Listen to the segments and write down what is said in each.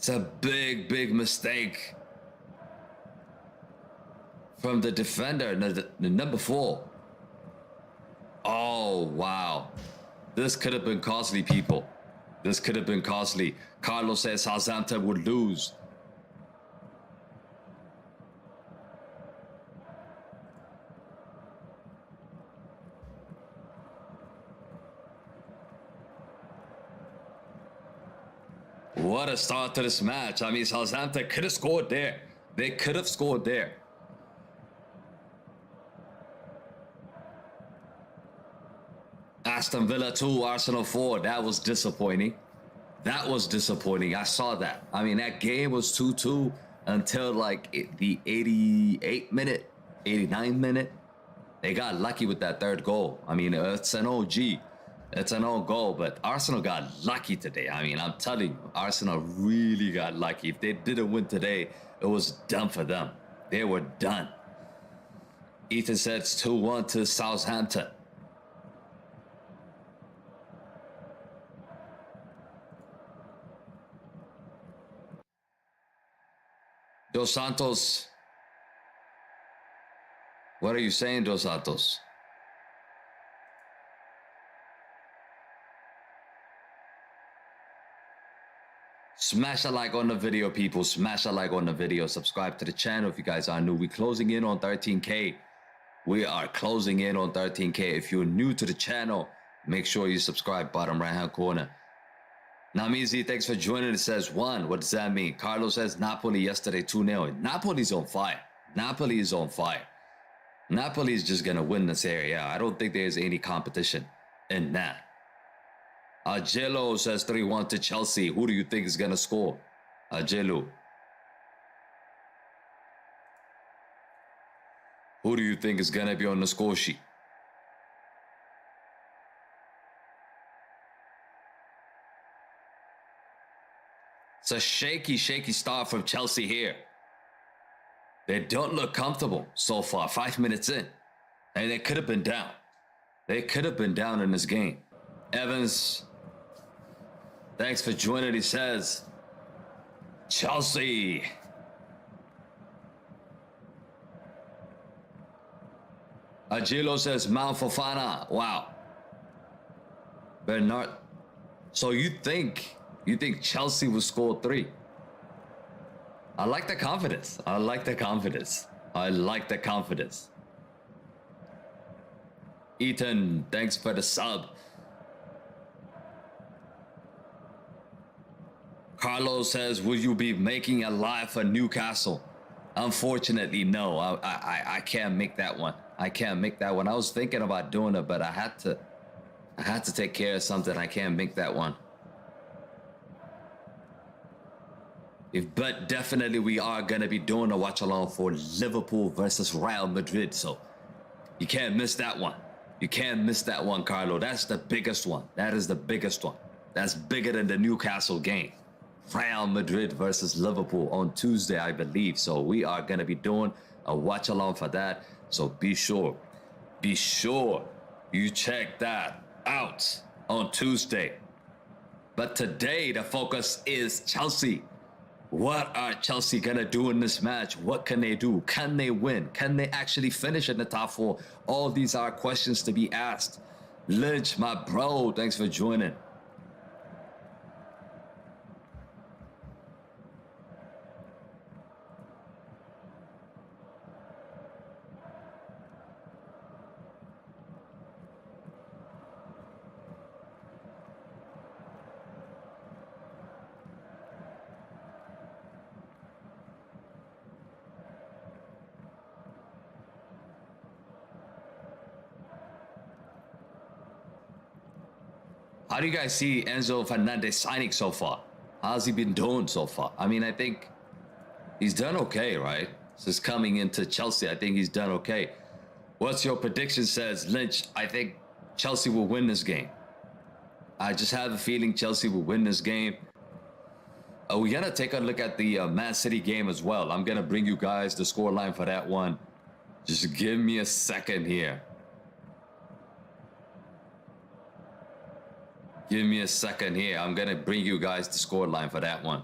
It's a big, big mistake from the defender, the number 4. Oh, wow. This could have been costly, people. This could have been costly. Carlos says Southampton would lose. What a start to this match. I mean, Southampton could have scored there. They could have scored there. Aston Villa 2, Arsenal 4. That was disappointing. That was disappointing. I saw that. I mean, that game was 2-2 until like the 88th minute, 89th minute. They got lucky with that third goal. I mean, it's an OG. It's an own goal, but Arsenal got lucky today. I mean, I'm telling you, Arsenal really got lucky. If they didn't win today, it was done for them. They were done. Ethan said it's 2-1 to Southampton. Dos Santos. What are you saying, Dos Santos? Smash a like on the video, people. Smash a like on the video. Subscribe to the channel if you guys are new. We're closing in on 13K. We are closing in on 13K. If you're new to the channel, make sure you subscribe. Bottom right hand corner. Namizi, thanks for joining. It says 1. What does that mean? Carlos says Napoli yesterday 2-0. Napoli's on fire. Napoli is on fire. Napoli is just going to win this area. I don't think there's any competition in that. Agelo says 3-1 to Chelsea. Who do you think is going to score? Agelo. Who do you think is going to be on the score sheet? It's a shaky start from Chelsea here. They don't look comfortable so far, 5 minutes in. And they could have been down. They could have been down in this game. Evans, thanks for joining. He says, Chelsea. Agilo says, Mount Fofana. Wow. Bertrand. So you think Chelsea will score 3? I like the confidence. I like the confidence. I like the confidence. Ethan, thanks for the sub. Carlos says, will you be making a live for Newcastle? Unfortunately, no. I can't make that one. I can't make that one. I was thinking about doing it, but I had to take care of something. I can't make that one. But definitely we are going to be doing a watch along for Liverpool versus Real Madrid. So you can't miss that one. You can't miss that one, Carlo. That's the biggest one. That is the biggest one. That's bigger than the Newcastle game. Real Madrid versus Liverpool on Tuesday, I believe. So we are going to be doing a watch along for that. So be sure you check that out on Tuesday. But today the focus is Chelsea. What are Chelsea going to do in this match? What can they do? Can they win? Can they actually finish in the top 4? All these are questions to be asked. Lynch, my bro, thanks for joining. How do you guys see Enzo Fernandez signing so far? How's he been doing so far? I mean, I think he's done okay, right? Just coming into Chelsea, I think he's done okay. What's your prediction, says Lynch? I think Chelsea will win this game. I just have a feeling Chelsea will win this game. We're going to take a look at the Man City game as well. I'm going to bring you guys the scoreline for that one. Just give me a second here. Give me a second here. I'm going to bring you guys the scoreline for that one.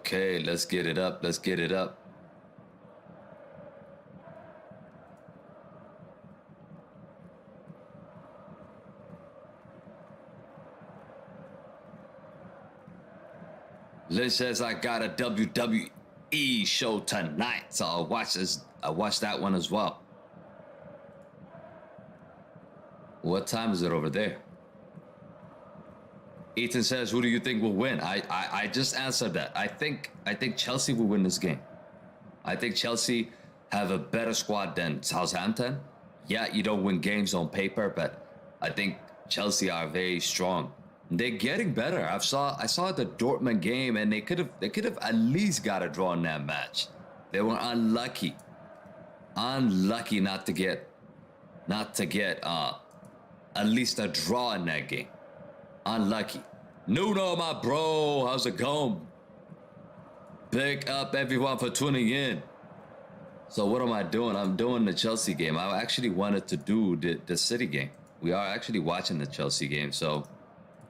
Okay, let's get it up. Let's get it up. Lynch says I got a WWE show tonight, so I'll watch this. I watch that one as well. What time is it over there? Ethan says, who do you think will win? I just answered that. I think Chelsea will win this game. I think Chelsea have a better squad than Southampton. Yeah, you don't win games on paper, but I think Chelsea are very strong. They're getting better. I saw the Dortmund game, and they could have at least got a draw in that match. They were unlucky not to get at least a draw in that game. Unlucky. Nuno, my bro, how's it going? Big up everyone for tuning in. So what am I doing? I'm doing the Chelsea game. I actually wanted to do the City game. We are actually watching the Chelsea game, so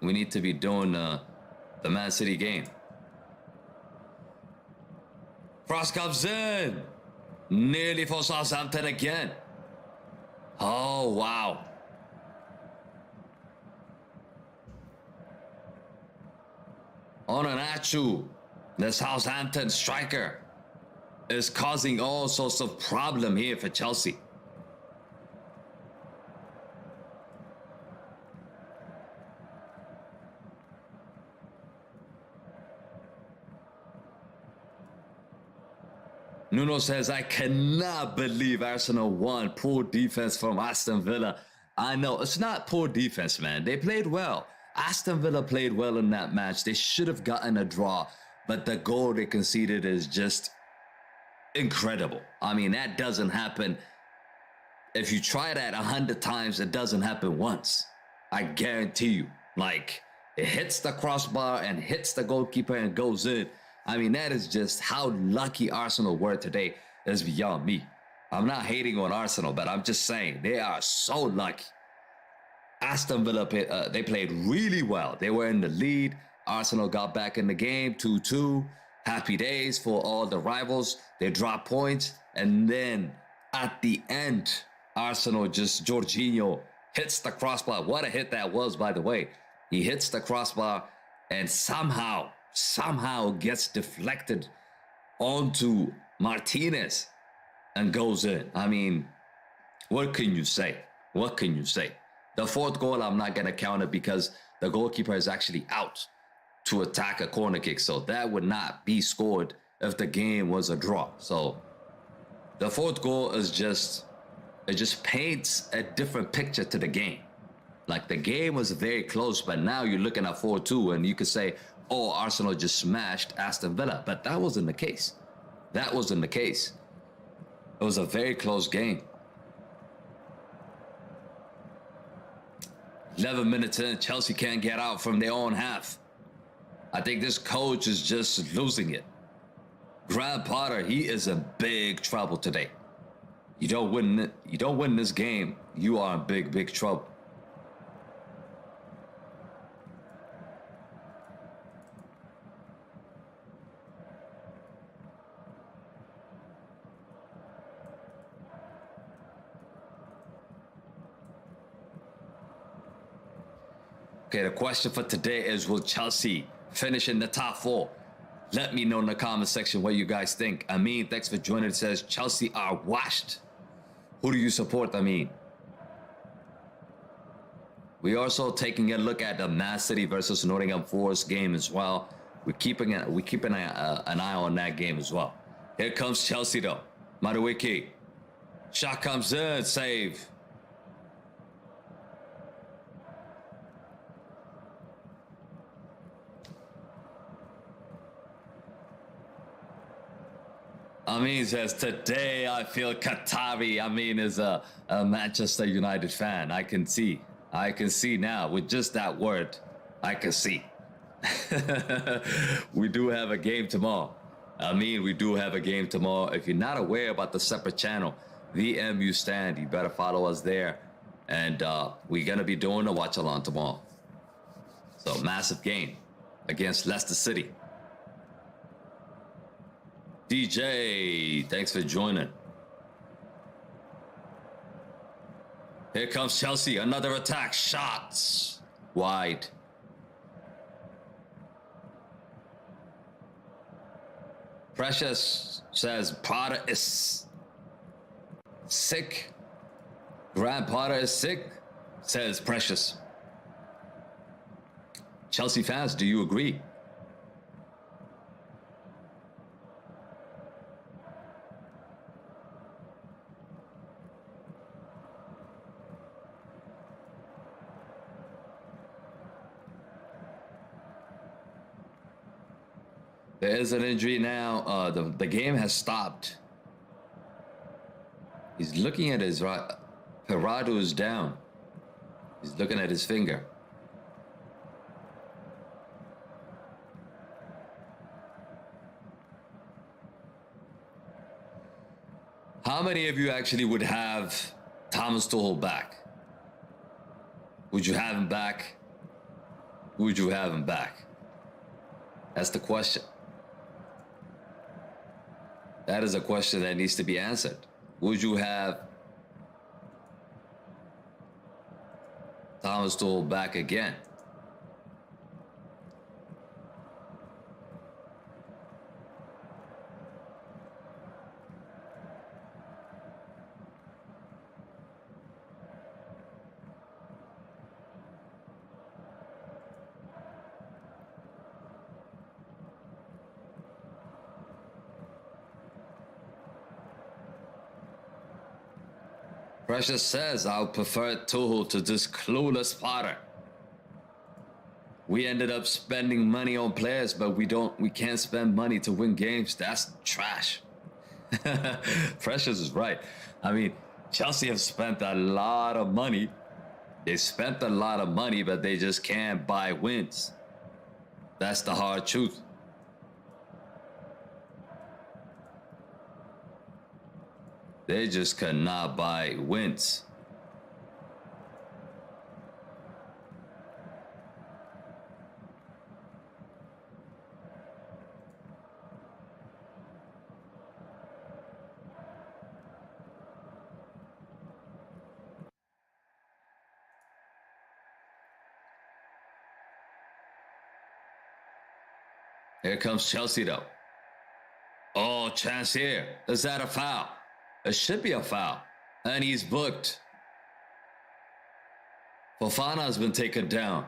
we need to be doing the Man City game. Frost comes in. Nearly for Southampton again. Oh, wow. Onachu, the Southampton striker, is causing all sorts of problem here for Chelsea. Nuno says, I cannot believe Arsenal won. Poor defense from Aston Villa. I know, it's not poor defense, man. They played well. Aston Villa played well in that match. They should have gotten a draw, but the goal they conceded is just incredible. I mean, that doesn't happen. If you try that 100 times, it doesn't happen once. I guarantee you. Like, it hits the crossbar and hits the goalkeeper and goes in. I mean, that is just how lucky Arsenal were today. Is beyond me. I'm not hating on Arsenal, but I'm just saying they are so lucky. Aston Villa, they played really well. They were in the lead. Arsenal got back in the game, 2-2. Happy days for all the rivals. They dropped points. And then at the end, Arsenal Jorginho hits the crossbar. What a hit that was, by the way. He hits the crossbar and somehow gets deflected onto Martinez and goes in. I mean, what can you say? What can you say? The fourth goal, I'm not going to count it because the goalkeeper is actually out to attack a corner kick. So that would not be scored if the game was a draw. So the fourth goal is it just paints a different picture to the game. Like, the game was very close, but now you're looking at 4-2 and you could say, oh, Arsenal just smashed Aston Villa. But that wasn't the case. That wasn't the case. It was a very close game. 11 minutes in, Chelsea can't get out from their own half. I think this coach is just losing it. Graham Potter, he is in big trouble today. You don't win this game, you are in big trouble. Okay, the question for today is, will Chelsea finish in the top 4? Let me know in the comment section what you guys think. Amin, thanks for joining. It says Chelsea are washed. Who do you support, Amin? We also taking a look at the Man City versus Nottingham Forest game as well. We're keeping an eye on that game as well. Here comes Chelsea though. Madueke. Shot comes in, save. Amin says, today I feel Qatari. Amin is a Manchester United fan. I can see now with just that word. I can see. We do have a game tomorrow. Amin, we do have a game tomorrow. If you're not aware about the separate channel, VMU Stand, you better follow us there. And we're going to be doing a watch-along tomorrow. So massive game against Leicester City. DJ, thanks for joining. Here comes Chelsea, another attack, shots wide. Precious says Potter is sick. Graham Potter is sick, says Precious. Chelsea fans, do you agree? There is an injury now. The game has stopped. He's looking at his right. Perado is down. He's looking at his finger. How many of you actually would have Thomas Tuchel back? Would you have him back? Would you have him back? That's the question. That is a question that needs to be answered. Would you have Thomas Tuchel back again? Precious says, I would prefer Tuchel to this clueless Potter. We ended up spending money on players, but we can't spend money to win games. That's trash. Precious is right. I mean, Chelsea have spent a lot of money. They spent a lot of money, but they just can't buy wins. That's the hard truth. They just cannot buy wins. Here comes Chelsea though. Oh, chance here. Is that a foul? It should be a foul. And he's booked. Fofana has been taken down.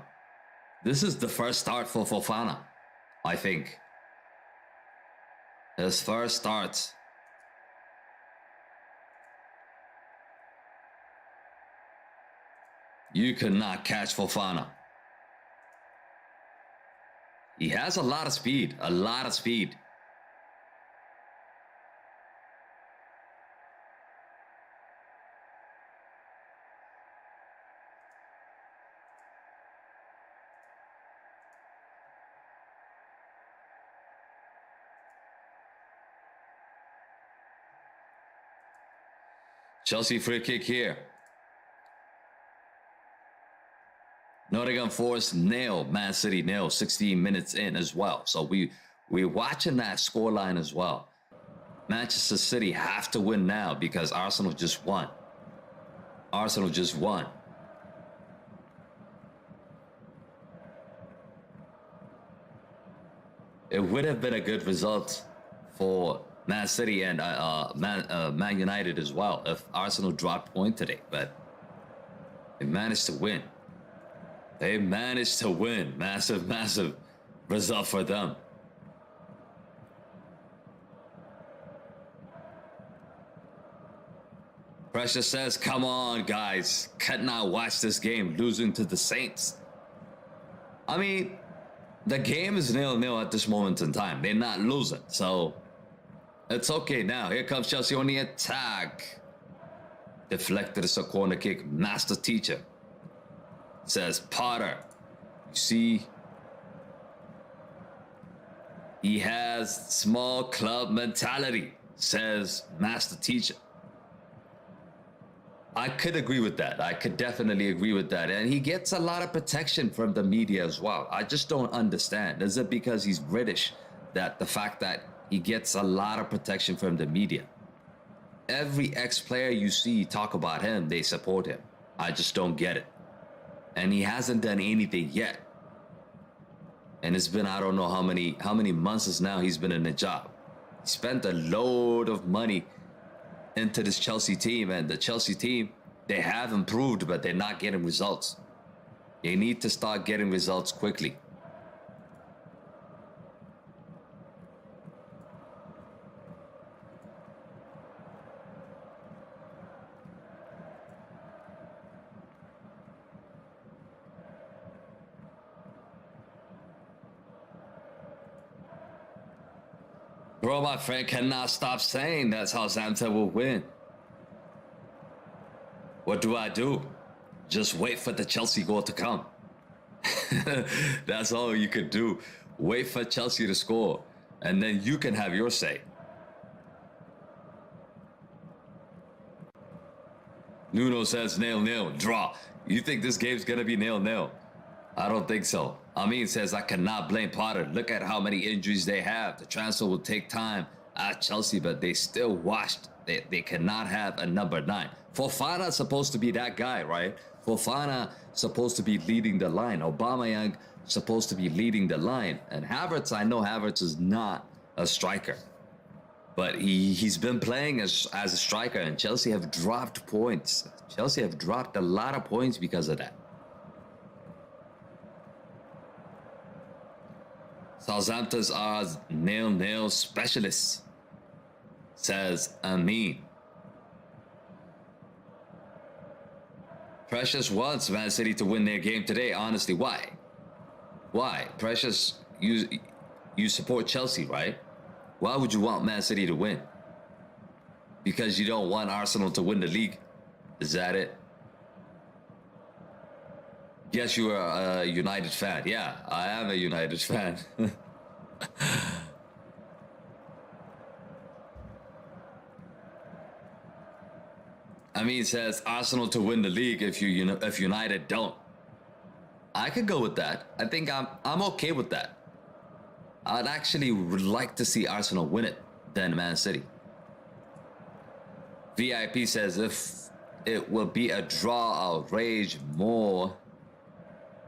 This is the first start for Fofana, I think. His first start. You cannot catch Fofana. He has a lot of speed, a lot of speed. Chelsea free kick here. Nottingham Forest nil, Man City nil, 16 minutes in as well. So we're watching that scoreline as well. Manchester City have to win now because Arsenal just won. Arsenal just won. It would have been a good result for Man City and Man United as well if Arsenal dropped point today, but they managed to win. They managed to win. Massive, massive result for them. Precious says, come on, guys. Cannot watch this game losing to the Saints. I mean, the game is 0-0 at this moment in time. They're not losing, so it's okay now. Here comes Chelsea on the attack. Deflected, it's a corner kick. Master teacher. Says Potter. You see, he has small club mentality, says Master Teacher. I could agree with that. I could definitely agree with that. And he gets a lot of protection from the media as well. I just don't understand. Is it because he's British that the fact that he gets a lot of protection from the media. Every ex-player you see talk about him, they support him. I just don't get it. And he hasn't done anything yet. And it's been, I don't know how many months now he's been in the job. He spent a load of money into this Chelsea team, and the Chelsea team, they have improved, but they're not getting results. They need to start getting results quickly. Bro, my friend cannot stop saying that's how Southampton will win. What do? Just wait for the Chelsea goal to come. That's all you could do. Wait for Chelsea to score, and then you can have your say. Nuno says 0-0, draw. You think this game's gonna be 0-0? I don't think so. Amin says, I cannot blame Potter. Look at how many injuries they have. The transfer will take time at Chelsea, but they still washed. They cannot have a number 9. Fofana's supposed to be that guy, right? Fofana supposed to be leading the line. Aubameyang supposed to be leading the line. And Havertz, I know Havertz is not a striker, but he's been playing as a striker, and Chelsea have dropped points. Chelsea have dropped a lot of points because of that. Southampton's are 0-0 specialists, says Amin. Precious wants Man City to win their game today. Honestly, why? Why? Precious, you support Chelsea, right? Why would you want Man City to win? Because you don't want Arsenal to win the league? Is that it? Yes, you are a United fan. Yeah, I am a United fan. I mean, it says Arsenal to win the league if United don't. I could go with that. I think I'm okay with that. I'd actually would like to see Arsenal win it than Man City. VIP says if it will be a draw, I'll rage more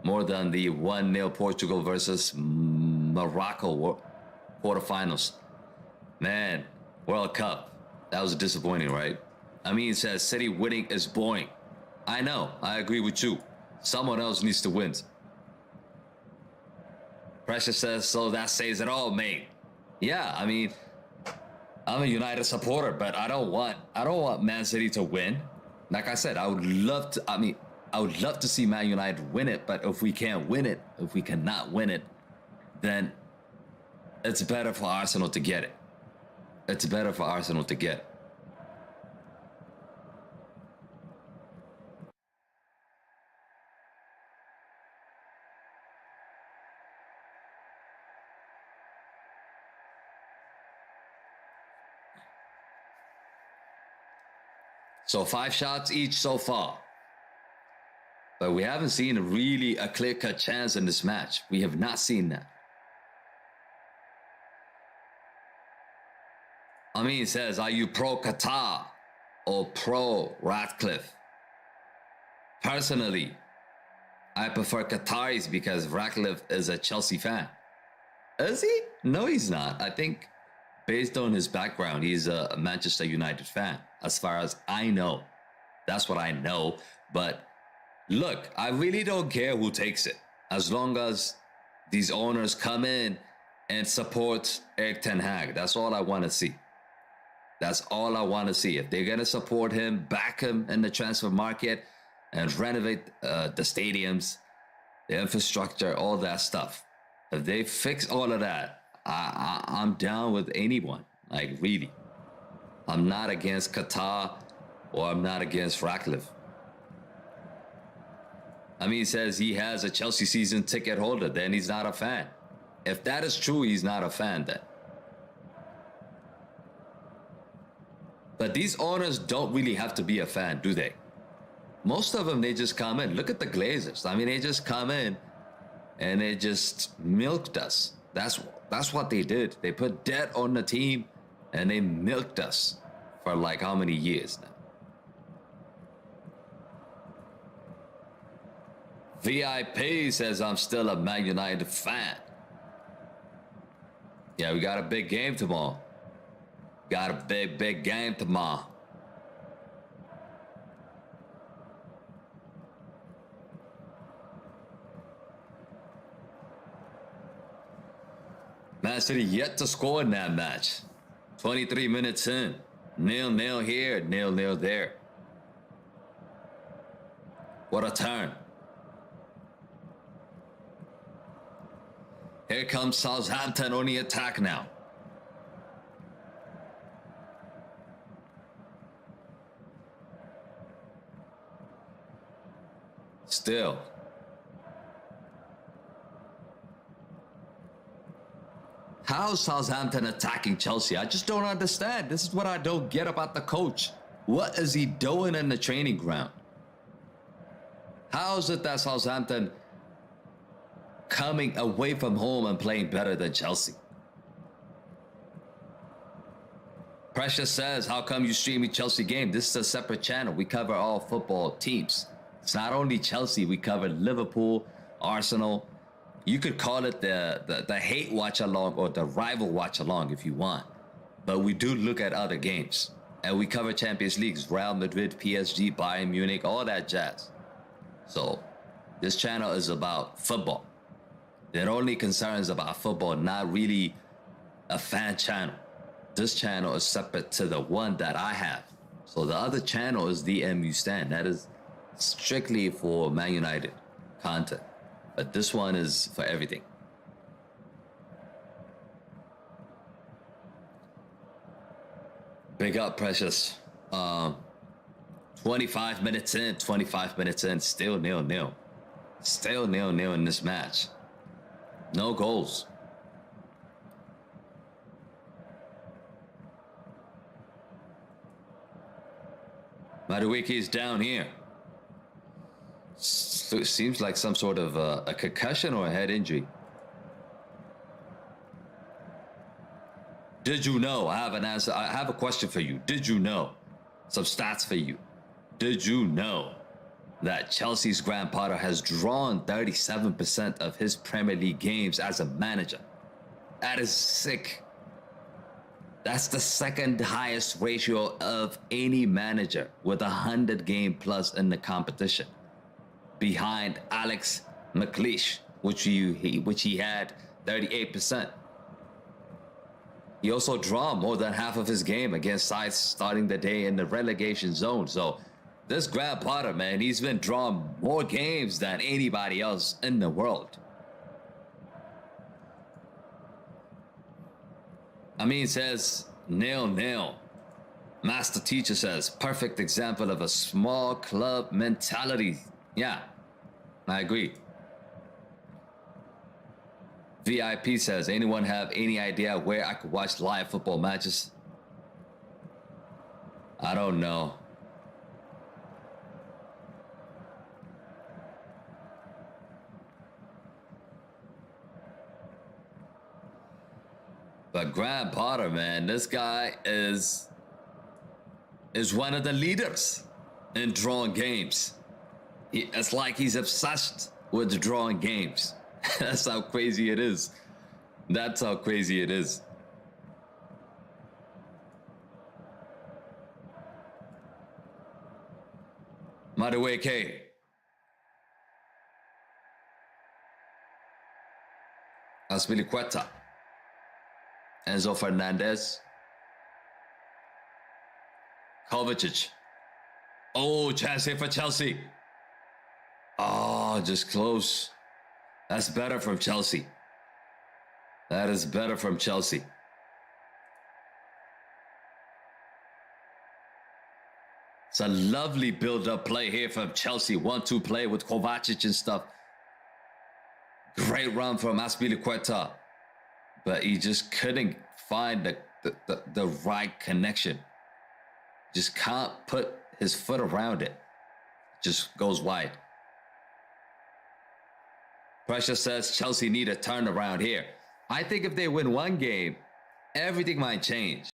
than the 1-0 Portugal versus Morocco quarterfinals. Man, World Cup. That was disappointing, right? I mean, it says City winning is boring. I know. I agree with you. Someone else needs to win. Precious says, so that says it all, mate. Yeah, I mean, I'm a United supporter, but I don't want Man City to win. Like I said, I would love to see Man United win it, but if we can't win it, if we cannot win it, then it's better for Arsenal to get it. It's better for Arsenal to get it. So 5 shots each so far. But we haven't seen really a clear-cut chance in this match. We have not seen that. Amin says, are you pro Qatar or pro Ratcliffe? Personally, I prefer Qataris because Ratcliffe is a Chelsea fan. Is he? No, he's not. I think based on his background, he's a Manchester United fan. As far as I know. That's what I know. But look, I really don't care who takes it. As long as these owners come in and support Erik ten Hag. That's all I want to see. That's all I want to see. If they're going to support him, back him in the transfer market, and renovate the stadiums, the infrastructure, all that stuff. If they fix all of that, I'm down with anyone. Like, really. I'm not against Qatar or I'm not against Ratcliffe. I mean, he says he has a Chelsea season ticket holder, then he's not a fan. If that is true, he's not a fan then. But these owners don't really have to be a fan, do they? Most of them, they just come in. Look at the Glazers. I mean, they just come in and they just milked us. That's That's what they did. They put debt on the team and they milked us for like how many years now? VIP says I'm still a Man United fan. Yeah, we got a big game tomorrow. Got a big game tomorrow. Man City yet to score in that match. 23 minutes in. 0-0 here, 0-0 there. What a turn. Here comes Southampton on the attack now. Still. How is Southampton attacking Chelsea? I just don't understand. This is what I don't get about the coach. What is he doing in the training ground? How is it that Southampton coming away from home and playing better than Chelsea? Precious says, how come you stream a Chelsea game? This is a separate channel. We cover all football teams. It's not only Chelsea. We cover Liverpool, Arsenal. You could call it the hate watch along or the rival watch along if you want. But we do look at other games. And we cover Champions Leagues, Real Madrid, PSG, Bayern Munich, all that jazz. So this channel is about football. It only concerns about football, not really a fan channel. This channel is separate to the one that I have. So the other channel is the MU Stand. That is strictly for Man United content. But this one is for everything. Big up, Precious. 25 minutes in, still 0-0. Still 0-0 in this match. No goals. Madueke is down here. So it seems like some sort of a concussion or a head injury. Did you know? I have an answer. I have a question for you. Did you know? Some stats for you. Did you know that Chelsea's Graham Potter has drawn 37% of his Premier League games as a manager? That is sick. That's the second highest ratio of any manager with 100 game plus in the competition, behind Alex McLeish, which he had 38%. He also drew more than half of his game against sides starting the day in the relegation zone. So this Graham Potter, man, he's been drawing more games than anybody else in the world. Amin says 0-0. Master Teacher says perfect example of a small club mentality. Yeah, I agree. VIP says, anyone have any idea where I could watch live football matches? I don't know. But Graham Potter, man, this guy is one of the leaders in drawing games. It's like he's obsessed with drawing games. That's how crazy it is. That's how crazy it is. Madueke. Aspilicueta. Enzo Fernandez. Kovacic. Oh, chance here for Chelsea. Oh, just close. That's better from Chelsea. That is better from Chelsea. It's a lovely build-up play here from Chelsea. 1-2 play with Kovacic and stuff. Great run from Aspilicueta. But he just couldn't find the right connection. Just can't put his foot around it. Just goes wide. Pressure says Chelsea need a turnaround here. I think if they win one game, everything might change.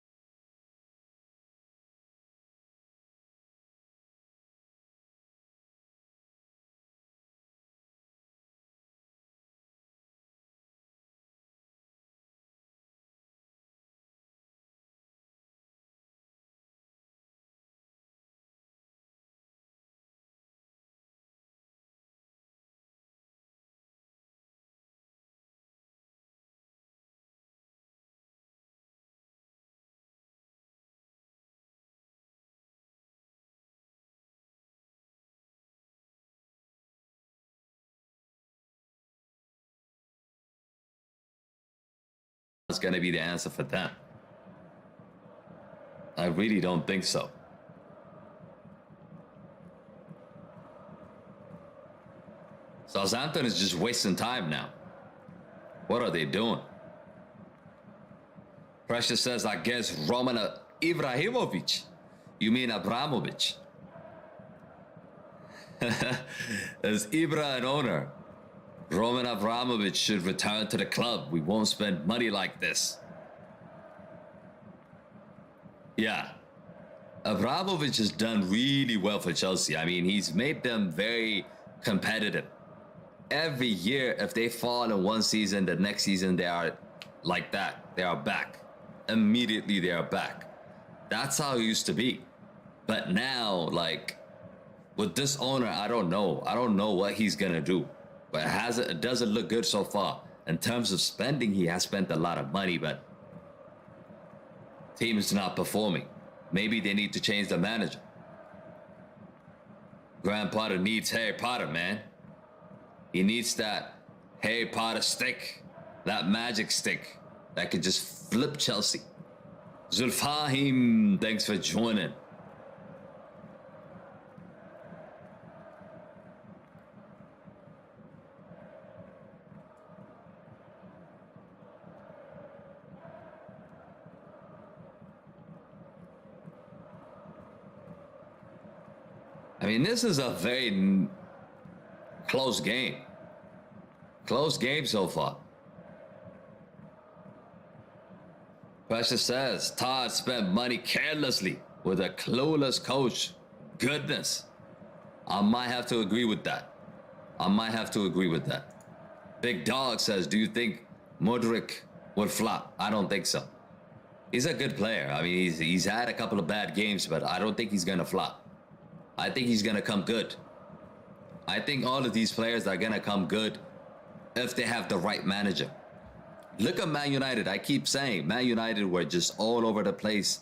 It's going to be the answer for them. I really don't think so. Southampton is just wasting time now. What are they doing? Precious says, I guess Roman Ibrahimovic. You mean Abramovich? Is Ibra an owner? Roman Abramovich should return to the club. We won't spend money like this. Yeah. Abramovich has done really well for Chelsea. I mean, he's made them very competitive. Every year, if they fall in one season, the next season they are like that. They are back. Immediately they are back. That's how it used to be. But now, like, with this owner, I don't know. I don't know what he's going to do. But it doesn't look good so far. In terms of spending, he has spent a lot of money, but team is not performing. Maybe they need to change the manager. Graham Potter needs Harry Potter, man. He needs that Harry Potter stick, that magic stick that could just flip Chelsea. Zulfahim, thanks for joining. I mean, this is a very close game. Close game so far. Precious says, Todd spent money carelessly with a clueless coach. Goodness. I might have to agree with that. Big Dog says, do you think Modric would flop? I don't think so. He's a good player. I mean, he's had a couple of bad games, but I don't think he's going to flop. I think he's going to come good. I think all of these players are going to come good if they have the right manager. Look at Man United. I keep saying Man United were just all over the place.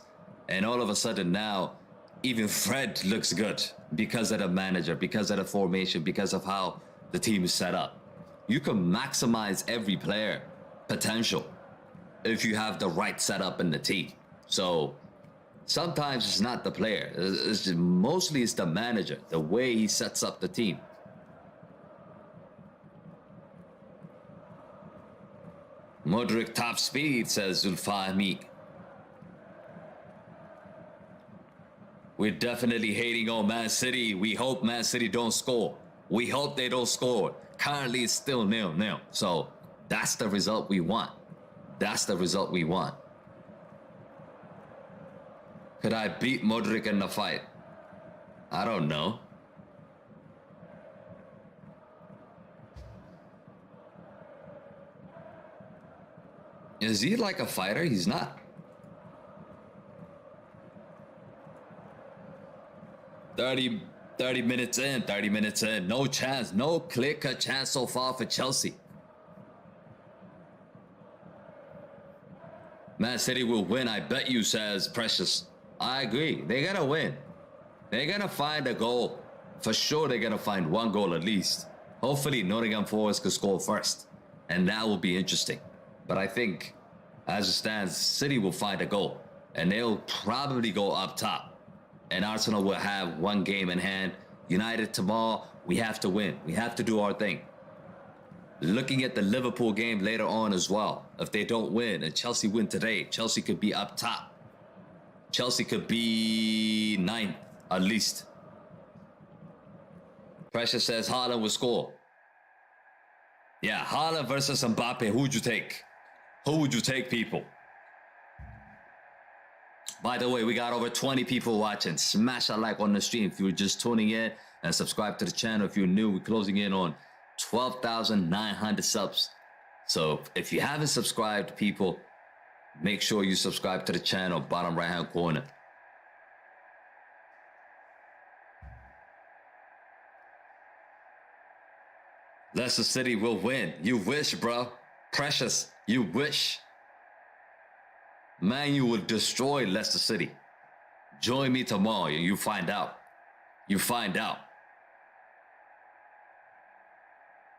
And all of a sudden now, even Fred looks good because of the manager, because of the formation, because of how the team is set up. You can maximize every player potential if you have the right setup in the team. So sometimes it's not the player. Mostly it's the manager, the way he sets up the team. Modric top speed, says Zulfahmi. We're definitely hating on Man City. We hope Man City don't score. We hope they don't score. Currently it's still 0-0. So that's the result we want. Could I beat Modric in the fight? I don't know. Is he like a fighter? He's not. 30 minutes in. No chance. No clear-cut chance so far for Chelsea. Man City will win, I bet you, says Precious. I agree. They're going to win. They're going to find a goal. For sure, they're going to find one goal at least. Hopefully, Nottingham Forest could score first. And that will be interesting. But I think, as it stands, City will find a goal. And they'll probably go up top. And Arsenal will have one game in hand. United tomorrow, we have to win. We have to do our thing. Looking at the Liverpool game later on as well. If they don't win and Chelsea win today, Chelsea could be up top. Chelsea could be 9th at least. Precious says Haaland will score. Yeah, Haaland versus Mbappe. Who'd you take? Who would you take, people? By the way, we got over 20 people watching. Smash a like on the stream if you're just tuning in, and subscribe to the channel if you're new. We're closing in on 12,900 subs. So if you haven't subscribed, people, make sure you subscribe to the channel, bottom right hand corner. Leicester City will win. You wish, bro. Precious, you wish. Man, you will destroy Leicester City. Join me tomorrow and you find out. You find out.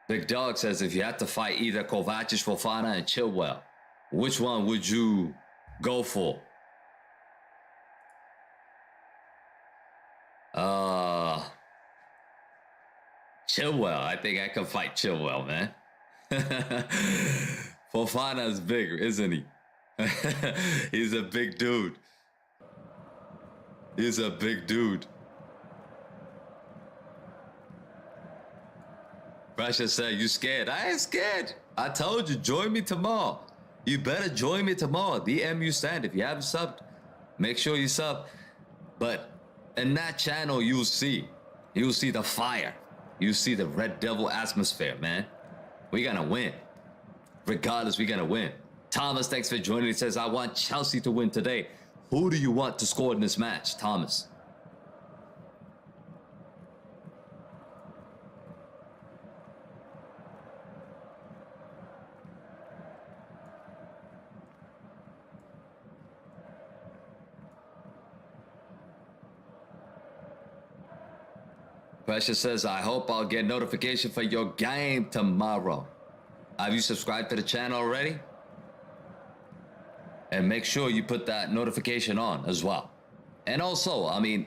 Big Dog says if you had to fight either Kovacic, Fofana, and Chilwell, which one would you go for? Chilwell. I think I can fight Chilwell, man. Fofana is bigger, isn't he? He's a big dude. He's a big dude. Precious said, you scared? I ain't scared. I told you, join me tomorrow. You better join me tomorrow. DM you stand. If you haven't subbed, make sure you sub. But in that channel, you'll see the fire. You see the Red Devil atmosphere, man. We're gonna win. Regardless, we're gonna win. Thomas, thanks for joining. He says, I want Chelsea to win today. Who do you want to score in this match, Thomas? Precious says, I hope I'll get notification for your game tomorrow. Have you subscribed to the channel already? And make sure you put that notification on as well. And also, I mean,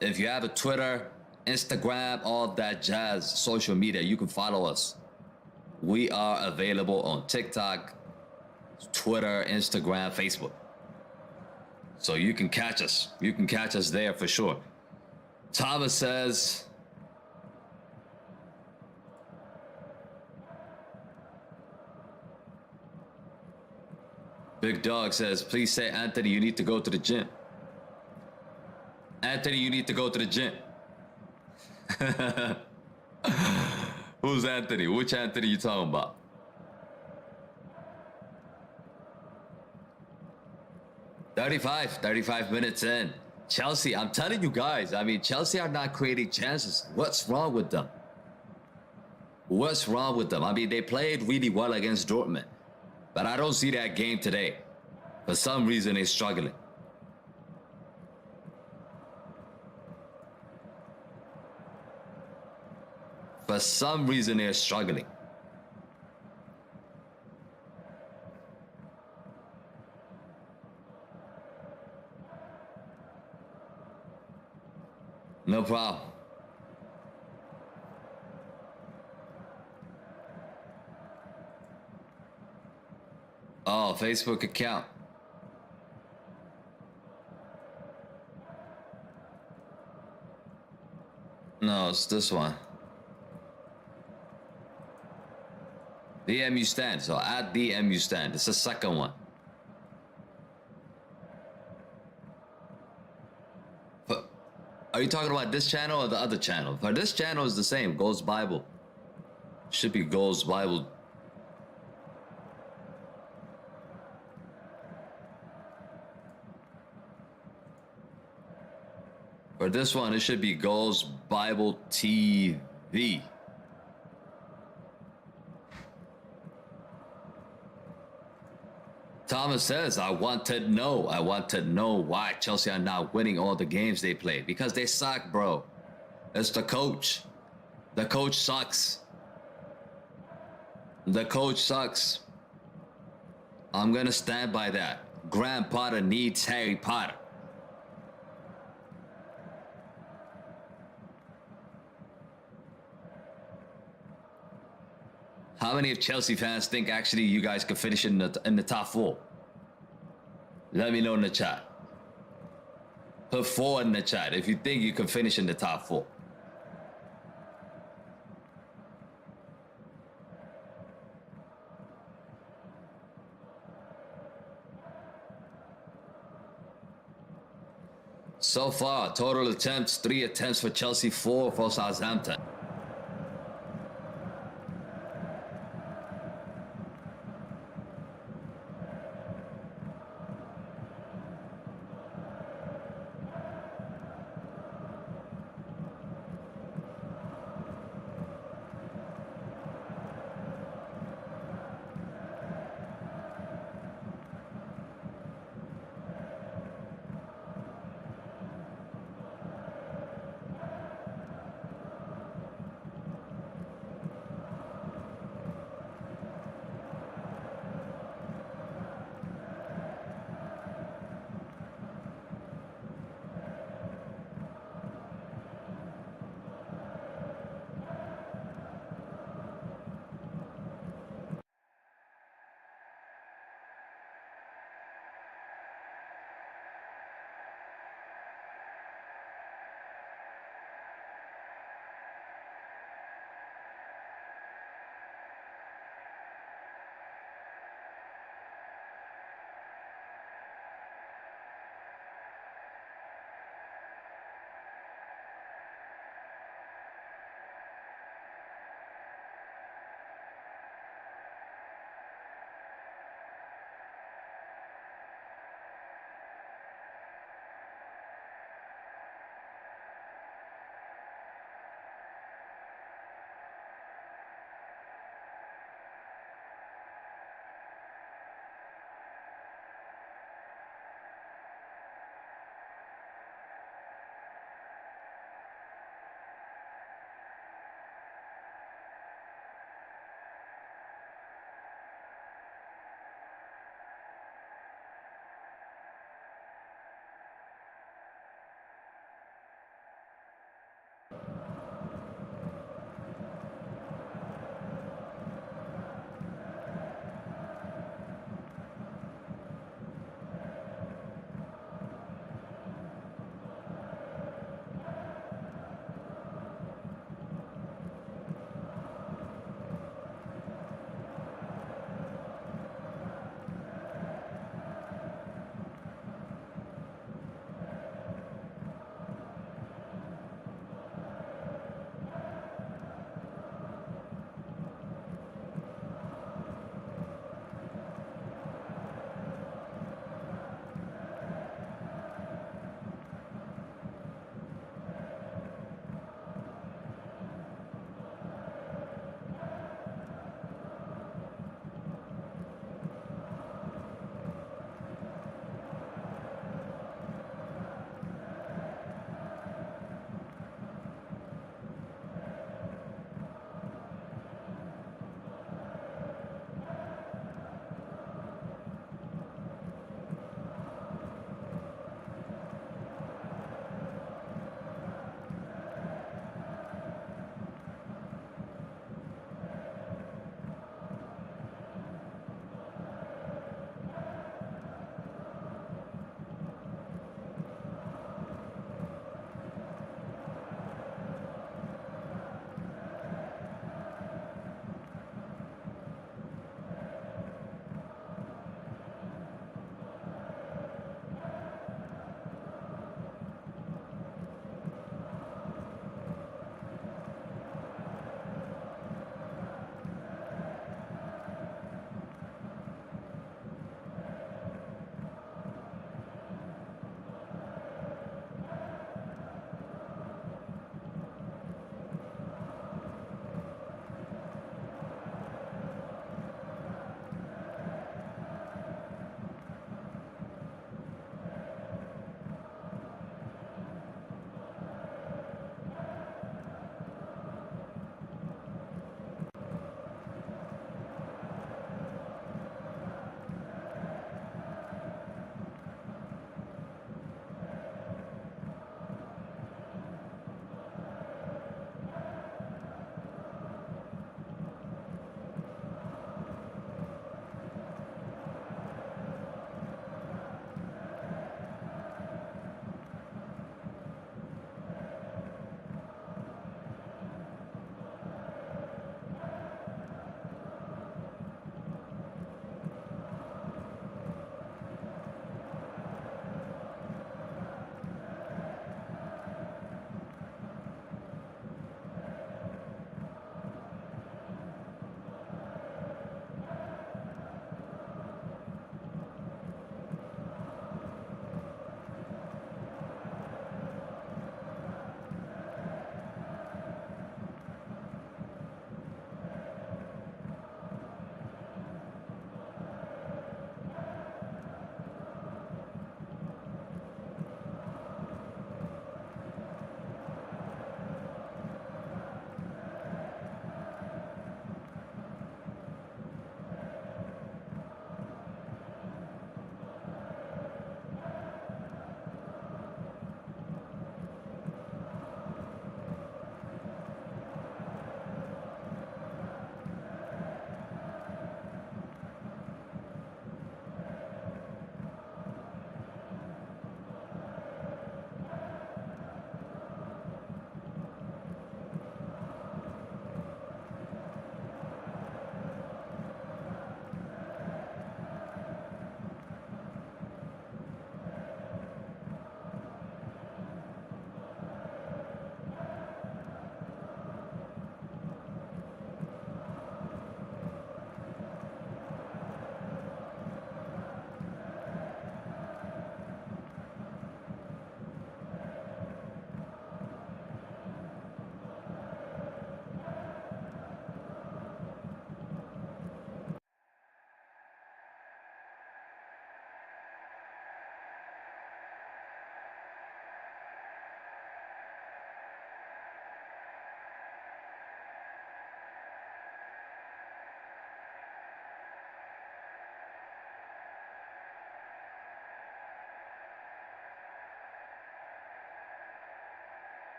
if you have a Twitter, Instagram, all that jazz, social media, you can follow us. We are available on TikTok, Twitter, Instagram, Facebook. So you can catch us. You can catch us there for sure. Thomas says, Big Dog says, please say, Anthony, you need to go to the gym. Anthony, you need to go to the gym. Who's Anthony? Which Anthony you talking about? Thirty-five minutes in. Chelsea, I'm telling you guys, I mean, Chelsea are not creating chances. What's wrong with them? What's wrong with them? I mean, they played really well against Dortmund. But I don't see that game today. For some reason, they're struggling. For some reason, they're struggling. No problem. Oh, Facebook account. No, it's this one. DMU stand. So at DMU stand. It's the second one. But are you talking about this channel or the other channel? For this channel is the same. Goals Bible. Should be Goals Bible. For this one, it should be Goals Bible TV. Thomas says, I want to know why Chelsea are not winning all the games they play. Because they suck, bro. It's the coach. The coach sucks. The coach sucks. I'm gonna stand by that. Graham Potter needs Harry Potter. How many of Chelsea fans think actually you guys could finish in the top 4? Let me know in the chat. Put 4 in the chat if you think you can finish in the top 4. So far, total attempts, 3 attempts for Chelsea, 4 for Southampton.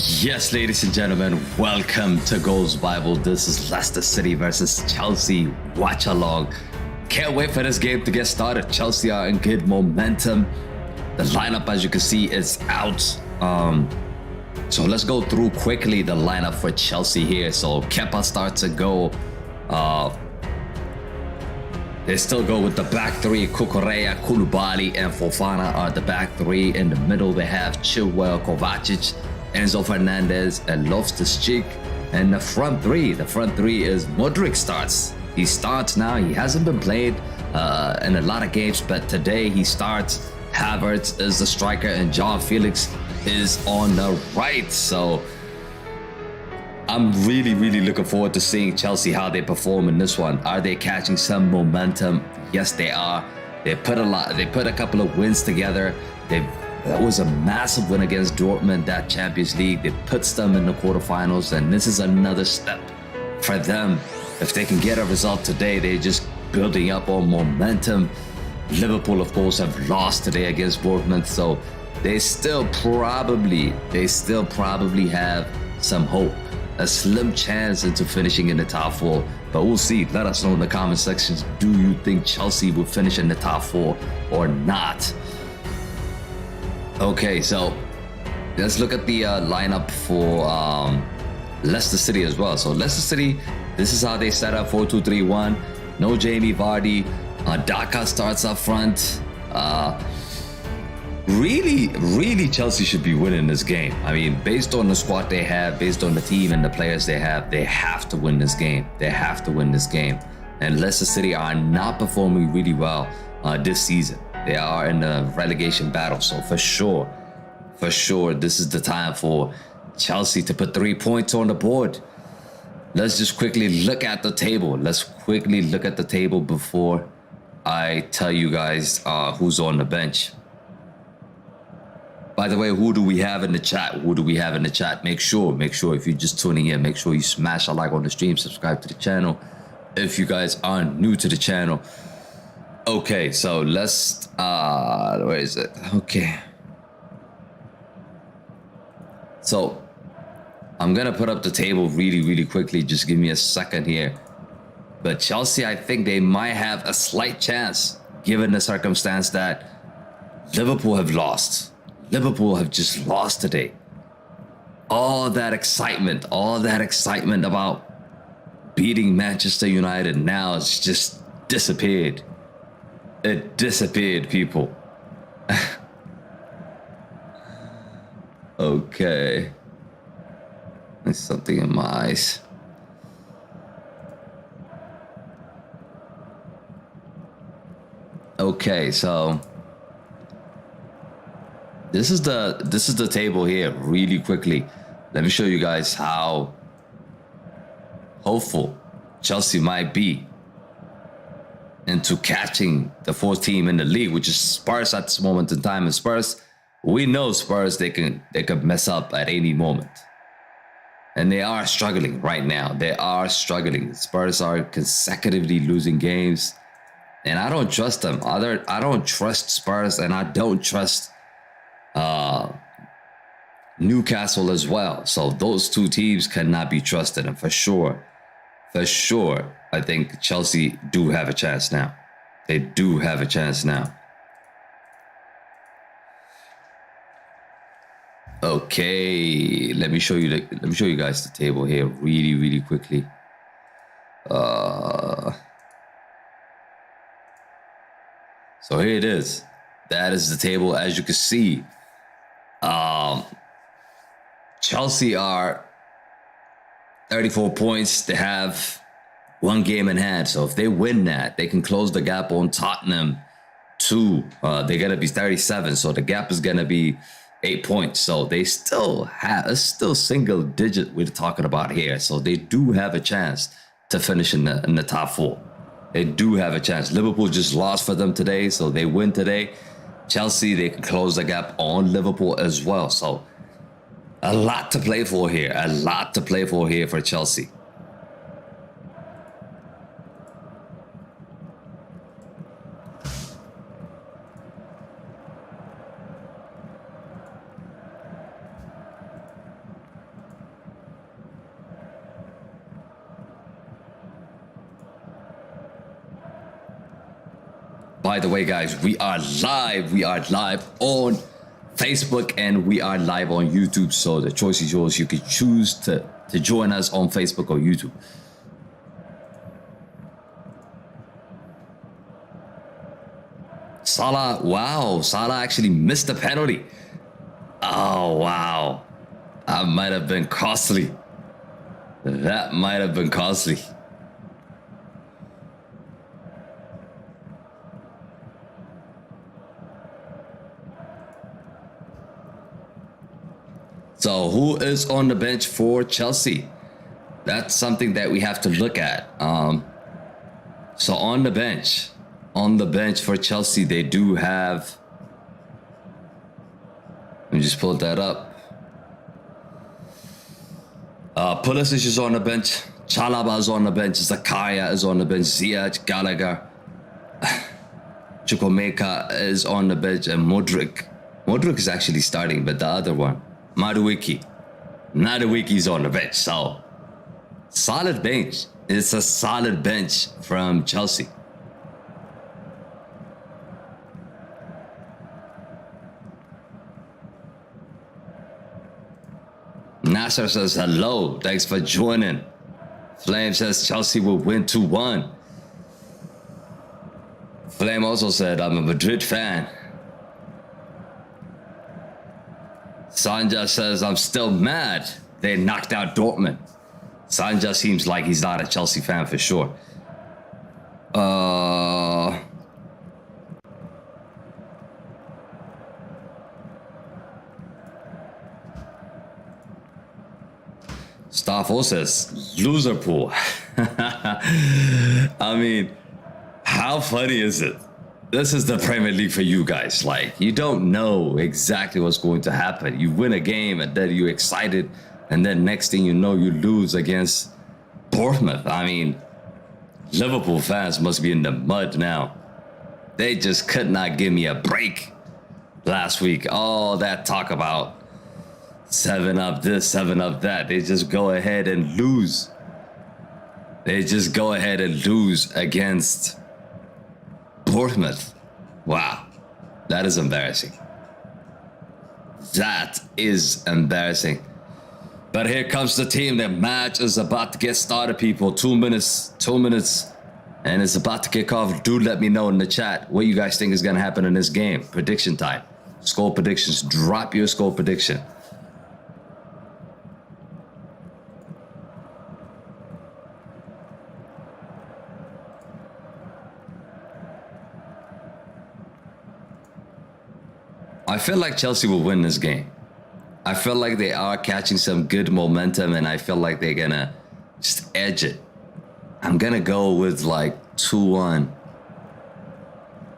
Yes, ladies and gentlemen, welcome to Goals Bible. This is Leicester City versus Chelsea. Watchalong. Can't wait for this game to get started. Chelsea are in good momentum. The lineup, as you can see, is out. So let's go through quickly the lineup for Chelsea here. So Kepa starts a goal. They still go with the back three. Cucurella, Koulibaly, and Fofana are the back three. In the middle, they have Chilwell, Kovacic, Enzo Fernandez, and Loftus-Cheek. And the front three is Modric starts. He starts now. He hasn't been played in a lot of games, but today he starts. Havertz is the striker, and John Felix is on the right. So I'm really looking forward to seeing Chelsea, how they perform in this one. Are they catching some momentum? Yes, they are. They put a couple of wins together. That was a massive win against Dortmund, that Champions League. It puts them in the quarterfinals, and this is another step for them. If they can get a result today, they're just building up on momentum. Liverpool, of course, have lost today against Dortmund, so they still probably have some hope. A slim chance into finishing in the top four, but we'll see. Let us know in the comment sections. Do you think Chelsea will finish in the top four or not? Okay, so let's look at the lineup for Leicester City as well. So Leicester City, this is how they set up: 4-2-3-1. No Jamie Vardy. Daka starts up front. Really, Chelsea should be winning this game. I mean, based on the squad they have, based on the team and the players they have to win this game. They have to win this game. And Leicester City are not performing really well this season. They are in the relegation battle. So for sure, this is the time for Chelsea to put 3 points on the board. Let's just quickly look at the table. Let's quickly look at the table before I tell you guys who's on the bench. By the way, who do we have in the chat? Make sure if you're just tuning in, make sure you smash a like on the stream, subscribe to the channel if you guys are new to the channel. Okay, so let's, where is it? Okay. So I'm going to put up the table really quickly. Just give me a second here. But Chelsea, I think they might have a slight chance given the circumstance that Liverpool have lost. Liverpool have just lost today. All that excitement about beating Manchester United now has just disappeared. It disappeared, people. Okay. There's something in my eyes. Okay, so this is the table here. Really quickly, let me show you guys how hopeful Chelsea might be into catching the fourth team in the league, which is Spurs at this moment in time. And Spurs, we know Spurs, they could mess up at any moment. And they are struggling right now. They are struggling. Spurs are consecutively losing games. And I don't trust them. I don't trust Spurs, and I don't trust Newcastle as well. So those two teams cannot be trusted. And for sure, I think Chelsea do have a chance now. They do have a chance now. Okay, let me show you guys the table here really quickly. So here it is. That is the table. As you can see, Chelsea are 34 points. They have one game in hand. So if they win that, they can close the gap on Tottenham to, they're going to be 37. So the gap is going to be 8 points. So they still have, it's still single digit we're talking about here. So they do have a chance to finish in the top four. They do have a chance. Liverpool just lost for them today. So they win today. Chelsea, they can close the gap on Liverpool as well. So a lot to play for here. A lot to play for here for Chelsea. By the way, guys, we are live. We are live on Facebook and we are live on YouTube. So the choice is yours. You can choose to join us on Facebook or YouTube. Salah, wow, Salah actually missed the penalty. Oh, wow. That might have been costly. That might have been costly. So who is on the bench for Chelsea? That's something that we have to look at. So on the bench for Chelsea, they do have, let me just pull that up. Pulisic is on the bench. Chalaba is on the bench. Zakaria is on the bench. Ziyech, Gallagher, Chukwuemeka is on the bench, and Modric. Modric is actually starting, but the other one, Madueke is on the bench. So solid bench. It's a solid bench from Chelsea. Nasser says hello. Thanks for joining. Flame says Chelsea will win 2-1. Flame also said I'm a Madrid fan. Sanja says I'm still mad they knocked out Dortmund. Sanja seems like he's not a Chelsea fan for sure. Staffo says loser pool. I mean, how funny is it? This is the Premier League for you guys. Like, you don't know exactly what's going to happen. You win a game and then you're excited, and then next thing you know, you lose against Bournemouth. I mean, Liverpool fans must be in the mud now. They just could not give me a break last week. All that talk about 7-up this, 7-up that. They just go ahead and lose. They just go ahead and lose against Bournemouth. Wow. That is embarrassing. That is embarrassing. But here comes the team. The match is about to get started, people. 2 minutes. And it's about to kick off. Do let me know in the chat what you guys think is going to happen in this game. Prediction time. Score predictions. Drop your score prediction. I feel like Chelsea will win this game. I feel like they are catching some good momentum, and I feel like they're going to just edge it. I'm going to go with like 2-1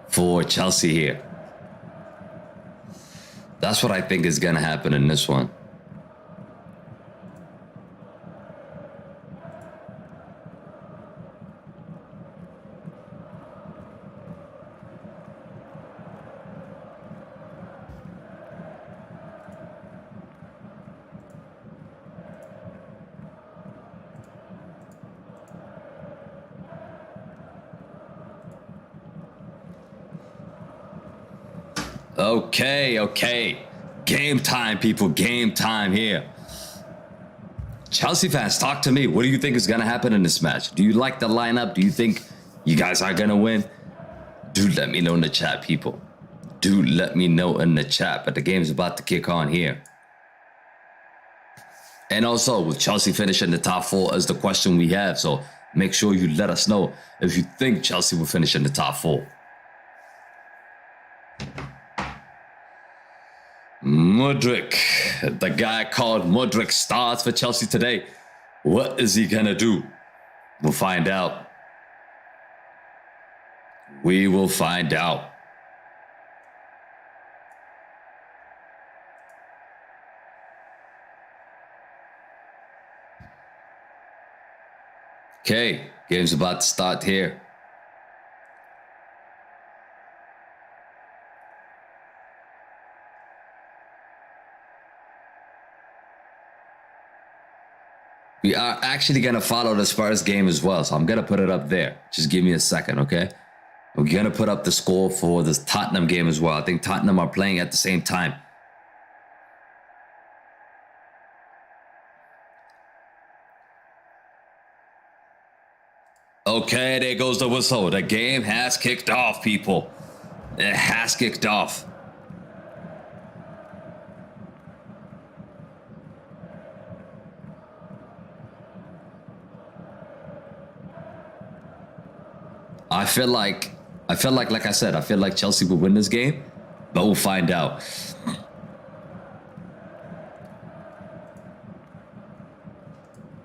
for Chelsea here. That's what I think is going to happen in this one. Okay. Game time, people. Game time here. Chelsea fans, talk to me. What do you think is going to happen in this match? Do you like the lineup? Do you think you guys are going to win? Do let me know in the chat, people. Do let me know in the chat. But the game's about to kick on here. And also, will Chelsea finish in the top 4 is the question we have. So make sure you let us know if you think Chelsea will finish in the top 4. Modric, the guy called Modric, starts for Chelsea today. What is he gonna do? We'll find out. We will find out. Okay, game's about to start here. We are actually going to follow the Spurs game as well. So I'm going to put it up there. Just give me a second, okay? We're going to put up the score for this Tottenham game as well. I think Tottenham are playing at the same time. Okay, there goes the whistle. The game has kicked off, people. It has kicked off. I feel like I said, I feel like Chelsea will win this game, but we'll find out.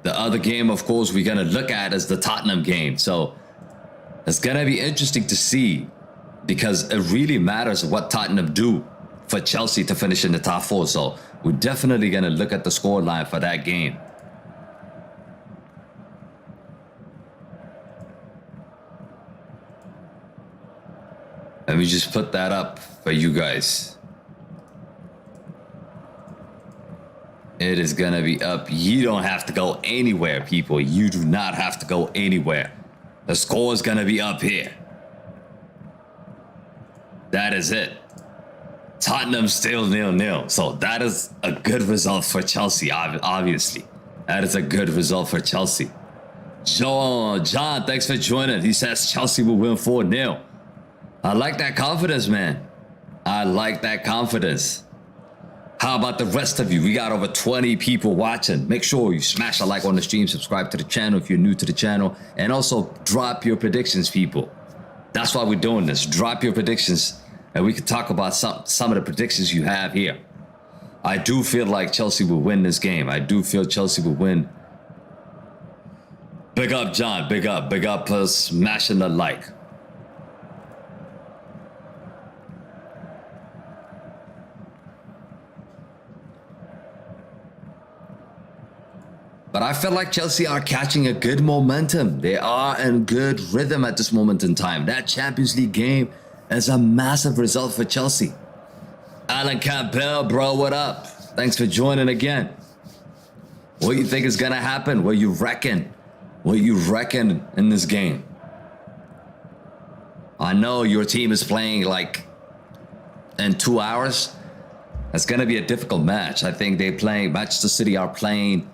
The other game, of course, we're going to look at is the Tottenham game. So it's going to be interesting to see, because it really matters what Tottenham do for Chelsea to finish in the top four. So we're definitely going to look at the scoreline for that game. Let me just put that up for you guys. It is going to be up. You don't have to go anywhere, people. You do not have to go anywhere. The score is going to be up here. That is it. Tottenham still 0-0. So that is a good result for Chelsea, obviously. That is a good result for Chelsea. John, thanks for joining. He says Chelsea will win 4-0. I like that confidence, man. I like that confidence. How about the rest of you? We got over 20 people watching. Make sure you smash a like on the stream, subscribe to the channel if you're new to the channel, and also drop your predictions, people. That's why we're doing this. Drop your predictions, and we can talk about some of the predictions you have here. I do feel like Chelsea will win this game. I do feel Chelsea will win. Big up, John. Big up for smashing the like. But I feel like Chelsea are catching a good momentum. They are in good rhythm at this moment in time. That Champions League game is a massive result for Chelsea. Alan Campbell, bro, what up? Thanks for joining again. What do you think is going to happen? What you reckon? What you reckon in this game? I know your team is playing like in 2 hours. It's going to be a difficult match. I think Manchester City are playing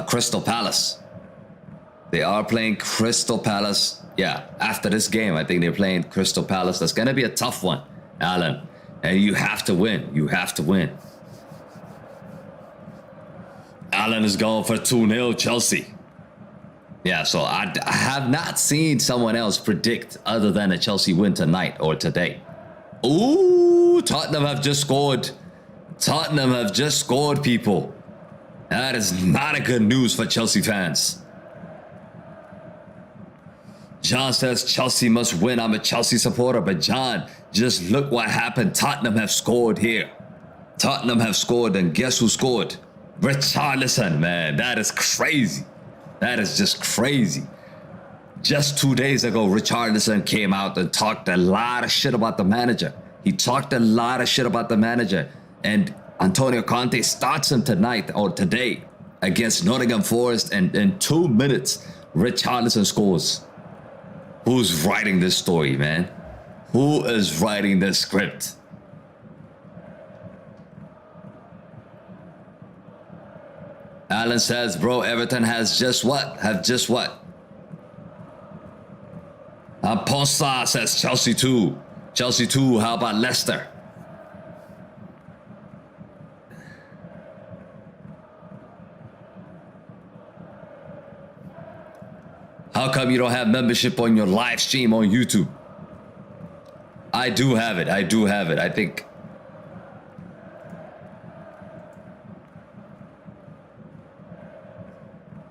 Crystal Palace. They are playing Crystal Palace. Yeah, after this game, I think they're playing Crystal Palace. That's going to be a tough one, Alan. And you have to win. You have to win. Alan is going for 2-0 Chelsea. Yeah, so I have not seen someone else predict other than a Chelsea win tonight or today. Ooh, Tottenham have just scored. Tottenham have just scored, people. That is not a good news for Chelsea fans. John says Chelsea must win. I'm a Chelsea supporter, but John, just look what happened. Tottenham have scored here. Tottenham have scored, and guess who scored? Richarlison, man. That is crazy. That is just crazy. Just 2 days ago, Richarlison came out and talked a lot of shit about the manager. He talked a lot of shit about the manager, and Antonio Conte starts him tonight or today against Nottingham Forest, and in 2 minutes, Richarlison scores. Who's writing this story, man? Who is writing this script? Alan says, bro, Everton has just what? Have just what? Ponsa says Chelsea 2. Chelsea 2, how about Leicester? How come you don't have membership on your live stream on YouTube? I do have it. I do have it. I think.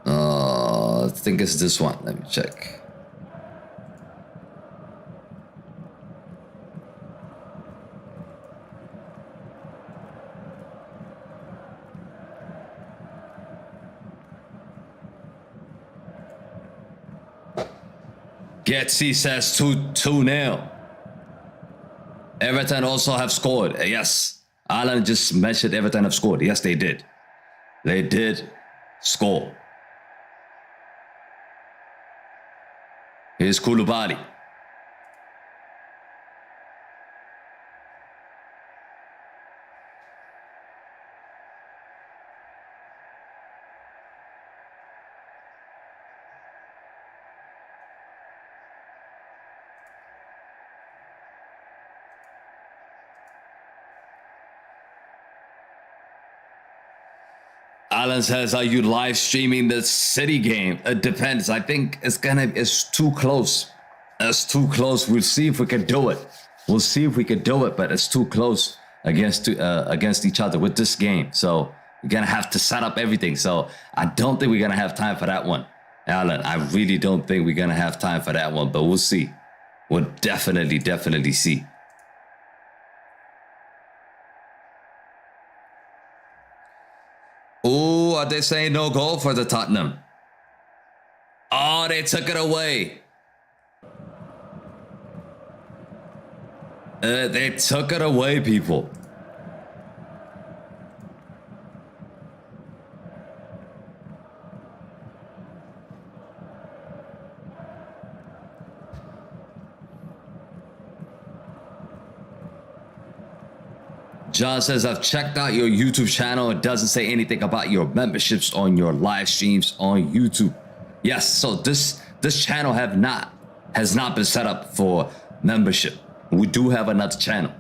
I think it's this one. Let me check. Getsy says 2-0. Everton also have scored. Yes. Alan just mentioned Everton have scored. Yes, they did. They did score. Here's Koulibaly. Alan says, are you live streaming the City game? It depends. I think it's too close. It's too close. We'll see if we can do it. We'll see if we can do it, but it's too close against each other with this game. So we're going to have to set up everything. So I don't think we're going to have time for that one. Alan, I really don't think we're going to have time for that one, but we'll see. We'll definitely see. Oh, are they saying no goal for the Tottenham? Oh, they took it away. They took it away, people. John says, I've checked out your YouTube channel. It doesn't say anything about your memberships on your live streams on YouTube. Yes, so this channel has not been set up for membership. We do have another channel.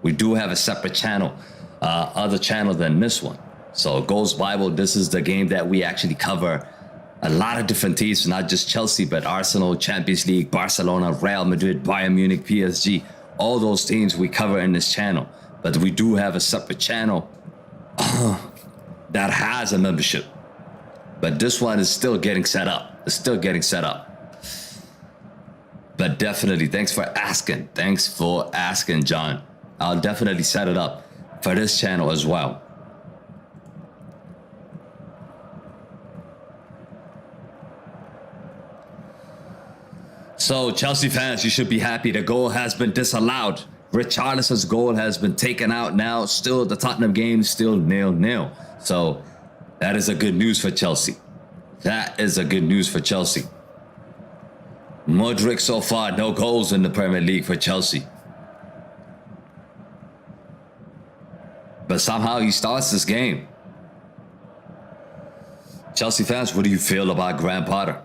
We do have a separate channel, other channel than this one. So Goals Bible, this is the game that we actually cover a lot of different teams, not just Chelsea, but Arsenal, Champions League, Barcelona, Real Madrid, Bayern Munich, PSG. All those teams we cover in this channel. But we do have a separate channel that has a membership. But this one is still getting set up. It's still getting set up. But definitely, thanks for asking. Thanks for asking, John. I'll definitely set it up for this channel as well. So, Chelsea fans, you should be happy. The goal has been disallowed. Richarlison's goal has been taken out now. Still, the Tottenham game is still 0-0. So, that is a good news for Chelsea. That is a good news for Chelsea. Modric so far, no goals in the Premier League for Chelsea. But somehow he starts this game. Chelsea fans, what do you feel about Graham Potter?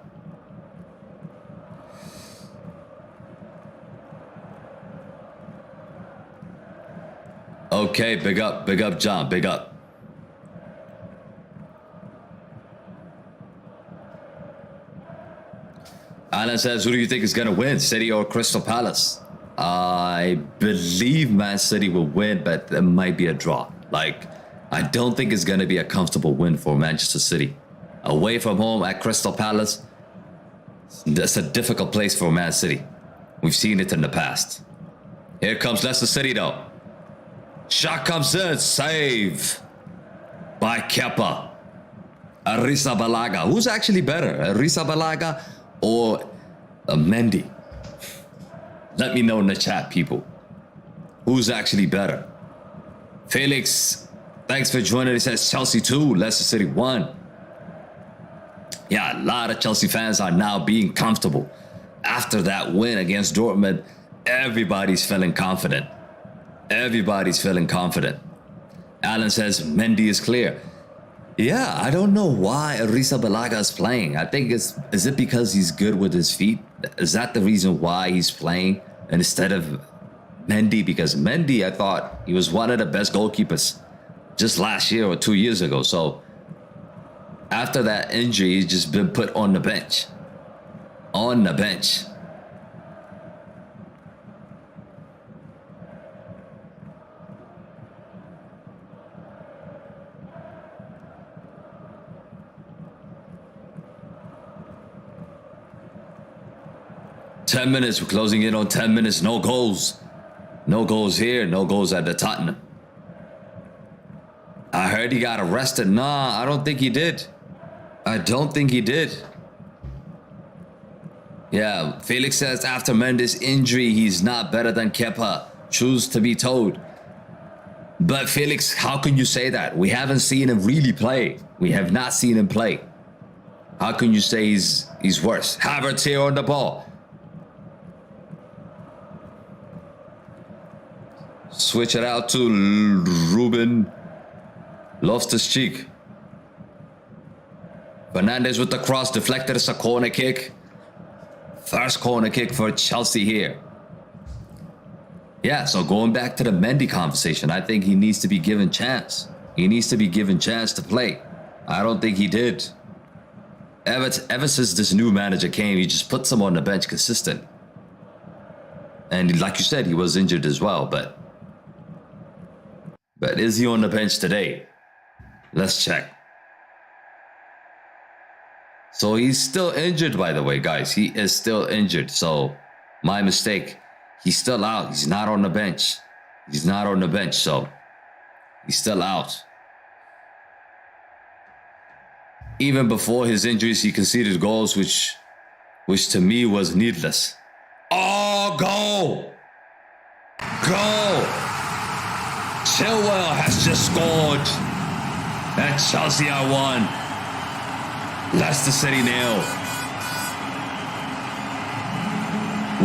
Okay, big up, John, big up. Alan says, who do you think is going to win, City or Crystal Palace? I believe Man City will win, but it might be a draw. Like, I don't think it's going to be a comfortable win for Manchester City. Away from home at Crystal Palace, that's a difficult place for Man City. We've seen it in the past. Here comes Leicester City, though. Shot comes in, save by Kepa. Arrizabalaga. Who's actually better, Arrizabalaga or Mendy? Let me know in the chat, people. Who's actually better? Felix, thanks for joining. He says Chelsea 2, Leicester City 1. Yeah, a lot of Chelsea fans are now being comfortable. After that win against Dortmund, everybody's feeling confident. Everybody's feeling confident. Alan says Mendy is clear. Yeah, I don't know why Arrizabalaga is playing. I think is it because he's good with his feet? Is that the reason why he's playing instead of Mendy? Because Mendy, I thought he was one of the best goalkeepers just last year or 2 years ago. So after that injury, he's just been put on the bench. On the bench. Ten minutes, we're closing in on 10 minutes. No goals. No goals here. No goals at the Tottenham. I heard he got arrested. Nah, I don't think he did. I don't think he did. Yeah, Felix says after Mendes' injury, he's not better than Kepa. Choose to be told. But Felix, how can you say that? We haven't seen him really play. We have not seen him play. How can you say he's worse? Havertz here on the ball. Switch it out to Ruben Loftus-Cheek. Fernandes with the cross, deflected. It's a corner kick. First corner kick for Chelsea here. Yeah, so going back to the Mendy conversation, I think he needs to be given chance. He needs to be given chance to play. I don't think he did. Ever since this new manager came, he just put someone on the bench consistent. And like you said, he was injured as well, but is he on the bench today? Let's check. So he's still injured, by the way, guys. He is still injured. So my mistake. He's still out. He's not on the bench. He's not on the bench, so he's still out. Even before his injuries, he conceded goals, which to me was needless. Oh, goal! Goal! Chilwell has just scored. And Chelsea are 1. Leicester City 0.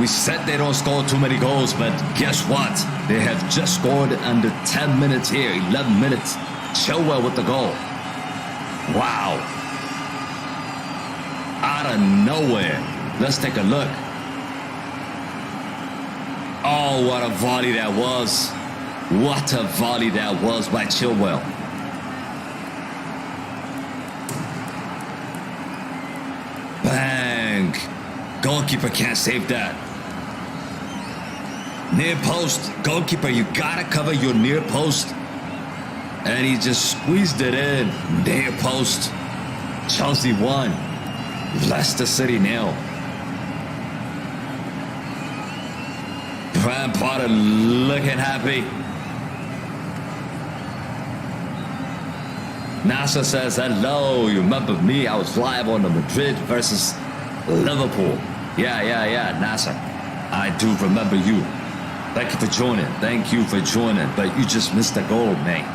We said they don't score too many goals, but guess what? They have just scored under 10 minutes here, 11 minutes. Chilwell with the goal. Wow. Out of nowhere. Let's take a look. Oh, what a volley that was. What a volley that was by Chilwell. Bang. Goalkeeper can't save that. Near post. Goalkeeper, you gotta cover your near post. And he just squeezed it in. Near post. Chelsea 1. Leicester City 0. Graham Potter looking happy. NASA says, hello, you remember me? I was live on the Madrid versus Liverpool. Yeah, NASA. I do remember you. Thank you for joining. Thank you for joining. But you just missed the goal, mate.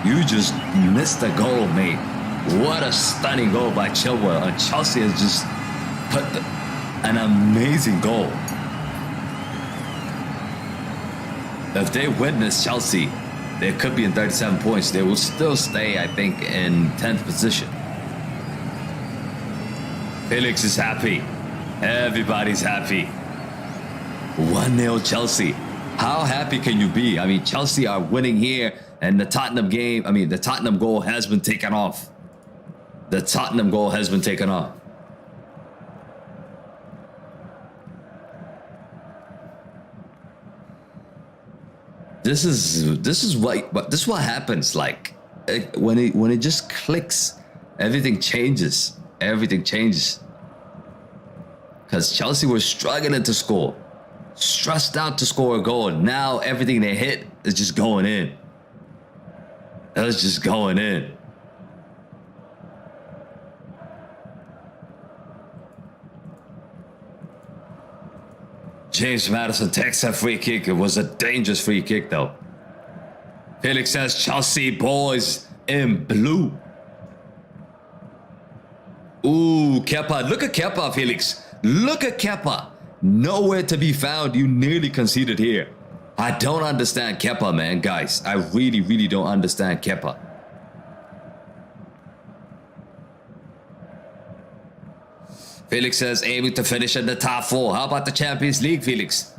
You just missed the goal, mate. What a stunning goal by Chilwell. And Chelsea has just put an amazing goal. If they win this, Chelsea, they could be in 37 points. They will still stay, I think, in 10th position. Felix is happy. Everybody's happy. 1-0 Chelsea. How happy can you be? I mean, Chelsea are winning here, and the Tottenham goal has been taken off. The Tottenham goal has been taken off. This is what happens. Like when it just clicks, everything changes. Everything changes. Because Chelsea were struggling to score, stressed out to score a goal. Now everything they hit is just going in. It's just going in. James Maddison takes that free kick. It was a dangerous free kick, though. Felix says, Chelsea boys in blue. Ooh, Kepa. Look at Kepa, Felix. Look at Kepa. Nowhere to be found. You nearly conceded here. I don't understand Kepa, man, guys. I really, really don't understand Kepa. Felix says, aiming to finish in the top 4. How about the Champions League, Felix?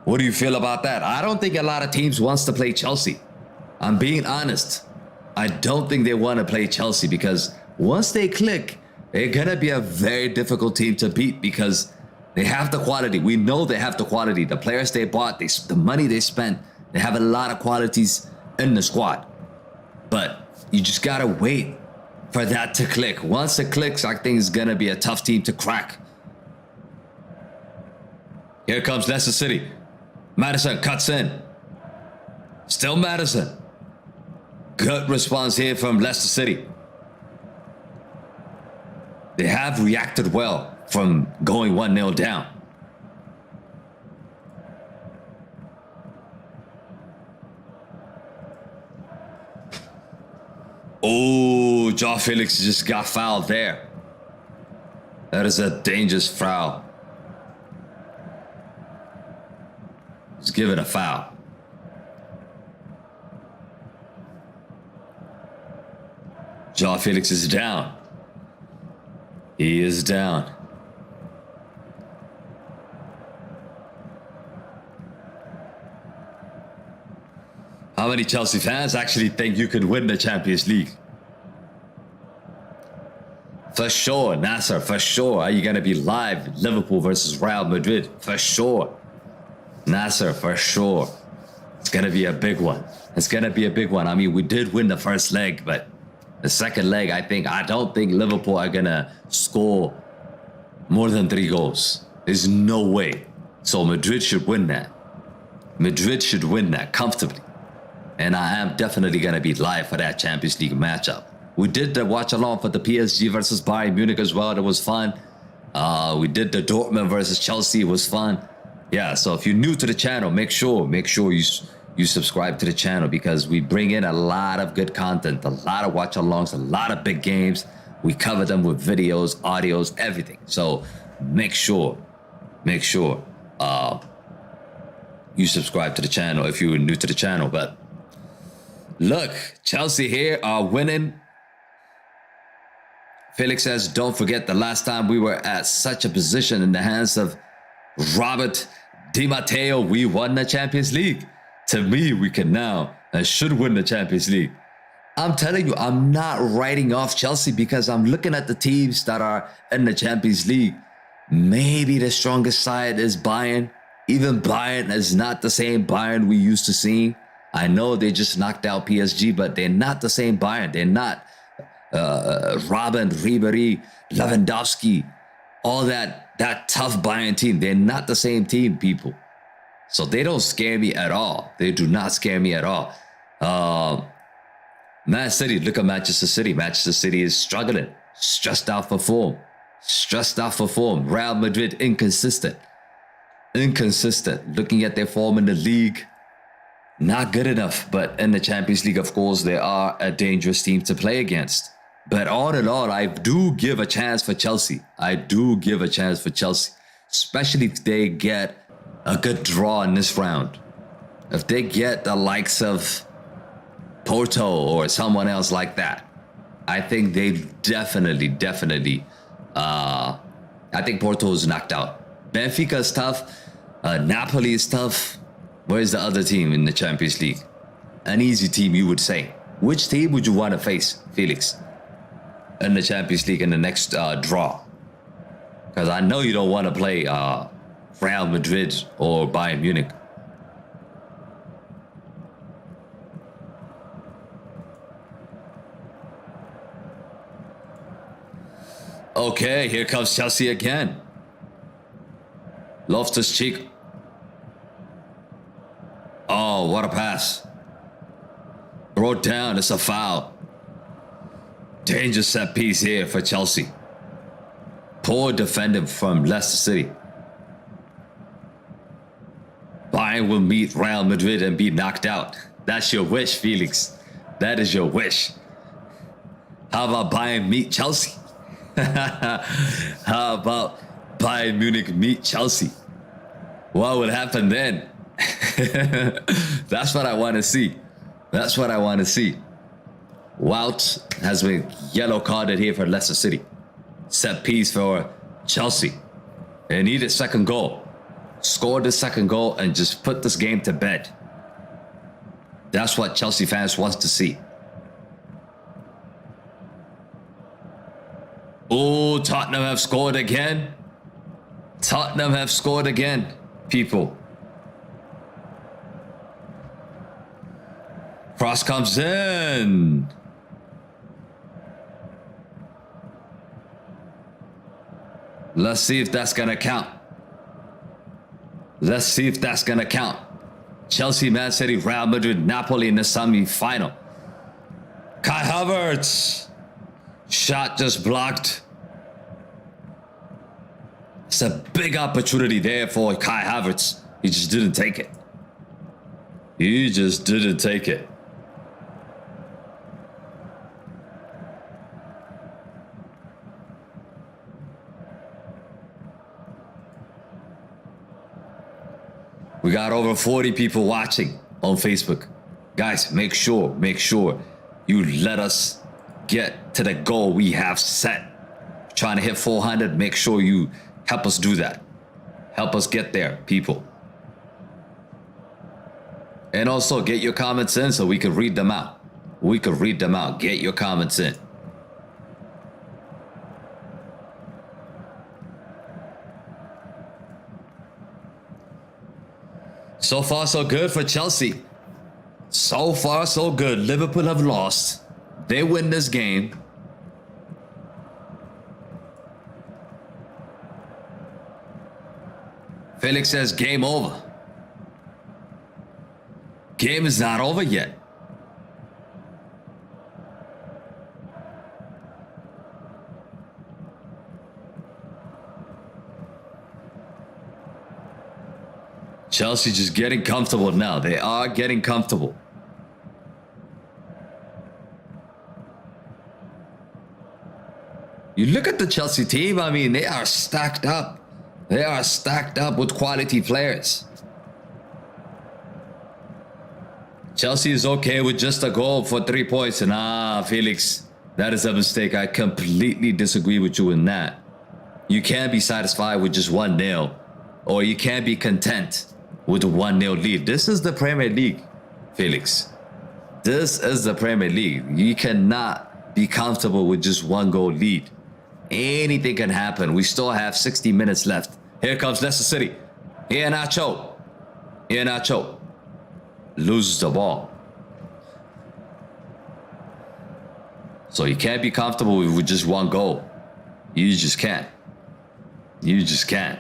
What do you feel about that? I don't think a lot of teams wants to play Chelsea. I'm being honest. I don't think they want to play Chelsea because once they click, they're going to be a very difficult team to beat because they have the quality. We know they have the quality. The players they bought, the money they spent, they have a lot of qualities in the squad. But you just got to wait for that to click. Once it clicks, I think it's going to be a tough team to crack. Here comes Leicester City. Maddison cuts in. Still Maddison. Good response here from Leicester City. They have reacted well from going 1-0 down. Oh, Joao Felix just got fouled there. That is a dangerous foul. Let's give it a foul. Joao Felix is down. He is down. How many Chelsea fans actually think you could win the Champions League? For sure, Nasser, for sure. Are you going to be live? Liverpool versus Real Madrid, for sure. Nasser, for sure. It's going to be a big one. It's going to be a big one. I mean, we did win the first leg, but the second leg, I don't think Liverpool are going to score more than 3 goals. There's no way. So Madrid should win that. Madrid should win that comfortably. And I am definitely going to be live for that Champions League matchup. We did the watch along for the PSG versus Bayern Munich as well. That was fun. We did the Dortmund versus Chelsea. It was fun. Yeah, so if you're new to the channel, make sure you subscribe to the channel, because we bring in a lot of good content, a lot of watch alongs, a lot of big games. We cover them with videos, audios, everything. So make sure you subscribe to the channel if you're new to the channel. But look, Chelsea here are winning. Felix says, don't forget the last time we were at such a position in the hands of Robert Di Matteo, we won the Champions League. To me, we can now and should win the Champions League. I'm telling you, I'm not writing off Chelsea, because I'm looking at the teams that are in the Champions League. Maybe the strongest side is Bayern. Even Bayern is not the same Bayern we used to see. I know they just knocked out PSG, but they're not the same Bayern. They're not Robben, Ribéry, Lewandowski, all that tough Bayern team. They're not the same team, people. So they don't scare me at all. They do not scare me at all. Man City, look at Manchester City. Manchester City is struggling. Stressed out for form. Real Madrid, inconsistent. Looking at their form in the league, not good enough. But in the Champions League, of course, they are a dangerous team to play against. But all in all, I do give a chance for Chelsea. Especially if they get a good draw in this round. If they get the likes of Porto or someone else like that, I think they definitely, I think Porto is knocked out. Benfica is tough. Napoli is tough. Where's the other team in the Champions League? An easy team, you would say. Which team would you want to face, Felix, in the Champions League in the next draw? Because I know you don't want to play Real Madrid or Bayern Munich. Okay, here comes Chelsea again. Loftus-Cheek. Oh, what a pass. Brought down, it's a foul. Dangerous set piece here for Chelsea. Poor defending from Leicester City. Bayern will meet Real Madrid and be knocked out. That's your wish, Felix. That is your wish. How about Bayern meet Chelsea? How about Bayern Munich meet Chelsea? What would happen then? That's what I want to see. Wout has been yellow carded here for Leicester City. Set piece for Chelsea. They need a second goal. Score the second goal and just put this game to bed. That's what Chelsea fans want to see. Oh, Tottenham have scored again. People. Cross comes in. Let's see if that's going to count. Chelsea, Man City, Real Madrid, Napoli in the semi-final. Kai Havertz. Shot just blocked. It's a big opportunity there for Kai Havertz. He just didn't take it. We got over 40 people watching on Facebook. Guys, make sure you let us get to the goal we have set. Trying to hit 400, make sure you help us do that. Help us get there, people. And also get your comments in so we can read them out. Get your comments in. So far, so good for Chelsea. So far, so good. Liverpool have lost. They win this game. Felix says game over. Game is not over yet. Chelsea just getting comfortable now. They are getting comfortable. You look at the Chelsea team, I mean, they are stacked up. They are stacked up with quality players. Chelsea is okay with just a goal for 3 points. And Felix, that is a mistake. I completely disagree with you in that. You can't be satisfied with just 1-0. Or you can't be content with a 1-0 lead. This is the Premier League, Felix. This is the Premier League. You cannot be comfortable with just 1-goal lead. Anything can happen. We still have 60 minutes left. Here comes Leicester City. Iheanacho. Loses the ball. So you can't be comfortable with just 1 goal. You just can't. You just can't.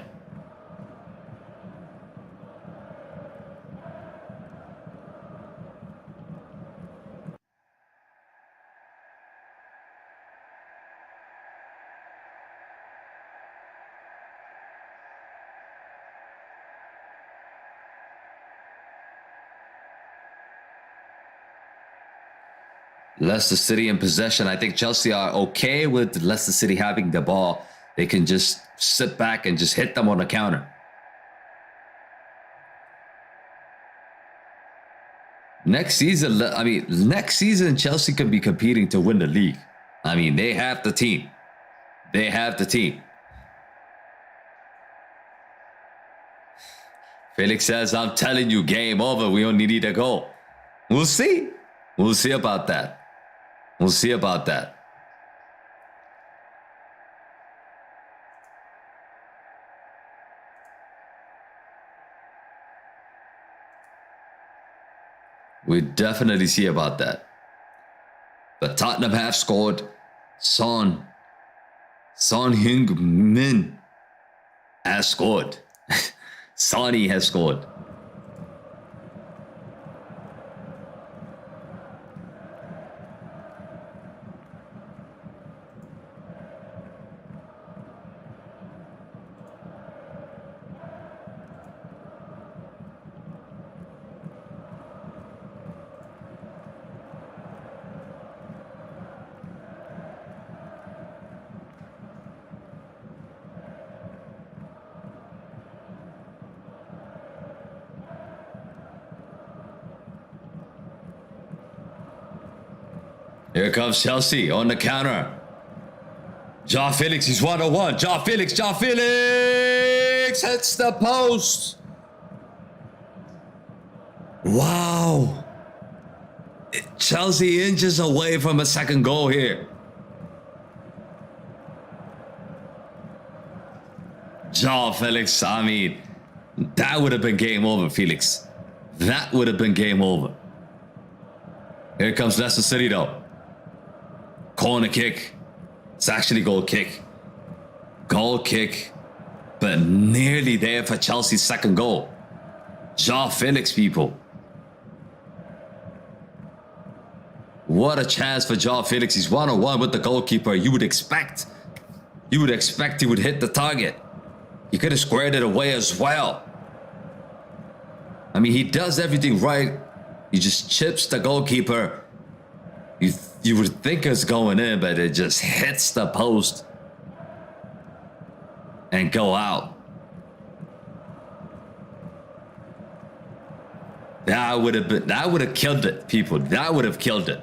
Leicester City in possession. I think Chelsea are okay with Leicester City having the ball. They can just sit back and just hit them on the counter. Next season, Chelsea could be competing to win the league. I mean, they have the team. They have the team. Felix says, I'm telling you, game over. We only need a goal. We'll see. We'll see about that. We'll see about that. We definitely see about that. But Tottenham have scored. Son Heung-min has scored. Sonny has scored. Here comes Chelsea on the counter. João Felix, he's 1-on-1. João Felix hits the post. Wow. Chelsea inches away from a second goal here. João Felix, I mean, that would have been game over, Felix. That would have been game over. Here comes Leicester City, though. Corner kick. It's actually goal kick. Goal kick. But nearly there for Chelsea's second goal. João Felix, people. What a chance for João Felix. He's 1-on-1 with the goalkeeper. You would expect he would hit the target. He could have squared it away as well. I mean, he does everything right. He just chips the goalkeeper. You would think it's going in, but it just hits the post and go out. That would have killed it, people. That would have killed it.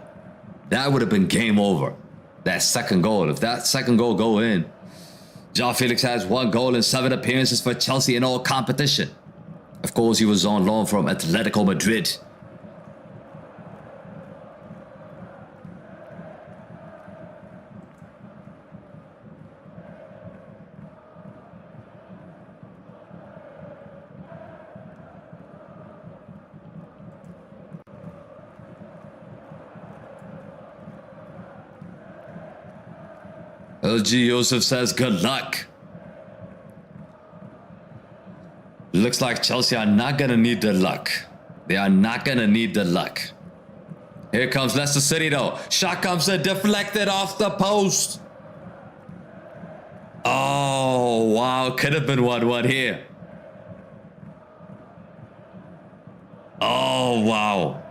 That would have been game over. That second goal. If that second goal go in, João Felix has 1 goal in 7 appearances for Chelsea in all competition. Of course, he was on loan from Atletico Madrid. LG Yusuf says good luck. Looks like Chelsea are not gonna need the luck. They are not gonna need the luck. Here comes Leicester City though. Shot comes in, deflected off the post. Oh, wow. Could have been 1-1 here. Oh, wow.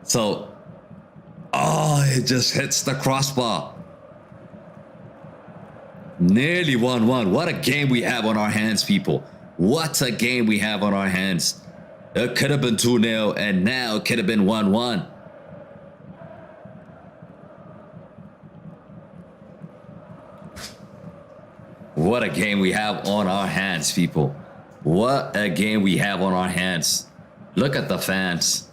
So, oh, it just hits the crossbar. Nearly 1-1. What a game we have on our hands, people. What a game we have on our hands. It could have been 2-0, and now it could have been 1-1. What a game we have on our hands, people. What a game we have on our hands. Look at the fans.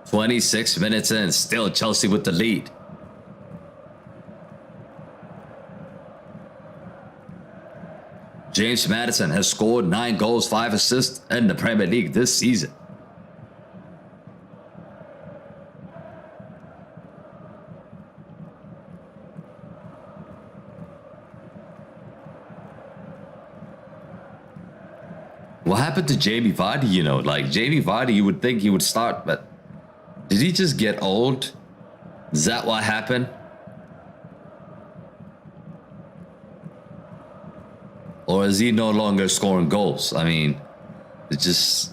"26 minutes in, still Chelsea with the lead." James Maddison has scored 9 goals, 5 assists in the Premier League this season. What happened to Jamie Vardy, you know? Like, Jamie Vardy, you would think he would start, but did he just get old? Is that what happened? Or is he no longer scoring goals? I mean, it's just...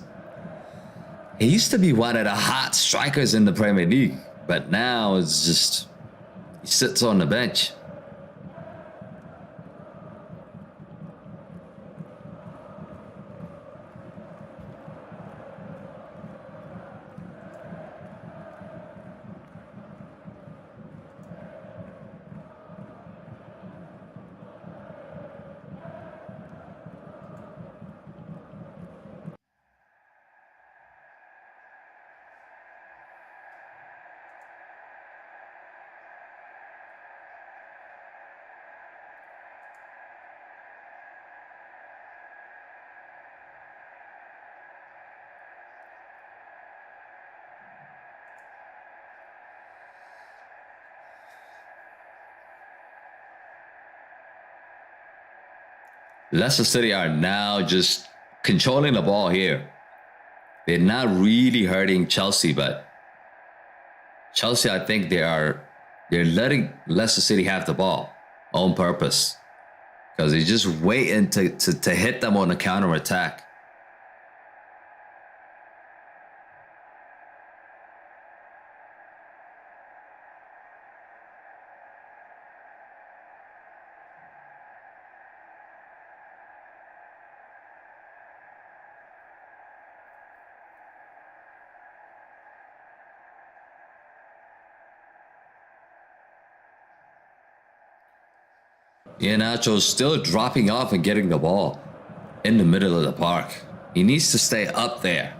He used to be one of the hot strikers in the Premier League, but now it's just... He sits on the bench. Leicester City are now just controlling the ball here. They're not really hurting Chelsea, but Chelsea, I think they're letting Leicester City have the ball on purpose because they're just waiting to hit them on the counter attack. Iheanacho's still dropping off and getting the ball in the middle of the park. He needs to stay up there.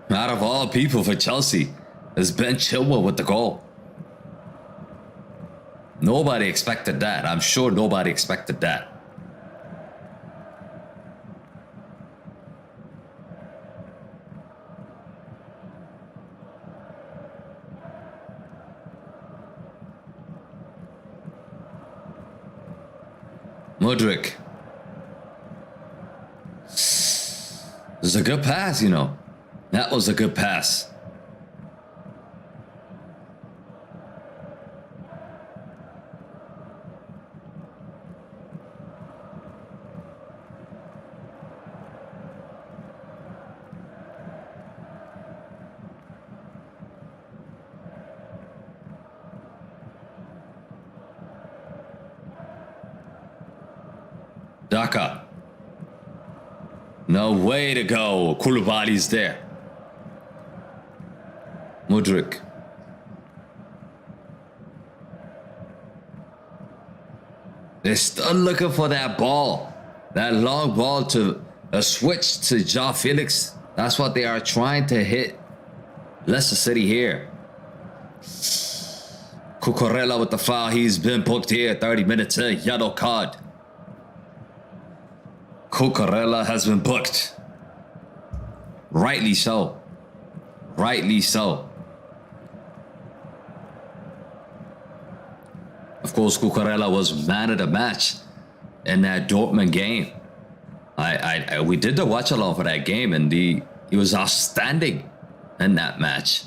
Out of all people for Chelsea, is Ben Chilwell with the goal. Nobody expected that. I'm sure nobody expected that. Mudryk. This is a good pass, you know. That was a good pass. Daka. No way to go. Koulibaly's there. Mudryk. They're still looking for that ball. That long ball to a switch to João Felix. That's what they are trying to hit Leicester City here. Cucurella with the foul. He's been booked here. 30 minutes in. Yellow card. Cucurella has been booked. Rightly so. Rightly so. Of course, Cucurella was man of the match in that Dortmund game. We did the watch along for that game, and he was outstanding in that match.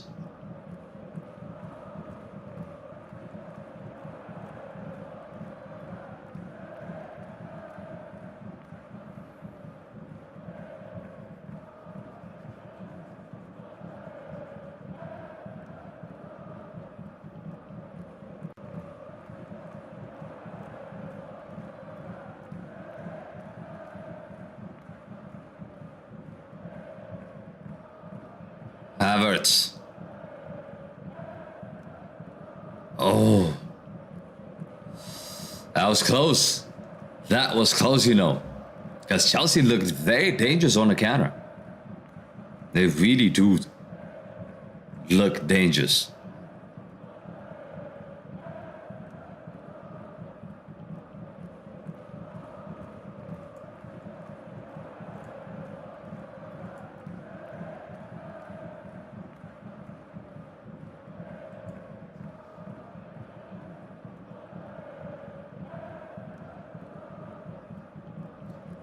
Havertz. Oh. That was close. That was close, you know. Because Chelsea looked very dangerous on the counter. They really do look dangerous.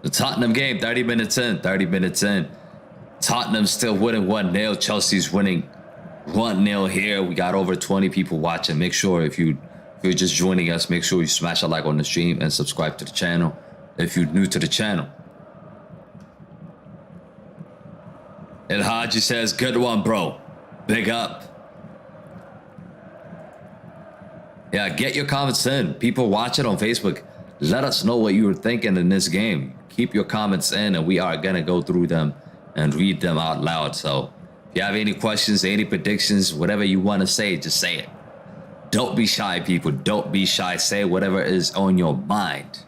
The Tottenham game, 30 minutes in. Tottenham still winning 1-0. Chelsea's winning 1-0 here. We got over 20 people watching. Make sure if you're just joining us, make sure you smash a like on the stream and subscribe to the channel if you're new to the channel. El Haji says, good one, bro. Big up. Yeah, get your comments in. People watching on Facebook, let us know what you were thinking in this game. Keep your comments in, and we are going to go through them and read them out loud. So if you have any questions, any predictions, whatever you want to say, just say it. Don't be shy, people. Don't be shy. Say whatever is on your mind.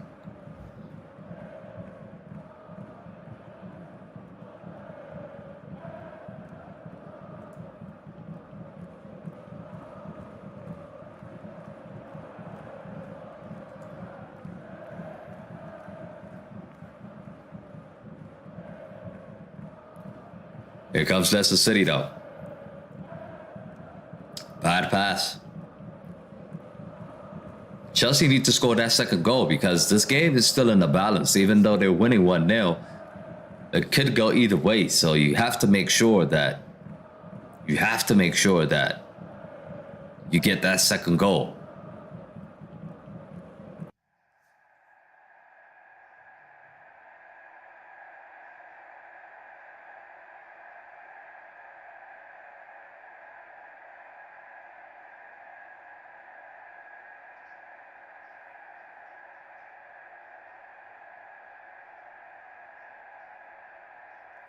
Here comes Leicester City, though. Bad pass. Chelsea need to score that second goal because this game is still in the balance. Even though they're winning 1-0, it could go either way. So you have to make sure that you get that second goal.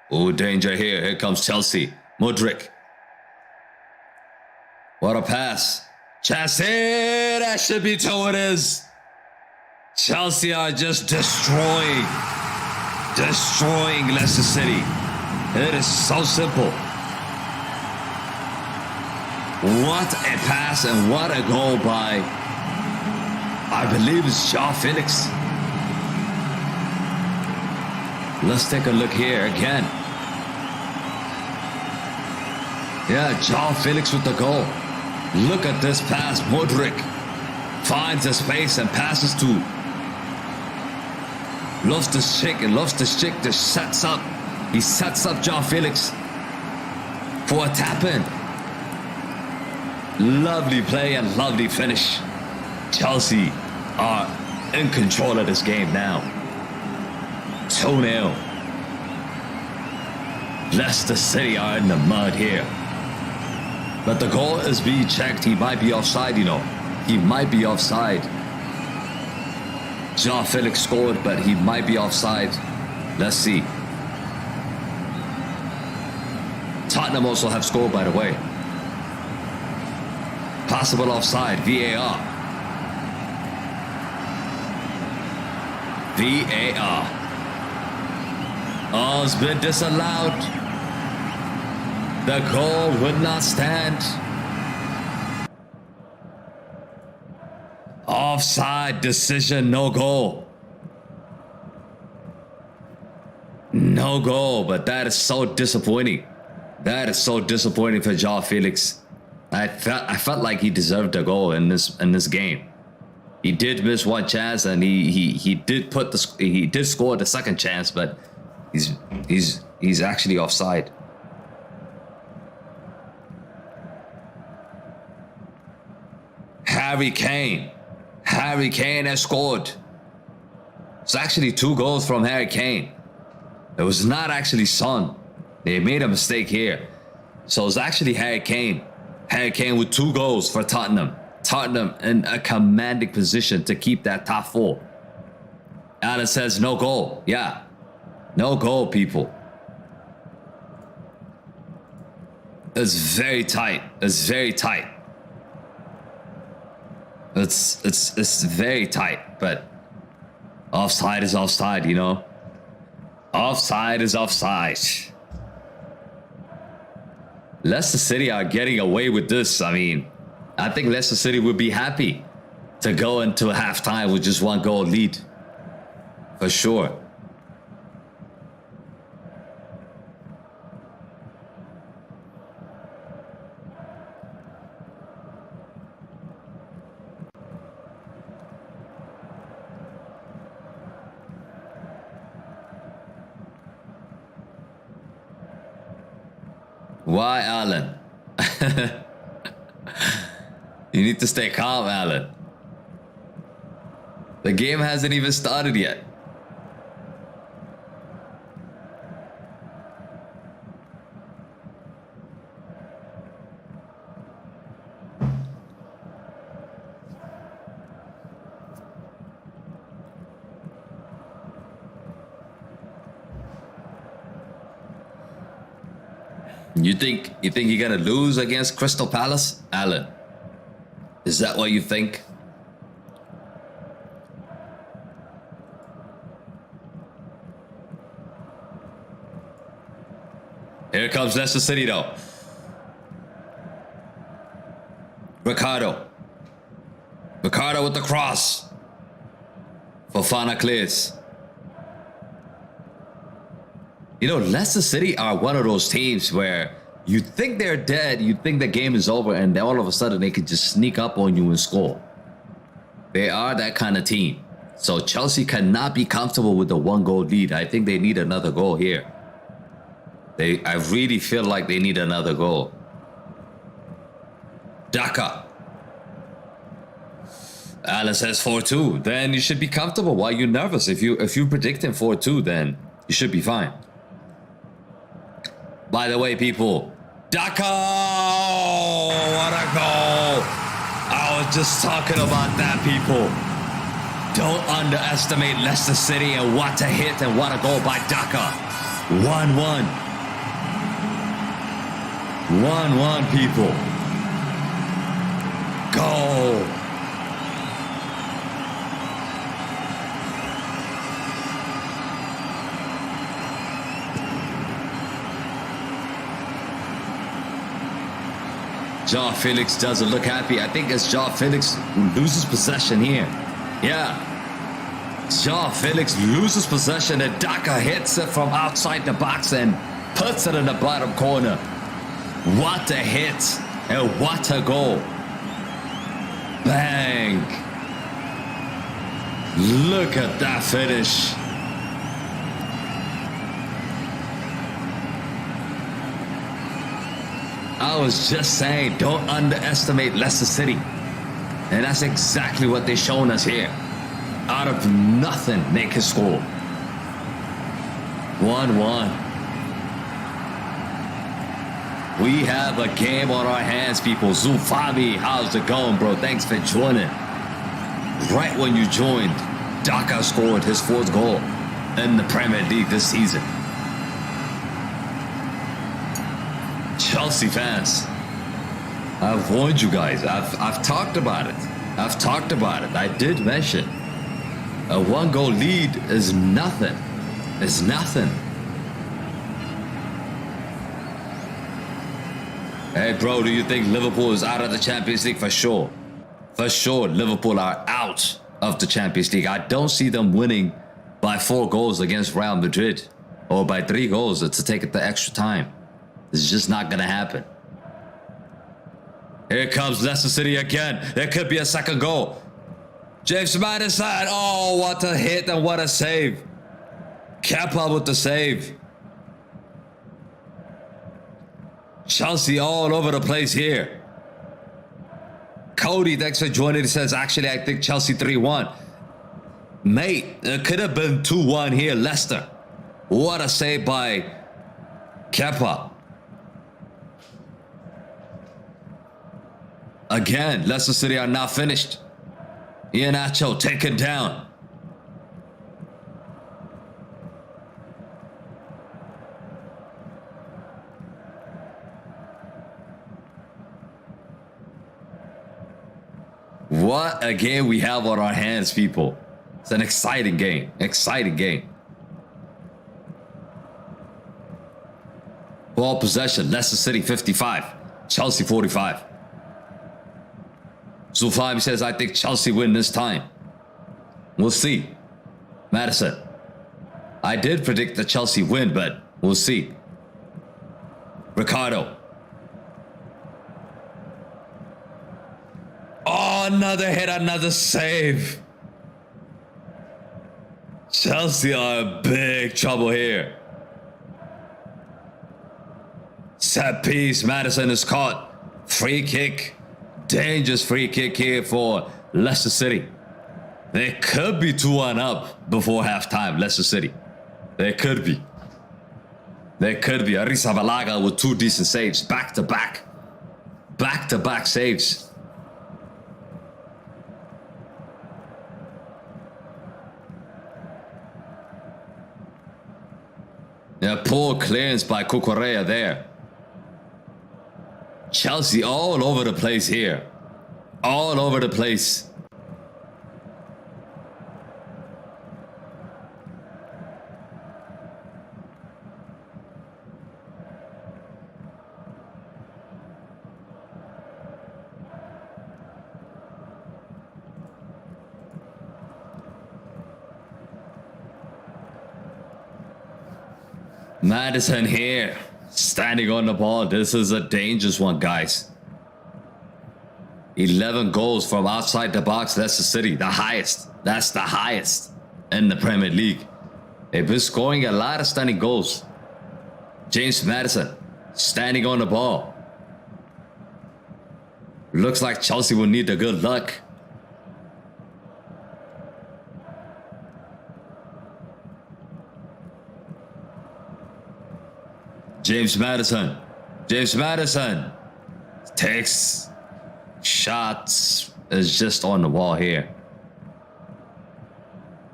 Oh, danger here. Here comes Chelsea. Mudryk. What a pass. Chance here. That should be 2 it is. Chelsea are just destroying Leicester City. It is so simple. What a pass and what a goal by, I believe it's João Felix. Let's take a look here again. Yeah, João Felix with the goal. Look at this pass. Mudryk finds a space and passes to Loftus-Cheek, and Loftus-Cheek just sets up. He sets up João Felix for a tap-in. Lovely play and lovely finish. Chelsea are in control of this game now. 2-0. Leicester City are in the mud here. But the goal is being checked. He might be offside, you know. He might be offside. João Felix scored, but he might be offside. Let's see. Tottenham also have scored, by the way. Possible offside. VAR. VAR. Oh, it's been disallowed. The goal would not stand. Offside decision, no goal. No goal, but that is so disappointing. That is so disappointing for João Felix. I felt like he deserved a goal in this game. He did miss one chance, and he did score the second chance, but he's actually offside. Harry Kane has scored. It's actually 2 goals from Harry Kane. It was not actually Son. They made a mistake here. So it's actually Harry Kane. Harry Kane with 2 goals for Tottenham. Tottenham in a commanding position to keep that top 4. Alan says no goal. Yeah. No goal, people. It's very tight. It's very tight. It's very tight, but offside is offside, you know. Offside is offside. Leicester City are getting away with this. I mean, I think Leicester City would be happy to go into halftime with just 1 goal lead. For sure. Why, Alan? You need to stay calm, Alan. The game hasn't even started yet. You think you're gonna lose against Crystal Palace, Alan? Is that what you think? Here comes Leicester City though. Ricardo with the cross. Fofana clears. You know, Leicester City are one of those teams where you think they're dead, you think the game is over, and then all of a sudden they can just sneak up on you and score. They are that kind of team. So Chelsea cannot be comfortable with the 1 goal lead. I think they need another goal here. I really feel like they need another goal. Daka. Alan says 4-2. Then you should be comfortable. Why are you nervous? If you're predicting 4-2, then you should be fine. By the way, people, Daka! What a goal! I was just talking about that, people. Don't underestimate Leicester City, and what a hit and what a goal by Daka. 1-1. 1-1, people. Goal. João Felix doesn't look happy. I think it's João Felix who loses possession here. Yeah. João Felix loses possession and Daka hits it from outside the box and puts it in the bottom corner. What a hit and what a goal. Bang. Look at that finish. I was just saying, don't underestimate Leicester City. And that's exactly what they've shown us here. Out of nothing, they can score. 1-1. We have a game on our hands, people. Zulfabi, how's it going, bro? Thanks for joining. Right when you joined, Daka scored his 4th goal in the Premier League this season. Chelsea fans, I've warned you guys. I've talked about it. I did mention a 1 goal lead is nothing. It's nothing. Hey, bro, do you think Liverpool is out of the Champions League? For sure. For sure, Liverpool are out of the Champions League. I don't see them winning by 4 goals against Real Madrid. or by 3 goals to take it the extra time. It's just not going to happen. Here comes Leicester City again. There could be a second goal. James Madison. Oh, what a hit and what a save. Kepa with the save. Chelsea all over the place here. Cody, thanks for joining. He says, actually, I think Chelsea 3-1. Mate, it could have been 2-1 here, Leicester. What a save by Kepa. Again, Leicester City are not finished. Iheanacho taken down. What a game we have on our hands, people. It's an exciting game. Exciting game. Ball possession, Leicester City 55, Chelsea 45. Zulfami says, I think Chelsea win this time. We'll see. Madison. I did predict the Chelsea win, but we'll see. Ricardo. Oh, another hit, another save. Chelsea are in big trouble here. Set piece, Madison is caught. Free kick. Dangerous free kick here for Leicester City. They could be 2-1 up before halftime, Leicester City. They could be. They could be. Arrizabalaga with 2 decent saves, back to back. Back to back saves. Yeah, poor clearance by Cucurella there. Chelsea all over the place here. All over the place. Madison here. Standing on the ball. This is a dangerous one, guys. 11 goals from outside the box. Leicester City, the highest. That's the highest in the Premier League. They've been scoring a lot of stunning goals. James Madison standing on the ball. Looks like Chelsea will need the good luck. James Madison. James Madison takes shots. Is just on the wall here.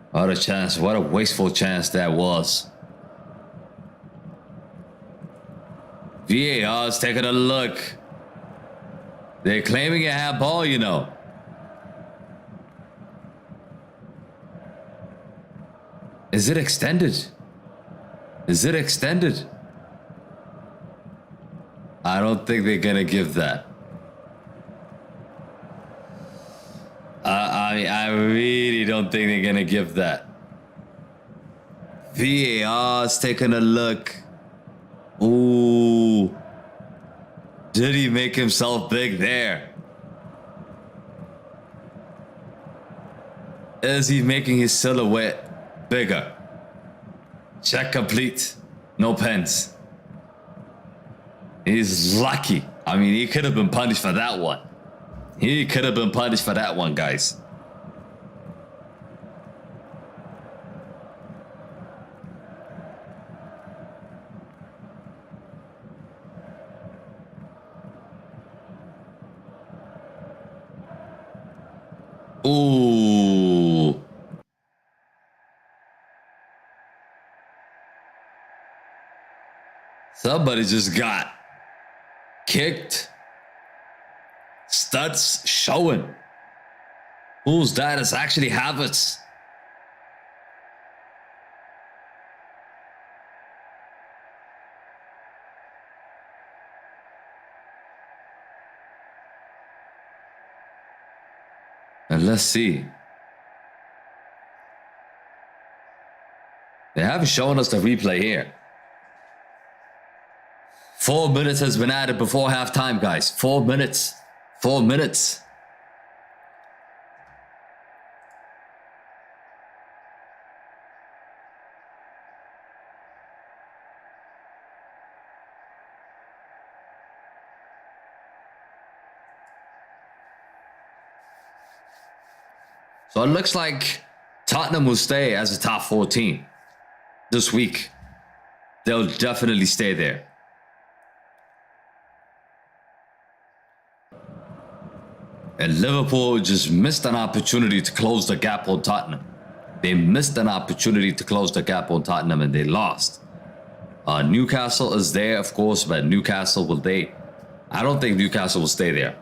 What a chance. What a wasteful chance that was. VAR is taking a look. They're claiming a handball, you know. Is it extended? Is it extended? I don't think they're gonna give that. I really don't think they're gonna give that. VAR's taking a look. Ooh. Did he make himself big there? Is he making his silhouette bigger? Check complete. No pens. He's lucky. I mean, he could have been punished for that one. He could have been punished for that one, guys. Ooh. Somebody just got kicked. Studs showing. Who's that? It's actually Havertz. And let's see. They They haven't shown us the replay here. 4 minutes has been added before halftime, guys. 4 minutes. 4 minutes. So it looks like Tottenham will stay as a top 4 team this week. They'll definitely stay there. And Liverpool just missed an opportunity to close the gap on Tottenham. They missed an opportunity to close the gap on Tottenham and they lost. Newcastle is there, of course, but Newcastle I don't think Newcastle will stay there.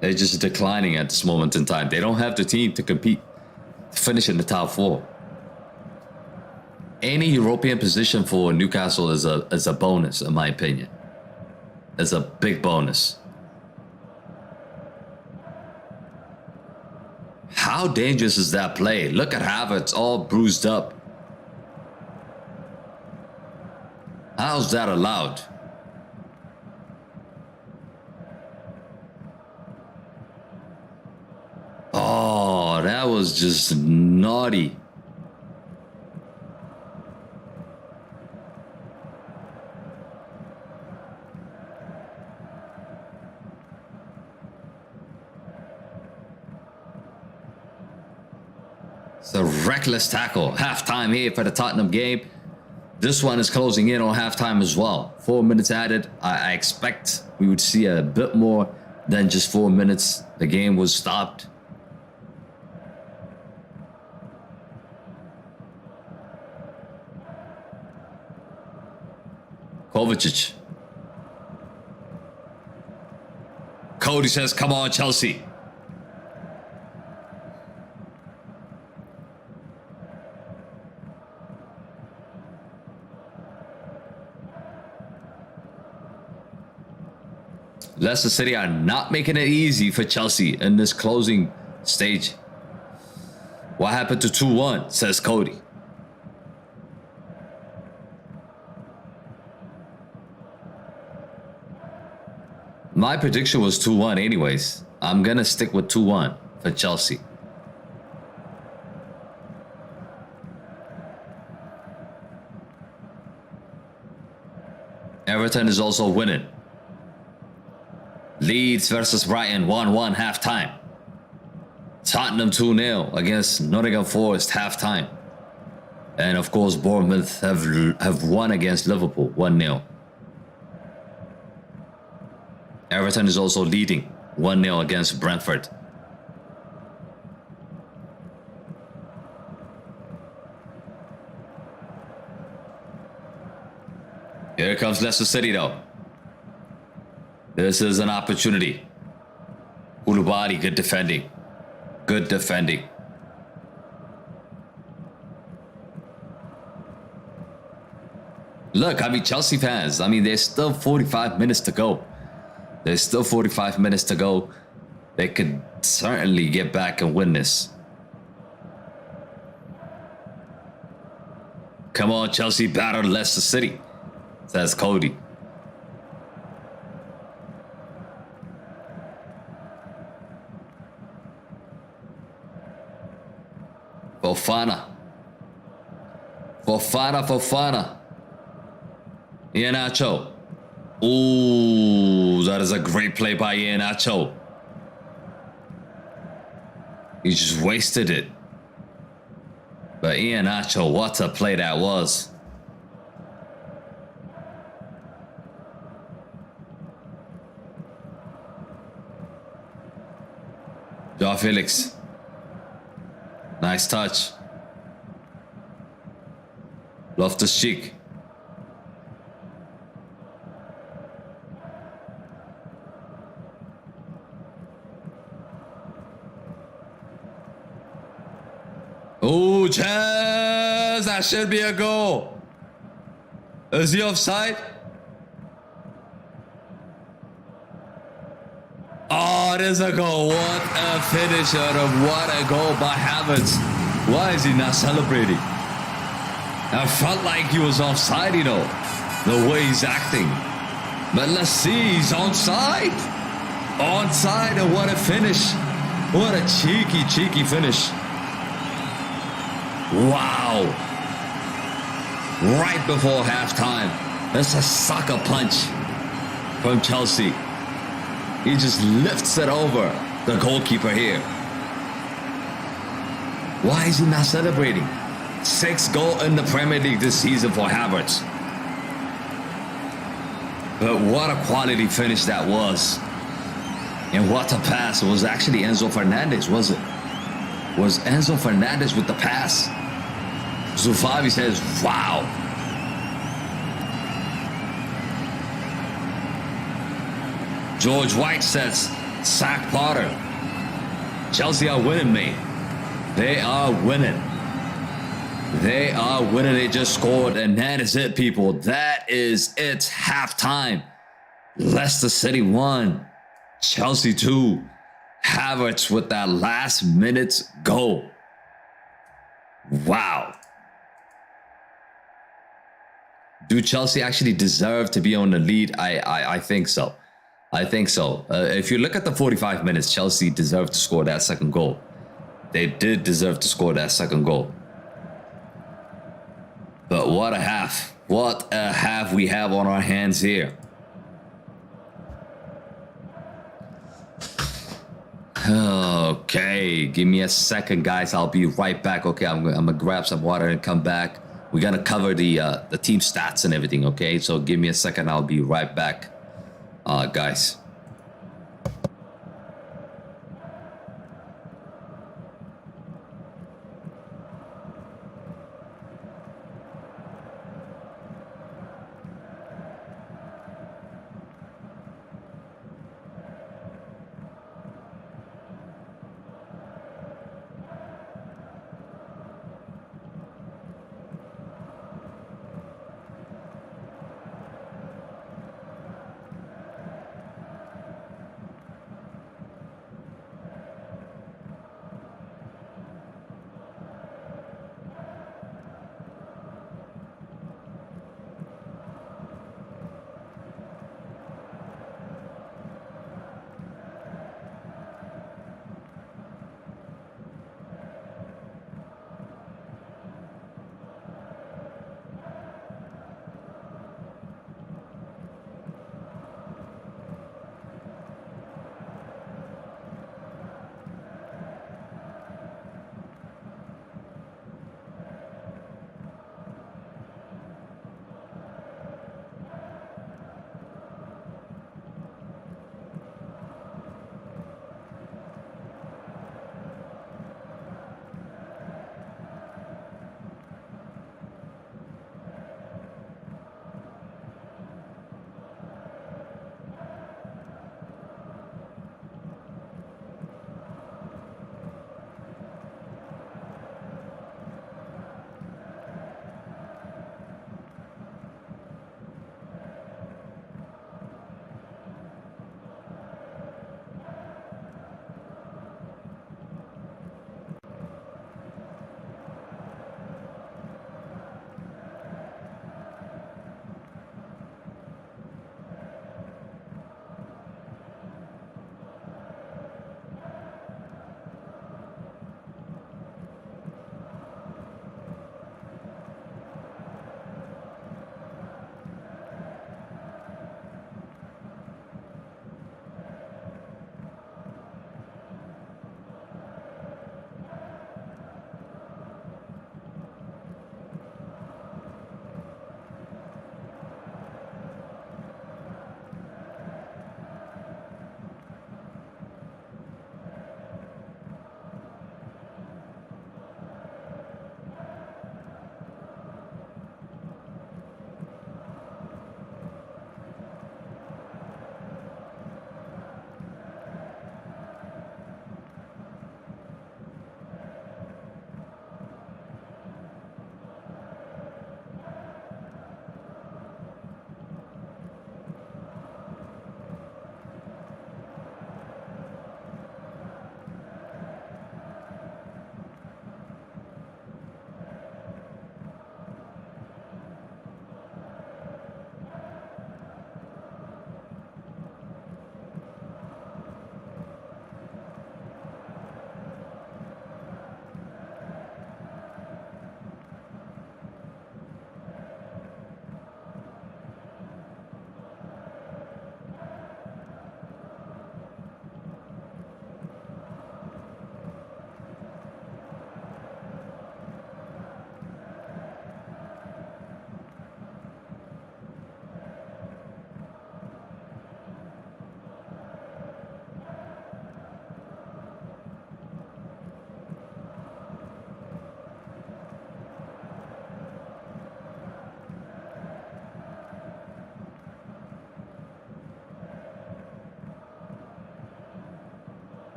They're just declining at this moment in time. They don't have the team to compete, to finish in the top 4. Any European position for Newcastle is a bonus, in my opinion. It's a big bonus. How dangerous is that play? Look at Havertz all bruised up. How's that allowed? Oh, that was just naughty. It's a reckless tackle. Halftime here for the Tottenham game. This one is closing in on halftime as well. 4 minutes added. I expect we would see a bit more than just 4 minutes. The game was stopped. Kovacic. Cody says, come on, Chelsea. Leicester City are not making it easy for Chelsea in this closing stage. What happened to 2-1, says Cody. My prediction was 2-1 anyways. I'm going to stick with 2-1 for Chelsea. Everton is also winning. Leeds versus Brighton 1-1 halftime. Tottenham 2-0 against Nottingham Forest halftime. And of course Bournemouth have won against Liverpool 1-0. Everton is also leading 1-0 against Brentford. Here comes Leicester City though. This is an opportunity. Koulibaly, good defending. Good defending. Look, Chelsea fans, there's still 45 minutes to go. There's still 45 minutes to go. They could certainly get back and win this. Come on, Chelsea, battle Leicester City, says Cody. Fofana. Iheanacho. Ooh, that is a great play by Iheanacho. He just wasted it. But Iheanacho, what a play that was. Joao Felix. Nice touch. Loftus-Cheek. Oh, chance! That should be a goal. Is he offside? Oh, it is a goal. What a finisher. What a goal by Havertz. Why is he not celebrating? I felt like he was offside, you know, the way he's acting. But let's see, he's onside. Onside, and what a finish. What a cheeky finish. Wow. Right before halftime. That's a sucker punch from Chelsea. He just lifts it over the goalkeeper here. Why is he not celebrating? 6th goal in the Premier League this season for Havertz. But what a quality finish that was. And what a pass. It was actually Enzo Fernandez, was it? Was Enzo Fernandez with the pass? Zufavi says, wow. George White says, sack Potter. Chelsea are winning, mate. They are winning. They are winning. They just scored, and that is it, people. That is it. Halftime. Leicester City 1. Chelsea 2. Havertz with that last minute's goal. Wow. Do Chelsea actually deserve to be on the lead? I think so. I think so. If you look at the 45 minutes, Chelsea deserved to score that second goal. They did deserve to score that second goal. But what a half. What a half we have on our hands here. Okay, give me a second, guys. I'll be right back. Okay, I'm gonna grab some water and come back. We're gonna cover the team stats and everything. Okay, so give me a second. I'll be right back, guys.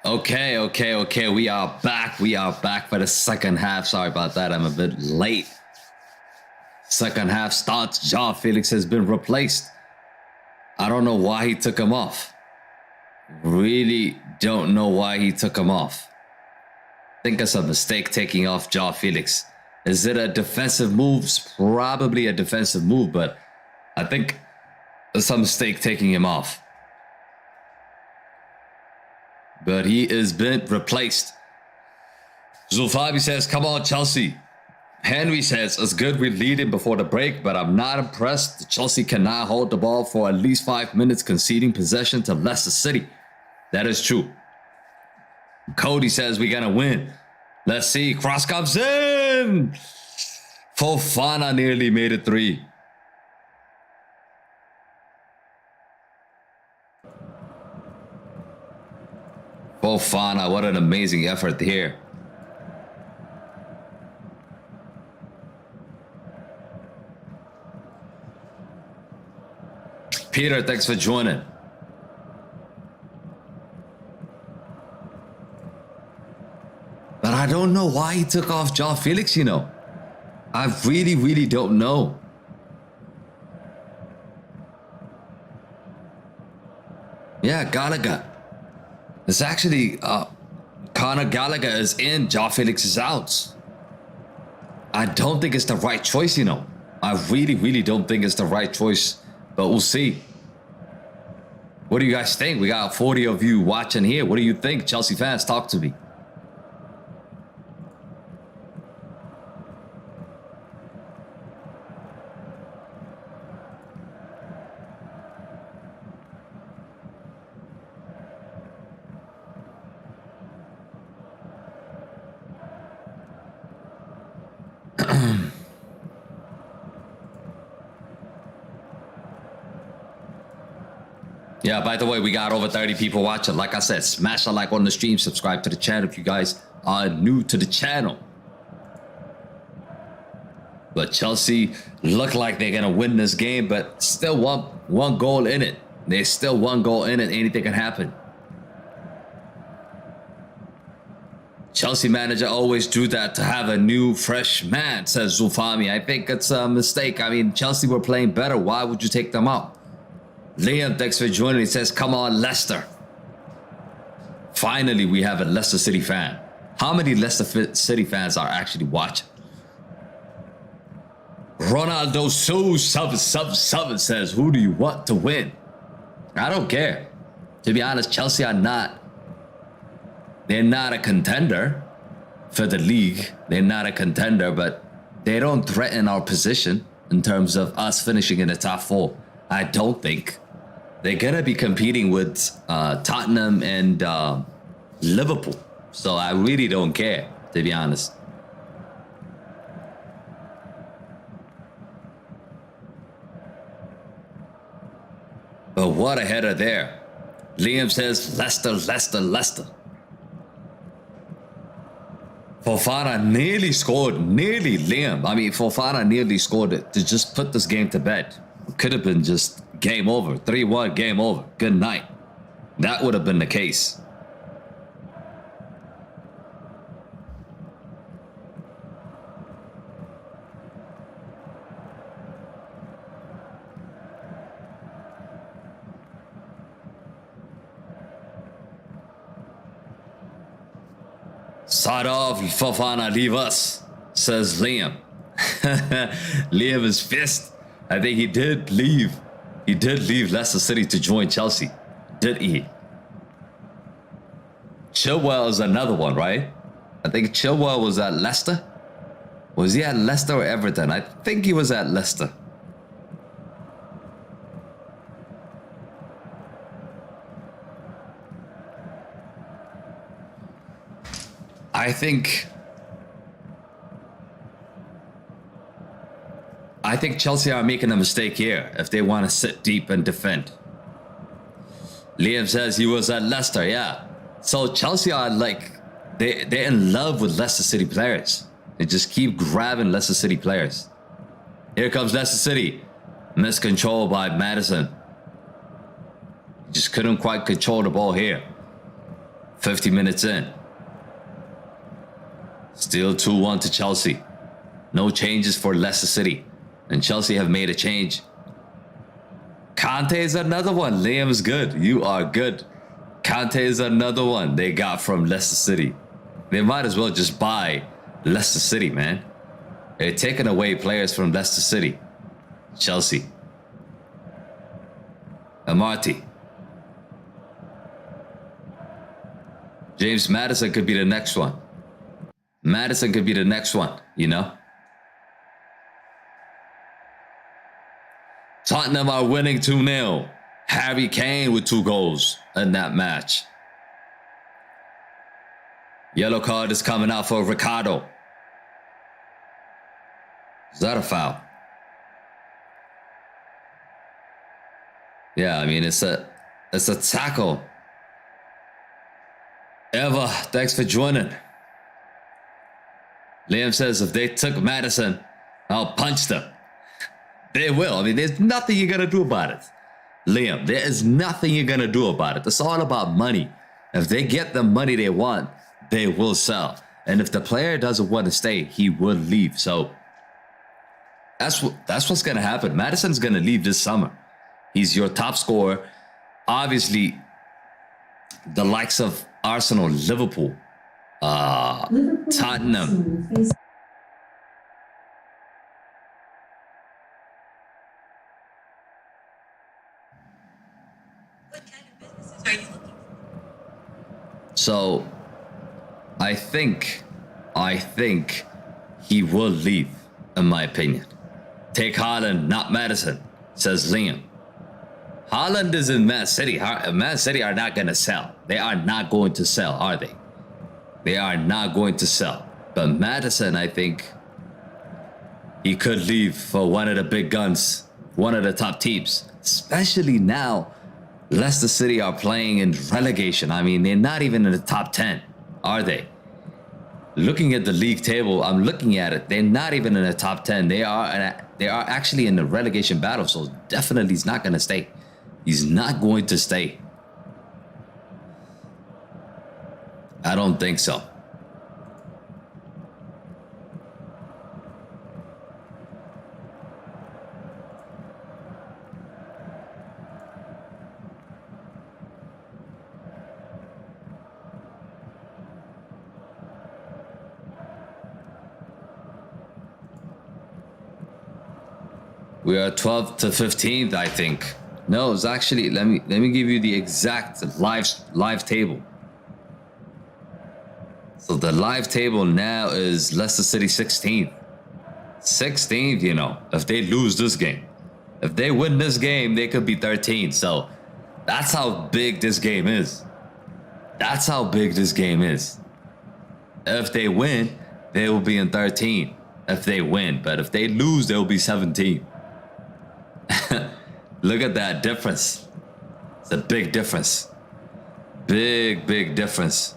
Okay. We are back. We are back for the second half. Sorry about that. I'm a bit late. Second half starts. João Felix has been replaced. I don't know why he took him off. Really don't know why he took him off. I think it's a mistake taking off João Felix. Is it a defensive move? It's probably a defensive move, but I think it's a mistake taking him off. But he has been replaced. Zulfabi says, come on, Chelsea. Henry says, it's good we lead him before the break, but I'm not impressed. Chelsea cannot hold the ball for at least 5 minutes, conceding possession to Leicester City. That is true. Cody says, we're going to win. Let's see. Cross comes in. Fofana nearly made it 3. Fofana, what an amazing effort here. Peter, thanks for joining. But I don't know why he took off João Felix, you know. I really don't know. Yeah, Gallagher. It's actually Conor Gallagher is in, João Felix is out. I don't think it's the right choice, you know. I really don't think it's the right choice, but we'll see. What do you guys think? We got 40 of you watching here. What do you think, Chelsea fans? Talk to me. Yeah, by the way, we got over 30 people watching. Like I said, smash a like on the stream. Subscribe to the channel if you guys are new to the channel. But Chelsea look like they're going to win this game, but still one goal in it. There's still one goal in it. Anything can happen. Chelsea manager always do that to have a new, fresh man, says Zulfami. I think it's a mistake. I mean, Chelsea were playing better. Why would you take them out? Liam, thanks for joining. He says, come on, Leicester. Finally, we have a Leicester City fan. How many Leicester City fans are actually watching? Ronaldo So7 says, who do you want to win? I don't care. To be honest, Chelsea are not. They're not a contender for the league. They're not a contender, but they don't threaten our position in terms of us finishing in the top 4. I don't think. They're going to be competing with Tottenham and Liverpool. So I really don't care, to be honest. But what a header there. Liam says, Leicester. Fofana nearly scored. Nearly, Liam. I mean, Fofana nearly scored it to just put this game to bed. It could have been just game over. 3-1, game over. Good night. That would have been the case. Sod off, Fofana, leave us, says Liam. Liam is pissed. I think he did leave. He did leave Leicester City to join Chelsea. Did he? Chilwell is another one, right? I think Chilwell was at Leicester. Was he at Leicester or Everton? I think he was at Leicester. I think Chelsea are making a mistake here if they want to sit deep and defend. Liam says he was at Leicester, yeah. So Chelsea are like, they're in love with Leicester City players. They just keep grabbing Leicester City players. Here comes Leicester City. Miscontrol by Maddison. Just couldn't quite control the ball here. 50 minutes in. Still 2-1 to Chelsea. No changes for Leicester City. And Chelsea have made a change. Kante is another one. Liam is good. You are good. Kante is another one they got from Leicester City. They might as well just buy Leicester City, man. They're taking away players from Leicester City. Chelsea. Amarty. James Maddison could be the next one. Maddison could be the next one, you know? Tottenham are winning 2-0. Harry Kane with 2 goals in that match. Yellow card is coming out for Ricardo. Is that a foul? Yeah, I mean, it's a tackle. Eva, thanks for joining. Liam says if they took Maddison, I'll punch them. They will. I mean, there's nothing you're going to do about it. Liam, there is nothing you're going to do about it. It's all about money. If they get the money they want, they will sell. And if the player doesn't want to stay, he will leave. So that's what's going to happen. Maddison's going to leave this summer. He's your top scorer. Obviously, the likes of Arsenal, Liverpool, Tottenham. So I think he will leave, in my opinion. Take Haaland, not Maddison, says Liam. Haaland is in Man City. Man City are not going to sell. They are not going to sell, are they? They are not going to sell. But Maddison, I think he could leave for one of the big guns, one of the top teams. Especially now, Leicester City are playing in relegation. I mean, they're not even in the top 10, are they? Looking at the league table, I'm looking at it. They're not even in the top 10. They are actually in the relegation battle. So definitely he's not going to stay. He's not going to stay. I don't think so. We are 12th to 15th, I think. No, it's actually, let me give you the exact live table. So the live table now is Leicester City 16th. 16th, you know, if they lose this game. If they win this game, they could be 13th. So that's how big this game is. That's how big this game is. If they win, they will be in 13. If they win. But if they lose, they will be 17. Look at that difference. It's a big difference. Big difference.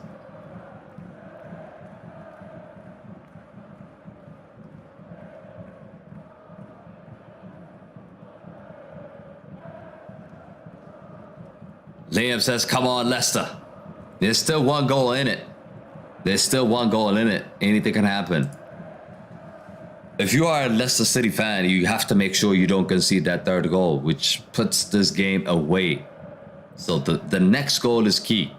Liam says, come on, Leicester. There's still one goal in it. There's still one goal in it. Anything can happen. If you are a Leicester City fan, you have to make sure you don't concede that third goal, which puts this game away. So the next goal is key.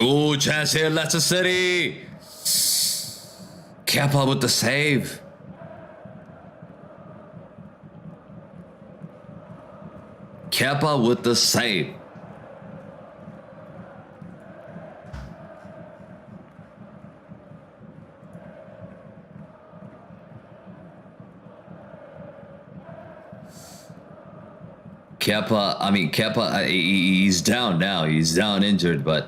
Ooh, chance here, Leicester City. Kepa with the save. Kepa with the save. Kepa, he's down now. He's down injured, but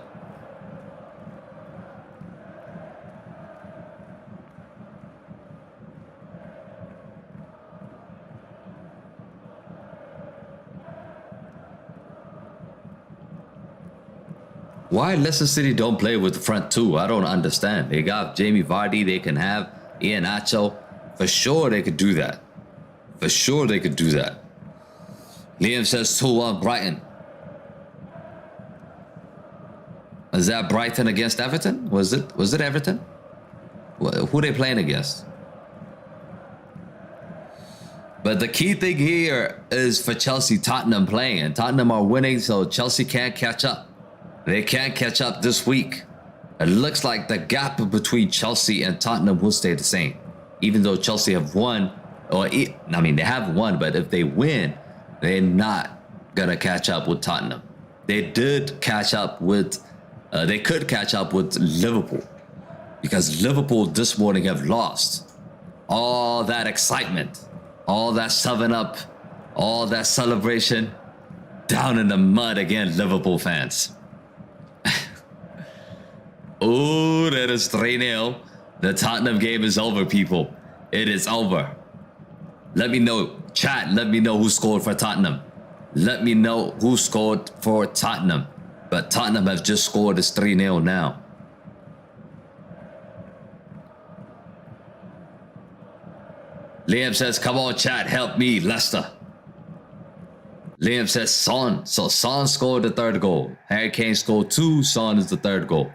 why Leicester City don't play with the front two? I don't understand. They got Jamie Vardy. They can have Iheanacho. For sure, they could do that. For sure they could do that. Liam says 2-1 Brighton. Is that Brighton against Everton? Was it Everton? Who they playing against? But the key thing here is for Chelsea, Tottenham playing. And Tottenham are winning, so Chelsea can't catch up. They can't catch up this week. It looks like the gap between Chelsea and Tottenham will stay the same. Even though Chelsea have won, they have won, but if they win, they're not going to catch up with Tottenham. They did catch up with, they could catch up with Liverpool. Because Liverpool this morning have lost. All that excitement, all that 7-up, all that celebration, down in the mud again, Liverpool fans. Oh, that is 3-0. The Tottenham game is over, people. It is over. Let me know, chat, let me know who scored for Tottenham. Let me know who scored for Tottenham. But Tottenham have just scored. It's 3-0 now. Liam says, come on, chat, help me, Leicester. Liam says, Son. So Son scored the third goal. Harry Kane scored 2. Son is the third goal.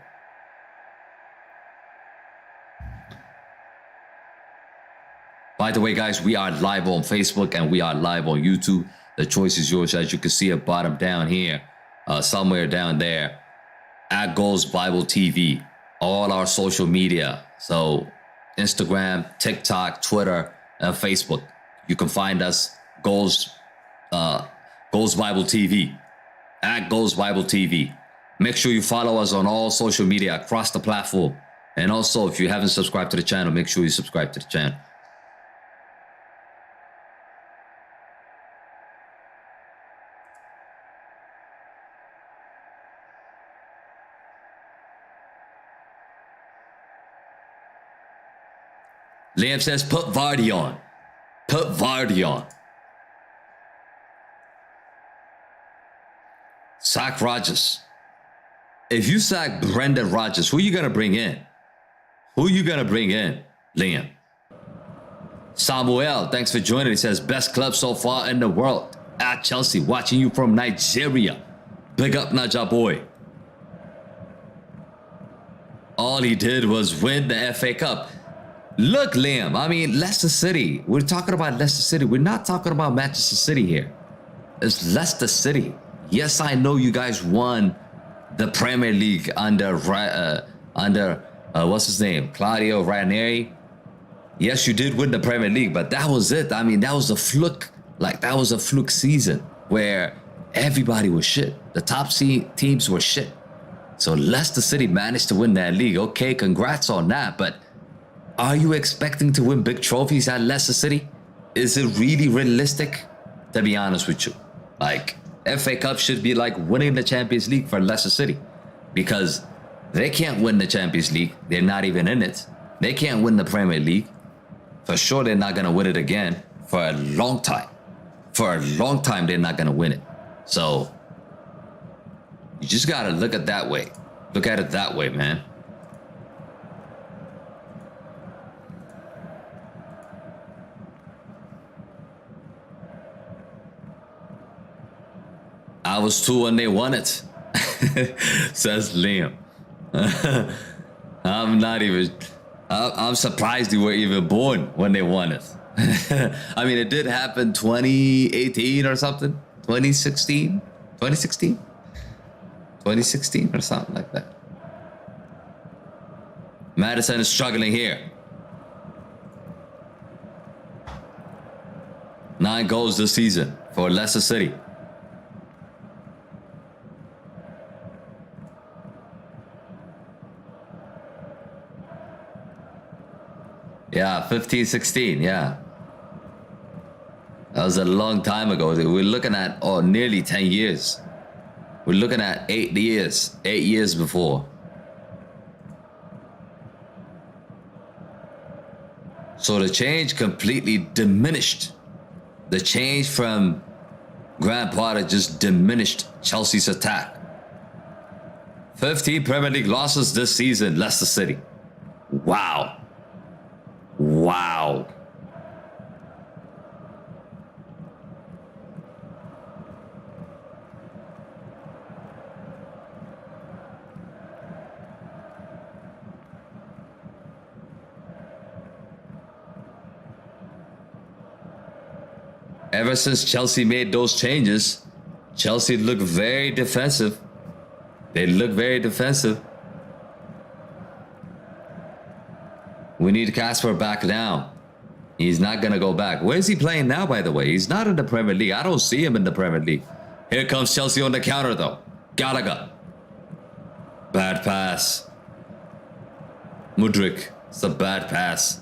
By the way, guys, we are live on Facebook and we are live on YouTube. The choice is yours. As you can see at bottom down here, somewhere down there, at Goals Bible TV, all our social media. So Instagram, TikTok, Twitter, and Facebook. You can find us Goals Bible TV, at Goals Bible TV. Make sure you follow us on all social media across the platform. And also, if you haven't subscribed to the channel, make sure you subscribe to the channel. Liam says, put Vardy on. Put Vardy on. Sack Rodgers. If you sack Brendan Rodgers, who are you going to bring in? Who are you going to bring in, Liam? Samuel, thanks for joining. He says, best club so far in the world. At Chelsea, watching you from Nigeria. Big up, Naja boy. All he did was win the FA Cup. Look, Liam, I mean, Leicester City. We're talking about Leicester City. We're not talking about Manchester City here. It's Leicester City. Yes, I know you guys won the Premier League under what's his name? Claudio Ranieri. Yes, you did win the Premier League, but that was it. I mean, that was a fluke. Like, that was a fluke season where everybody was shit. The top teams were shit. So Leicester City managed to win that league. Okay, congrats on that, but are you expecting to win big trophies at Leicester City? Is it really realistic? To be honest with you, like, FA Cup should be like winning the Champions League for Leicester City, because they can't win the Champions League. They're not even in it. They can't win the Premier League. For sure, they're not going to win it again for a long time. For a long time, they're not going to win it. So you just got to look at it that way. Look at it that way, man. I was 2 when they won it, says Liam. I'm surprised you were even born when they won it. I mean, it did happen 2018 or something, 2016 or something like that. Madison is struggling here. 9 goals this season for Leicester City. Yeah, 15, 16, yeah. That was a long time ago. We're looking at nearly 10 years. We're looking at 8 years. 8 years before. So the change completely diminished. The change from Graham Potter just diminished Chelsea's attack. 15 Premier League losses this season, Leicester City. Wow. Wow. Ever since Chelsea made those changes, Chelsea look very defensive. They look very defensive. We need Casper back now. He's not going to go back. Where is he playing now, by the way? He's not in the Premier League. I don't see him in the Premier League. Here comes Chelsea on the counter, though. Gallagher. Bad pass. Mudryk. It's a bad pass.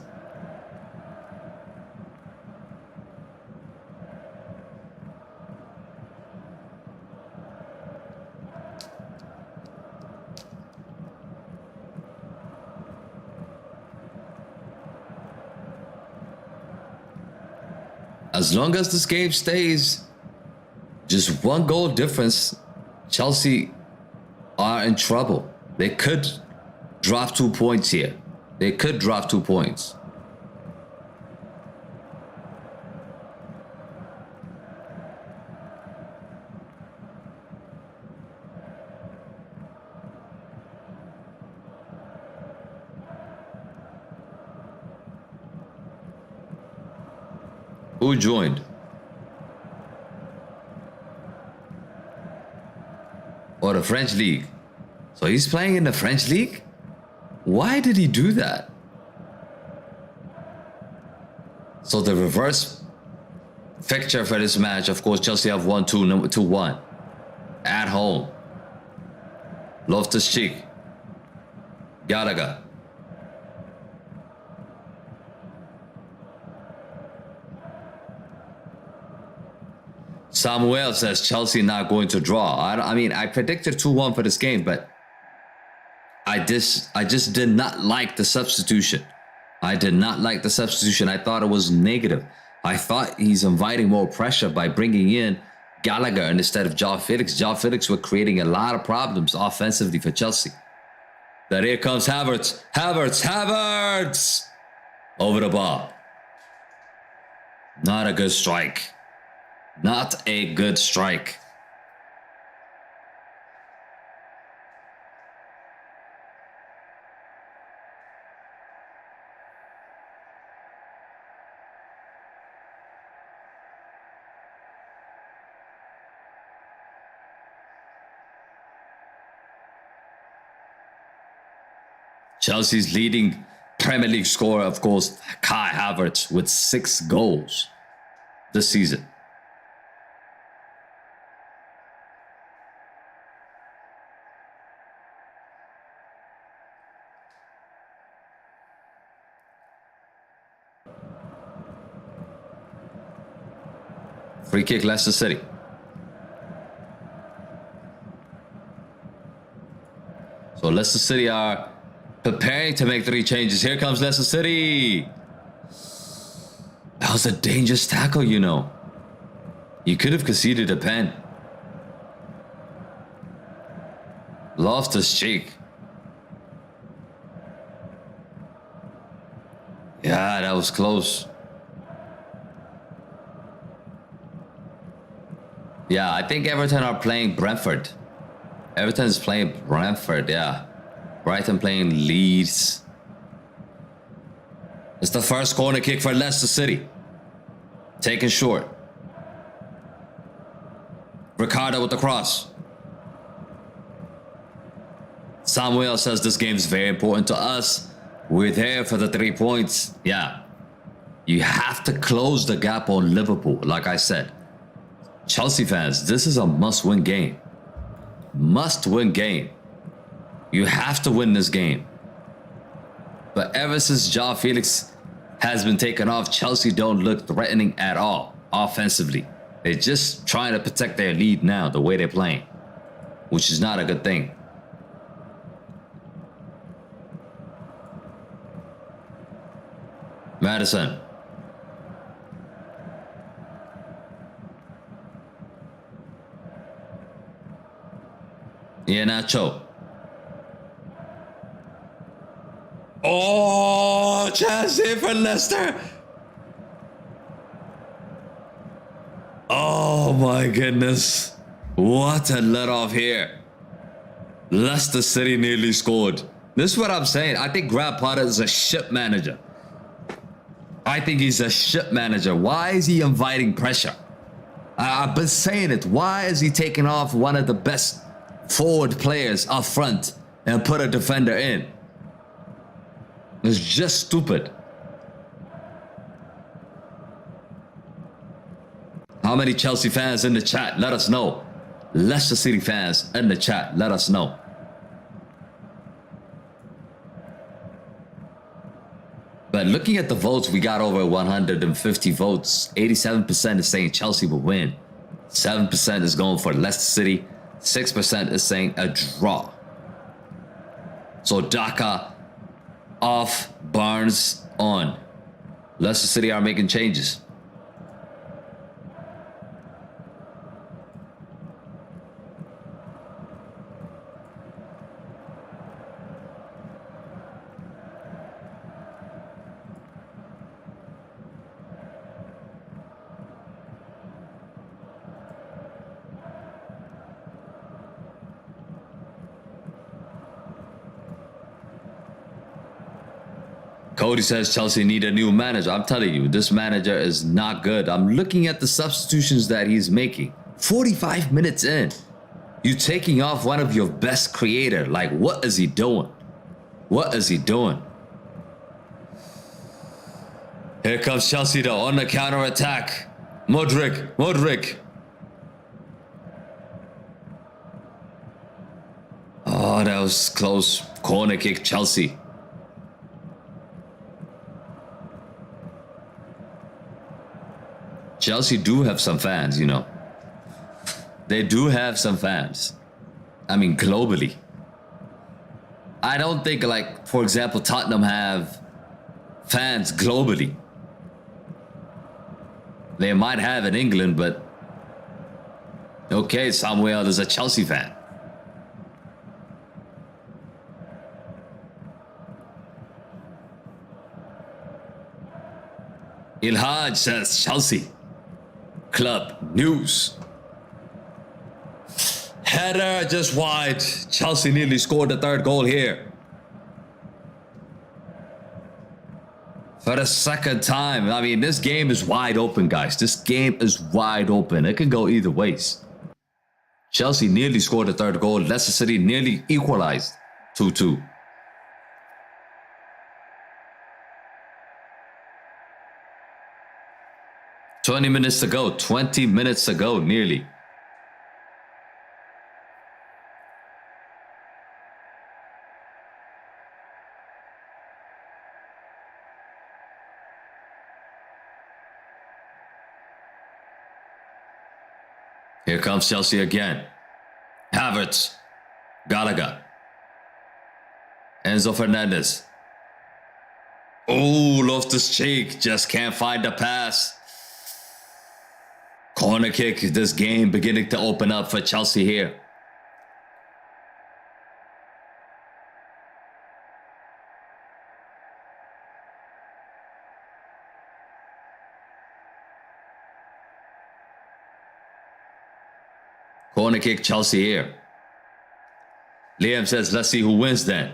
As long as this game stays just one goal difference, Chelsea are in trouble. They could drop 2 points here. They could drop 2 points. Who joined? Or the French League. So he's playing in the French League? Why did he do that? So the reverse fixture for this match, of course, Chelsea have 2-1 at home. Loftus-Cheek. Gallagher. Samuel says Chelsea not going to draw. I mean, I predicted 2-1 for this game, but I just did not like the substitution. I did not like the substitution. I thought it was negative. I thought he's inviting more pressure by bringing in Gallagher instead of João Felix. João Felix were creating a lot of problems offensively for Chelsea. But here comes Havertz. Havertz! Over the ball. Not a good strike. Not a good strike. Chelsea's leading Premier League scorer, of course, Kai Havertz, with 6 goals this season. Free kick, Leicester City. So Leicester City are preparing to make 3 changes. Here comes Leicester City. That was a dangerous tackle, you know. You could have conceded a pen. Loftus-Cheek. Yeah, that was close. Yeah, I think Everton are playing Brentford. Everton's playing Brentford, yeah. Brighton playing Leeds. It's the first corner kick for Leicester City. Taken short. Ricardo with the cross. Samuel says this game is very important to us. We're there for the 3 points. Yeah. You have to close the gap on Liverpool, like I said. Chelsea fans, this is a must-win game. Must-win game. You have to win this game. But ever since João Felix has been taken off, Chelsea don't look threatening at all offensively. They're just trying to protect their lead now, the way they're playing, which is not a good thing. Madison. Iheanacho. Oh, chance here for Leicester. Oh my goodness. What a let off here. Leicester City nearly scored. This is what I'm saying. I think Graham Potter is a ship manager. I think he's a ship manager. Why is he inviting pressure? I've been saying it. Why is he taking off one of the best forward players up front and put a defender in? It's just stupid. How many Chelsea fans in the chat? Let us know. Leicester City fans in the chat. Let us know. But looking at the votes, we got over 150 votes. 87% is saying Chelsea will win. 7% is going for Leicester City. 6% is saying a draw. So Daka off, Barnes on. Leicester City are making changes. Cody says Chelsea need a new manager. I'm telling you, this manager is not good. I'm looking at the substitutions that he's making. 45 minutes in, you taking off one of your best creator. Like, what is he doing? What is he doing? Here comes Chelsea though on the counter attack. Modric. Oh, that was close. Corner kick, Chelsea. Chelsea do have some fans, you know. They do have some fans. I mean, globally. I don't think, like, for example, Tottenham have fans globally. They might have in England, but okay, somewhere there's a Chelsea fan. Ilhaj says Chelsea. Club news. Header just wide. Chelsea nearly scored the third goal here. For the second time. I mean, this game is wide open, guys. This game is wide open. It can go either ways. Chelsea nearly scored the third goal. Leicester City nearly equalized 2-2. $20 minutes to go. 20 minutes to go, nearly. Here comes Chelsea again. Havertz. Gallagher. Enzo Fernandez. Oh, Loftus-Cheek just can't find the pass. Corner kick, this game beginning to open up for Chelsea here. Corner kick, Chelsea here. Liam says, let's see who wins then.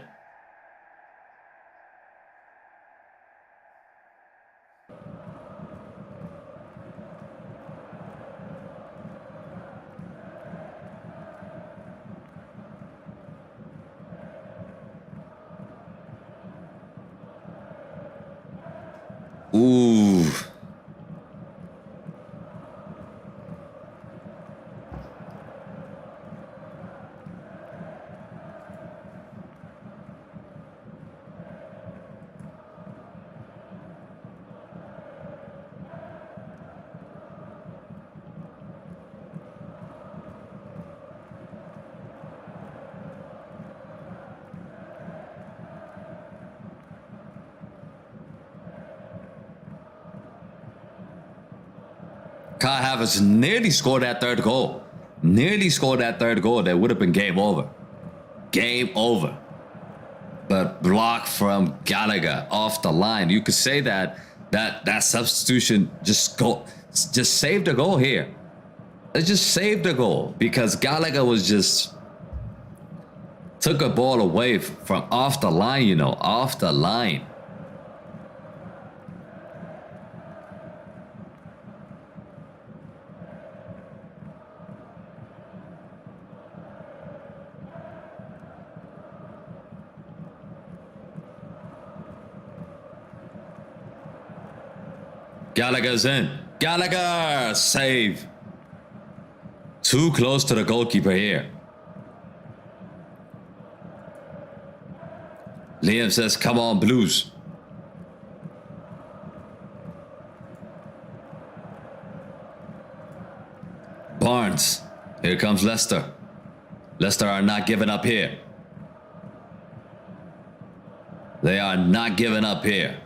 Ooh. Kai Havertz nearly scored that third goal. Nearly scored that third goal. That would have been game over. Game over. But block from Gallagher off the line. You could say that substitution just saved a goal here. It just saved a goal because Gallagher was just took a ball away from off the line, you know, off the line. Gallagher's in. Gallagher! Save. Too close to the goalkeeper here. Liam says, come on, Blues. Barnes. Here comes Leicester. Leicester are not giving up here. They are not giving up here.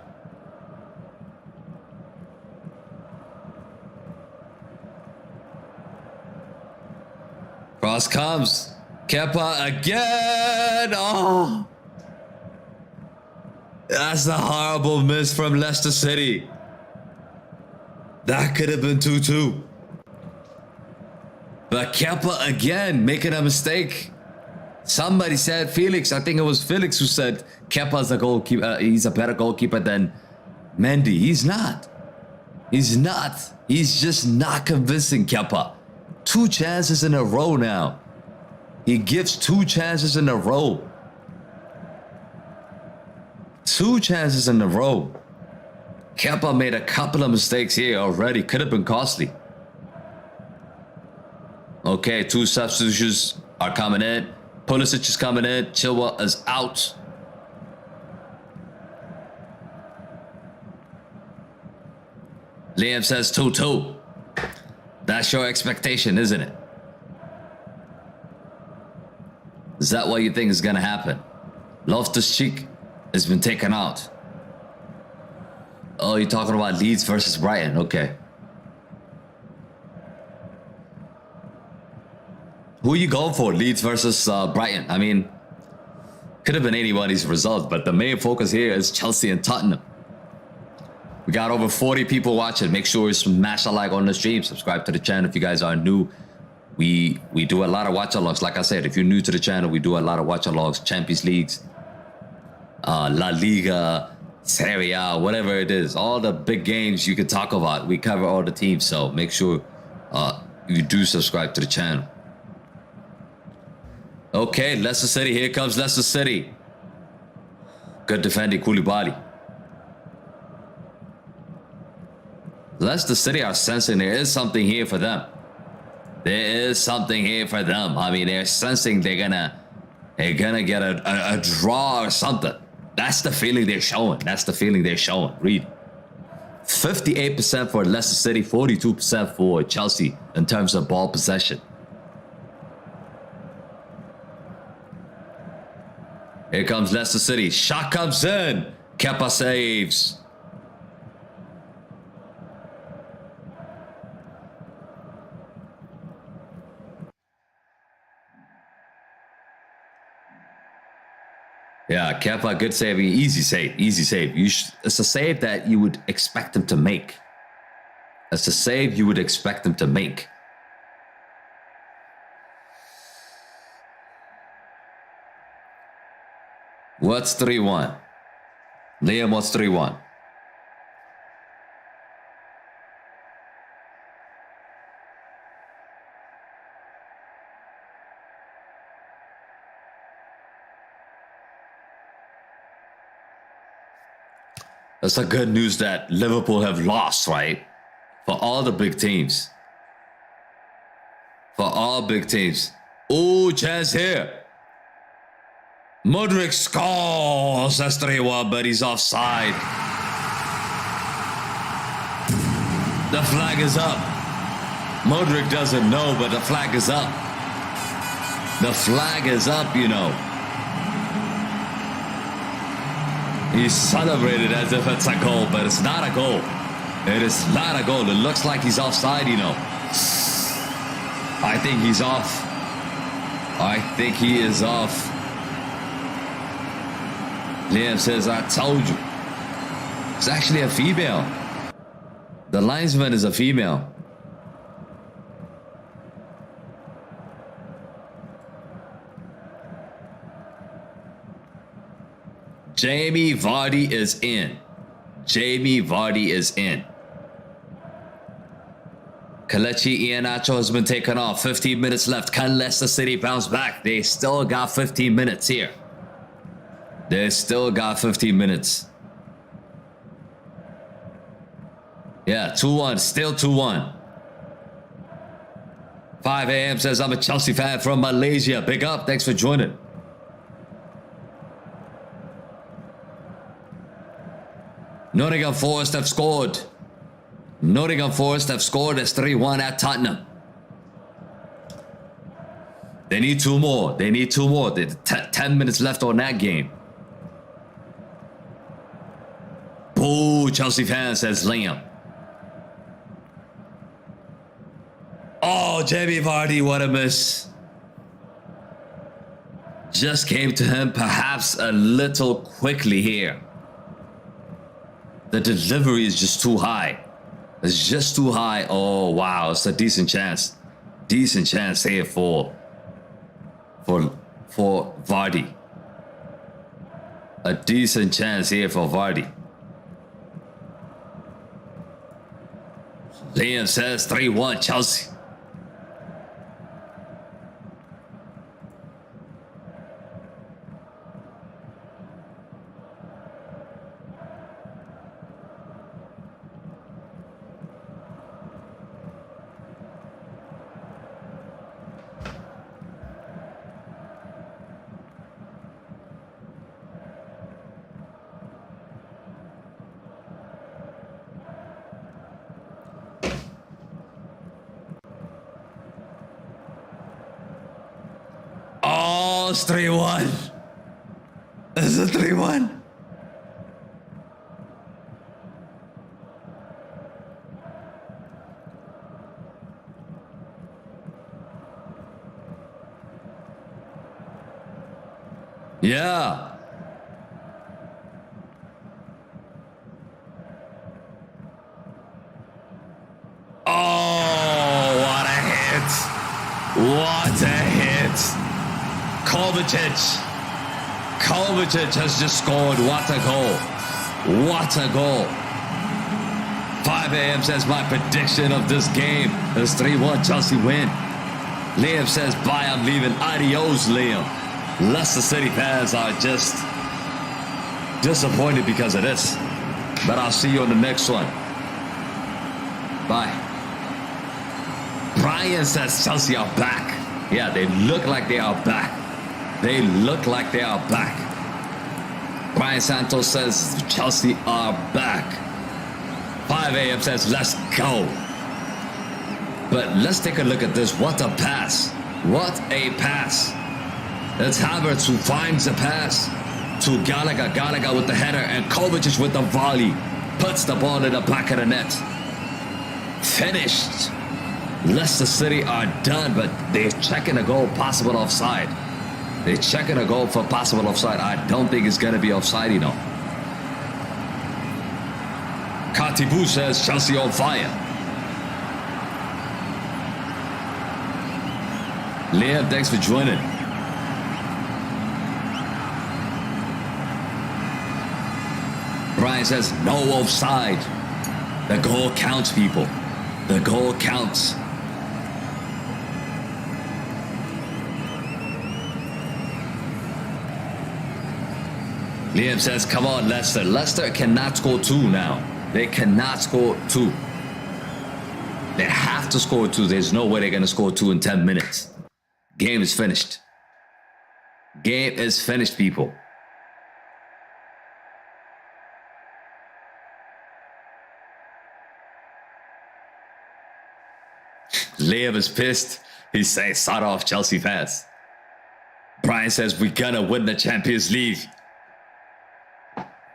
Cross comes. Kepa again. Oh. That's a horrible miss from Leicester City. That could have been 2-2. But Kepa again making a mistake. Somebody said Felix, I think it was Felix who said Kepa's a goalkeeper. He's a better goalkeeper than Mendy. He's not. He's not. He's just not convincing Kepa. 2 chances in a row now. He gives 2 chances in a row. 2 chances in a row. Kepa made a couple of mistakes here already. Could have been costly. Okay, 2 substitutions are coming in. Pulisic is coming in. Chilwell is out. Liam says 2-2. That's your expectation, isn't it? Is that what you think is going to happen? Loftus-Cheek has been taken out. Oh, you're talking about Leeds versus Brighton. Okay. Who are you going for? Leeds versus Brighton. I mean, could have been anybody's result, but the main focus here is Chelsea and Tottenham. We got over 40 people watching. Make sure you smash a like on the stream. Subscribe to the channel if you guys are new. We do a lot of watch-alongs. Like I said, if you're new to the channel, we do a lot of watch-alongs. Champions Leagues, La Liga, Serie A, whatever it is. All the big games you can talk about. We cover all the teams. So make sure you do subscribe to the channel. Okay, Leicester City. Here comes Leicester City. Good defending, Koulibaly. Leicester City are sensing there is something here for them. There is something here for them. I mean, they're sensing they're gonna get a draw or something. That's the feeling they're showing. That's the feeling they're showing. Read. 58% for Leicester City, 42% for Chelsea in terms of ball possession. Here comes Leicester City. Shot comes in. Kepa saves. Yeah, Kepa, good save. Easy save. Easy save. It's a save that you would expect him to make. It's a save you would expect him to make. What's 3-1? Liam, what's 3-1? That's the good news that Liverpool have lost, right? For all the big teams. For all big teams. Ooh, chance here. Modric scores. That's 3-1, but he's offside. The flag is up. Modric doesn't know, but the flag is up. The flag is up, you know. He celebrated as if it's a goal, but it's not a goal. It is not a goal. It looks like he's offside, you know. I think he's off. I think he is off. Liam says, I told you. It's actually a female. The linesman is a female. Jamie Vardy is in. Jamie Vardy is in. Kelechi Iheanacho has been taken off. 15 minutes left. Can Leicester City bounce back? They still got 15 minutes here. They still got 15 minutes. Yeah, 2-1. Still 2-1. 5 a.m. says, I'm a Chelsea fan from Malaysia. Big up. Thanks for joining. Nottingham Forest have scored. Nottingham Forest have scored. It's 3-1 at Tottenham. They need 2 more. They need 2 more. There's 10 minutes left on that game. Boo, Chelsea fan, says Liam. Oh, Jamie Vardy, what a miss. Just came to him perhaps a little quickly here. The delivery is just too high. It's just too high. Oh, wow. It's a decent chance. Decent chance here for Vardy. A decent chance here for Vardy. Liam says 3-1 Chelsea. Oh, it's 3-1. Is it 3-1? Yeah. Oh, what a hit. What a hit. Kovacic has just scored. What a goal. What a goal. 5 a.m. says my prediction of this game is 3-1 Chelsea win. Liam says bye, I'm leaving. Adios, Liam. Leicester City fans are just disappointed because of this. But I'll see you on the next one. Bye. Brian says Chelsea are back. Yeah, they look like they are back. They look like they are back. Brian Santos says Chelsea are back. 5 a.m. says let's go. But let's take a look at this. What a pass. What a pass. It's Havertz who finds the pass to Gallagher. Gallagher with the header and Kovacic with the volley. Puts the ball in the back of the net. Finished. Leicester City are done, but they're checking a goal, possible offside. They're checking a goal for possible offside. I don't think it's going to be offside, you know. Katibu says Chelsea on fire. Liam, thanks for joining. Brian says no offside. The goal counts, people. The goal counts. Liam says, come on, Leicester. Leicester cannot score 2 now. They cannot score 2. They have to score 2. There's no way they're going to score 2 in 10 minutes. Game is finished. Game is finished, people. Liam is pissed. He says, start off Chelsea fans. Brian says, we're going to win the Champions League.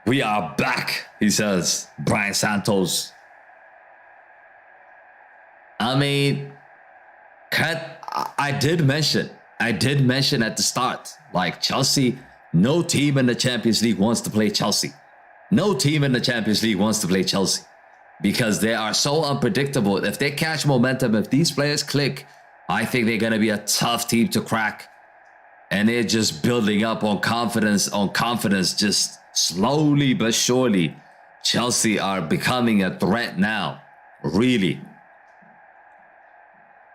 We are back, he says. Brian Santos. I mean, I did mention at the start, like Chelsea, no team in the Champions League wants to play Chelsea. No team in the Champions League wants to play Chelsea because they are so unpredictable. If they catch momentum, if these players click, I think they're going to be a tough team to crack. And they're just building up on confidence, just slowly but surely. Chelsea are becoming a threat now. Really.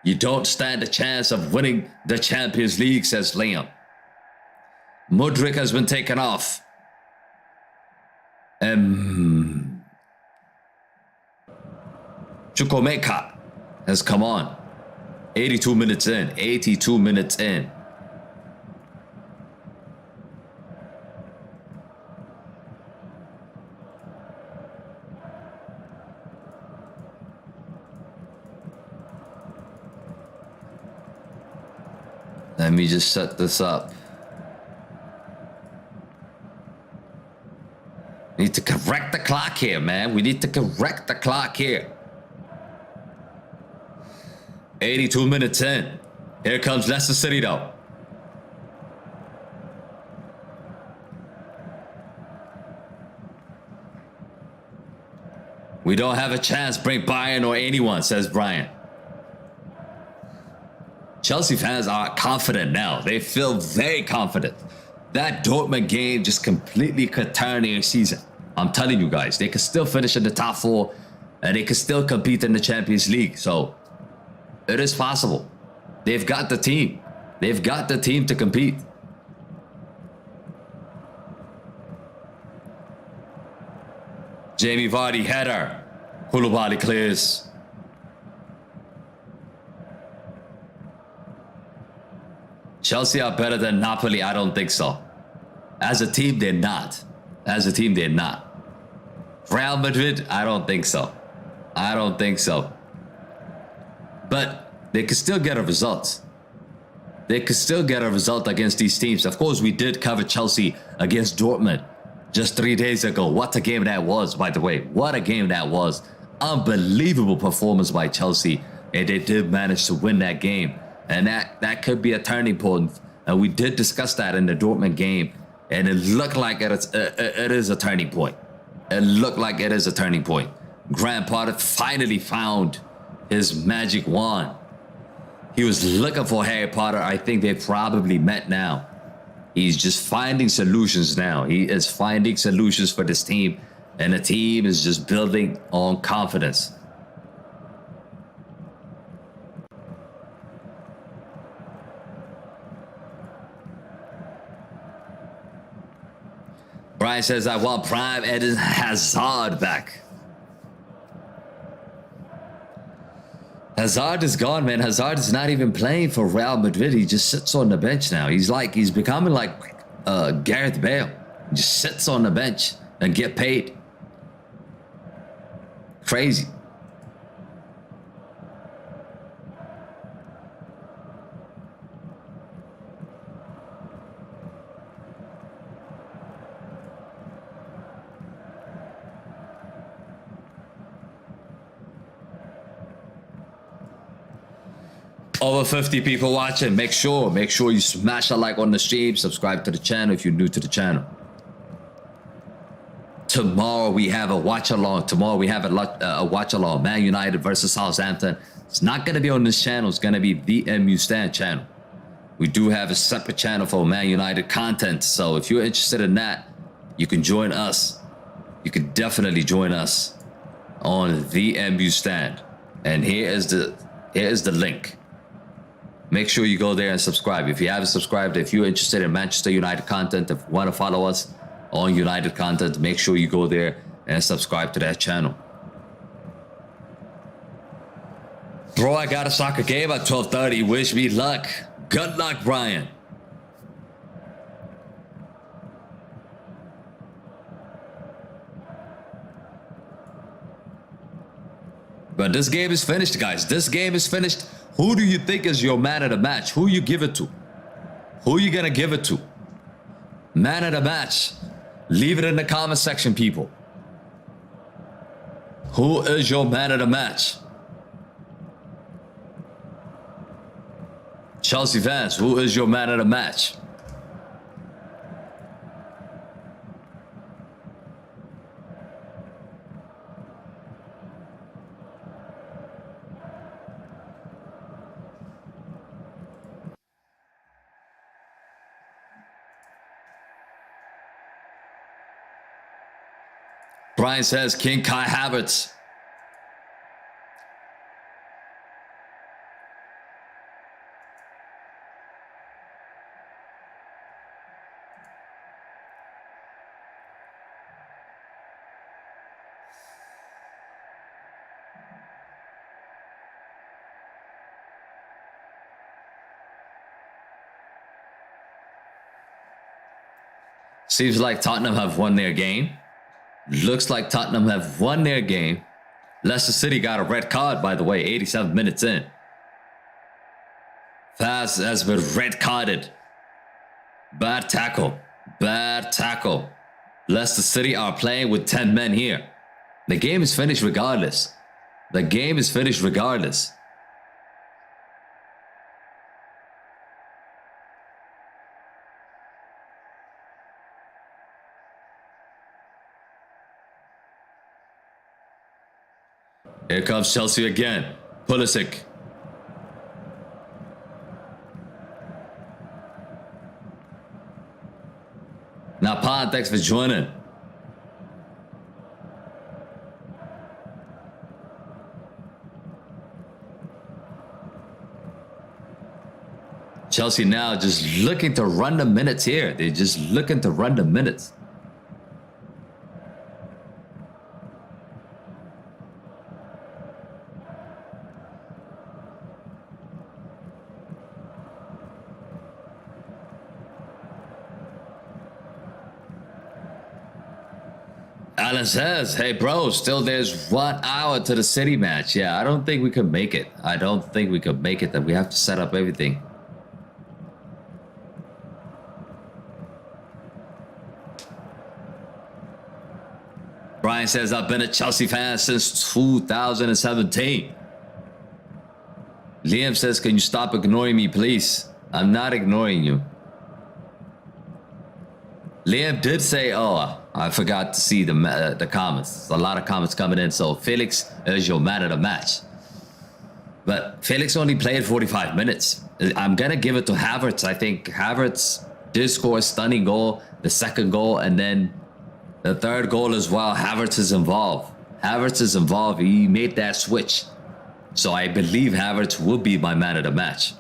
You don't stand a chance of winning the Champions League, says Liam. Mudryk has been taken off. Chukwuemeka has come on. 82 minutes in. 82 minutes in. Let me just set this up. Need to correct the clock here, man. We need to correct the clock here. 82 minutes in. Here comes Leicester City, though. We don't have a chance. Bring Bayern or anyone, says Brian. Chelsea fans are confident now. They feel very confident. That Dortmund game just completely could turn their season. I'm telling you guys, they could still finish in the top 4 and they could still compete in the Champions League. So it is possible. They've got the team. They've got the team to compete. Jamie Vardy header. Koulibaly clears. Chelsea are better than Napoli? I don't think so. As a team, they're not. As a team, they're not. Real Madrid? I don't think so. I don't think so. But they could still get a result. They could still get a result against these teams. Of course, we did cover Chelsea against Dortmund just 3 days ago. What a game that was, by the way. What a game that was. Unbelievable performance by Chelsea. And they did manage to win that game. And that could be a turning point. And we did discuss that in the Dortmund game. And it looked like it is a turning point. It looked like it is a turning point. Graham Potter finally found his magic wand. He was looking for Harry Potter. I think they probably met now. He's just finding solutions now. He is finding solutions for this team. And the team is just building on confidence. Brian says, I want Prime Eden Hazard back. Hazard is gone, man. Hazard is not even playing for Real Madrid. He just sits on the bench now. He's becoming like Gareth Bale. He just sits on the bench and get paid. Crazy. Over 50 people watching. Make sure you smash a like on the stream. Subscribe to the channel if you're new to the channel. Tomorrow we have a watch along. Tomorrow we have a watch along. Man United versus Southampton. It's not going to be on this channel. It's going to be the MU Stand channel. We do have a separate channel for Man United content. So if you're interested in that, you can join us. You can definitely join us on the MU Stand. And here is the link. Make sure you go there and subscribe. If you haven't subscribed, if you're interested in Manchester United content, if you want to follow us on United content, make sure you go there and subscribe to that channel. Bro, I got a soccer game at 12:30. Wish me luck. Good luck, Brian. But this game is finished, guys. This game is finished. Who do you think is your man of the match? Who you give it to? Who you gonna give it to? Man of the match. Leave it in the comment section, people. Who is your man of the match? Chelsea fans, who is your man of the match? Brian says King Kai Havertz. Seems like Tottenham have won their game. Looks like Tottenham have won their game. Leicester City got a red card, by the way, 87 minutes in. Faz has been red carded. Bad tackle. Bad tackle. Leicester City are playing with 10 men here. The game is finished regardless. The game is finished regardless. Here comes Chelsea again. Pulisic. Now, Pan, thanks for joining. Chelsea now just looking to run the minutes here. They're just looking to run the minutes. Alan says, hey bro, still there's 1 hour to the City match. Yeah, I don't think we could make it. I don't think we could make it. That we have to set up everything. Brian says, I've been a Chelsea fan since 2017. Liam says, can you stop ignoring me, please? I'm not ignoring you. Liam did say, oh, I forgot to see the comments. There's a lot of comments coming in. So Felix is your man of the match. But Felix only played 45 minutes. I'm going to give it to Havertz. I think Havertz did score a stunning goal, the second goal, and then the third goal as well. Havertz is involved. Havertz is involved. He made that switch. So I believe Havertz will be my man of the match.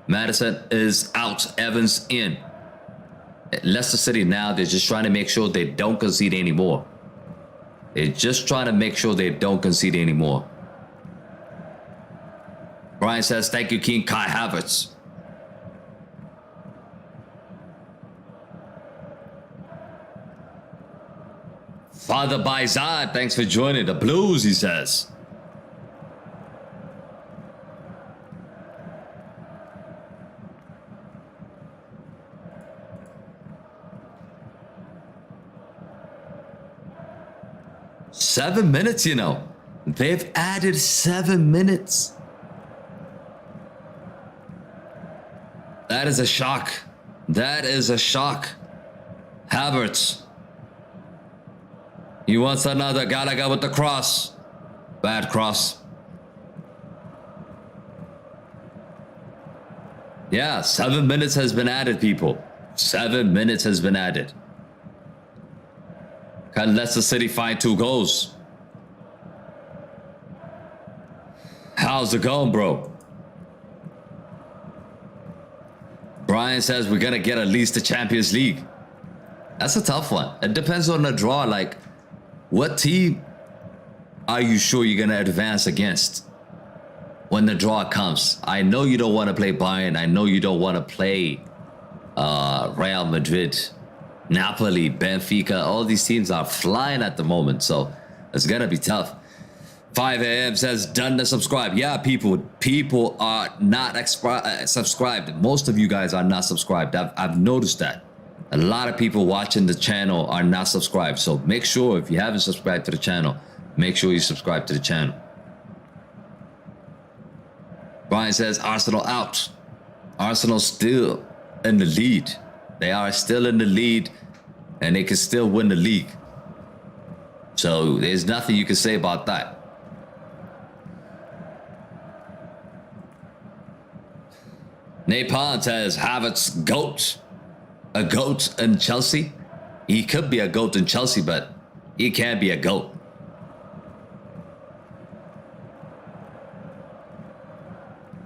Madison is out. Evans in. Leicester City now, they're just trying to make sure they don't concede anymore. They're just trying to make sure they don't concede anymore. Brian says, thank you, King Kai Havertz. Father Baizad, thanks for joining. The Blues, he says. Seven minutes, you know. They've added 7 minutes. That is a shock. That is a shock. Havertz. He wants another. Gallagher with the cross. Bad cross. Yeah, 7 minutes has been added, people. 7 minutes has been added. Can Leicester City find 2 goals? How's it going, bro? Brian says we're going to get at least the Champions League. That's a tough one. It depends on the draw. Like, what team are you sure you're going to advance against when the draw comes? I know you don't want to play Bayern. I know you don't want to play Real Madrid, Napoli, Benfica. All these teams are flying at the moment, so it's gonna be tough. 5 a.m. says done to subscribe. Yeah, people are not subscribed. Most of you guys are not subscribed. I've noticed that. A lot of people watching the channel are not subscribed. So make sure, if you haven't subscribed to the channel, make sure you subscribe to the channel. Brian says Arsenal out. Arsenal still in the lead. They are still in the lead, and they can still win the league. So there's nothing you can say about that. Napon says Havertz GOAT. A GOAT in Chelsea? He could be a GOAT in Chelsea, but he can't be a GOAT.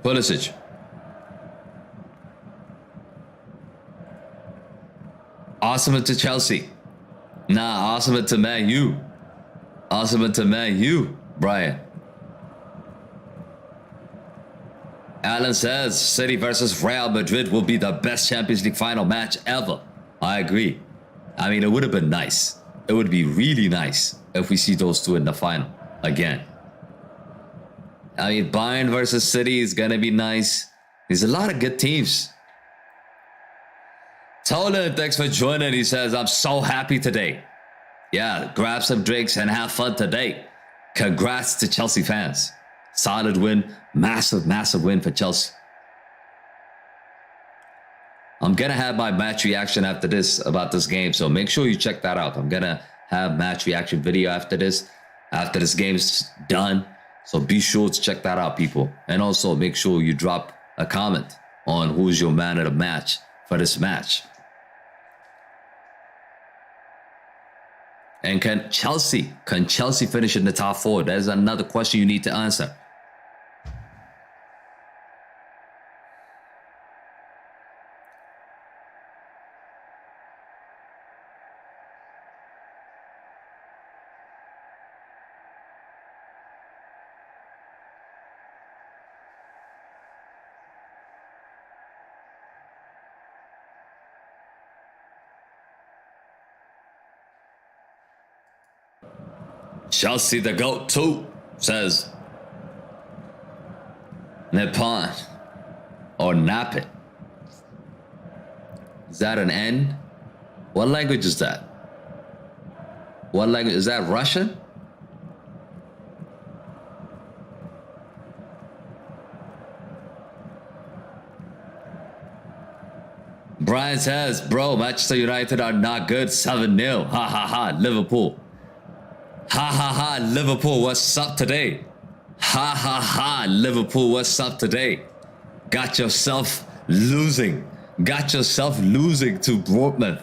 Pulisic. Awesome to Chelsea. Nah, awesome to Man U. Awesome to Man U, Brian. Alan says City versus Real Madrid will be the best Champions League final match ever. I agree. I mean, it would have been nice. It would be really nice if we see those two in the final again. I mean, Bayern versus City is going to be nice. There's a lot of good teams. Tolan, thanks for joining. He says, I'm so happy today. Yeah, grab some drinks and have fun today. Congrats to Chelsea fans. Solid win. Massive, massive win for Chelsea. I'm going to have my match reaction after this about this game. So make sure you check that out. I'm going to have match reaction video after this game's done. So be sure to check that out, people. And also make sure you drop a comment on who's your man of the match for this match. And can Chelsea finish in the top 4? There's another question you need to answer. Chelsea the GOAT too, says Nippon or Nap it. Is that an N? What language is that? What language is that? Russian? Brian says, bro, Manchester United are not good. 7-0. Ha ha ha. Liverpool. Ha ha ha, Liverpool, what's up today? Ha ha ha, Liverpool, what's up today? Got yourself losing to Bournemouth.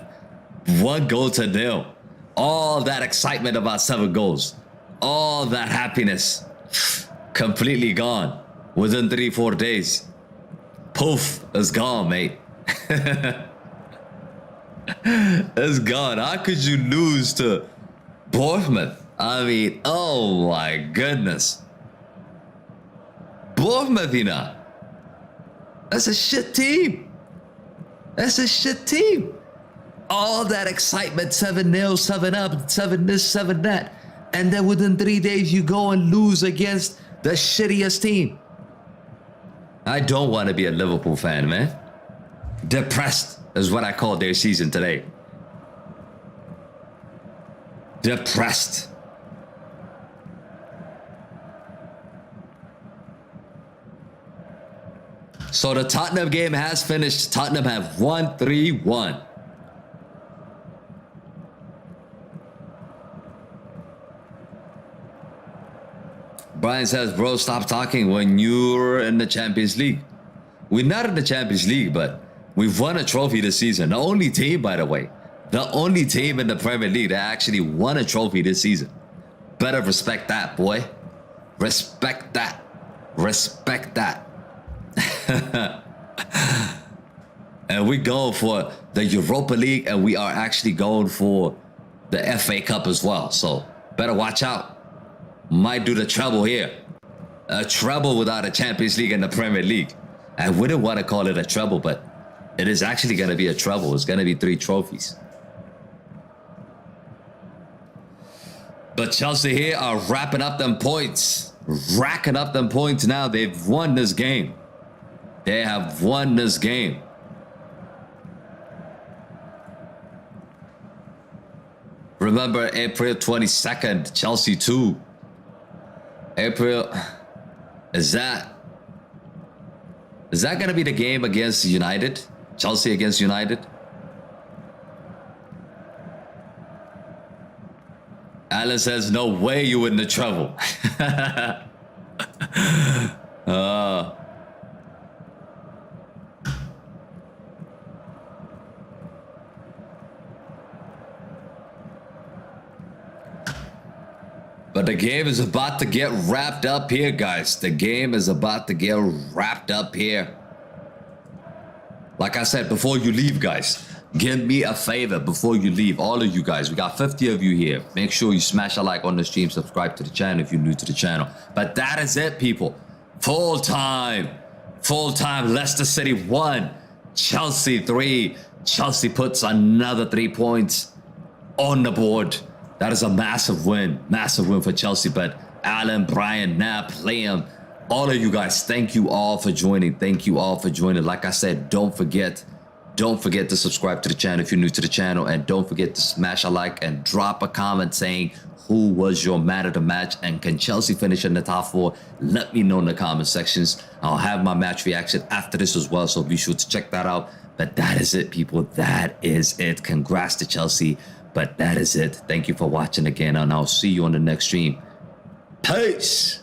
1-0. All that excitement about 7 goals. All that happiness. Completely gone. Within 3-4 days. Poof, it's gone, mate. It's gone. How could you lose to Bournemouth? I mean, oh my goodness. Bournemouth, you know. That's a shit team. That's a shit team. All that excitement, 7-0, 7-up, 7 this, 7 that. And then within 3 days, you go and lose against the shittiest team. I don't want to be a Liverpool fan, man. Depressed is what I call their season today. Depressed. So the Tottenham game has finished. Tottenham have won 3-1. Brian says, bro, stop talking when you're in the Champions League. We're not in the Champions League, but we've won a trophy this season. The only team, by the way. The only team in the Premier League that actually won a trophy this season. Better respect that, boy. Respect that. Respect that. And we go for the Europa League, and we are actually going for the FA Cup as well. So better watch out. Might do the treble here. A treble without a Champions League and the Premier League. I wouldn't want to call it a treble, but it is actually going to be a treble. It's going to be 3 trophies. But Chelsea here are wrapping up them points. Racking up them points now. They've won this game. They have won this game. Remember April 22nd, Chelsea 2. April, is that going to be the game against United? Chelsea against United? Alan says, no way you in the trouble. But the game is about to get wrapped up here, guys. The game is about to get wrapped up here. Like I said, before you leave, guys, give me a favor before you leave. All of you guys, we got 50 of you here. Make sure you smash a like on the stream. Subscribe to the channel if you're new to the channel. But that is it, people. Full time. Full time, Leicester City 1, Chelsea 3. Chelsea puts another 3 points on the board. That is a massive win for Chelsea. But Alan, Brian, Nap, Liam, all of you guys, thank you all for joining. Thank you all for joining. Like I said, don't forget to subscribe to the channel if you're new to the channel, and don't forget to smash a like and drop a comment saying who was your man of the match and can Chelsea finish in the top 4. Let me know in the comment sections. I'll have my match reaction after this as well, so be sure to check that out. But that is it, people. That is it. Congrats to Chelsea, but that is it. Thank you for watching again, and I'll see you on the next stream. Peace.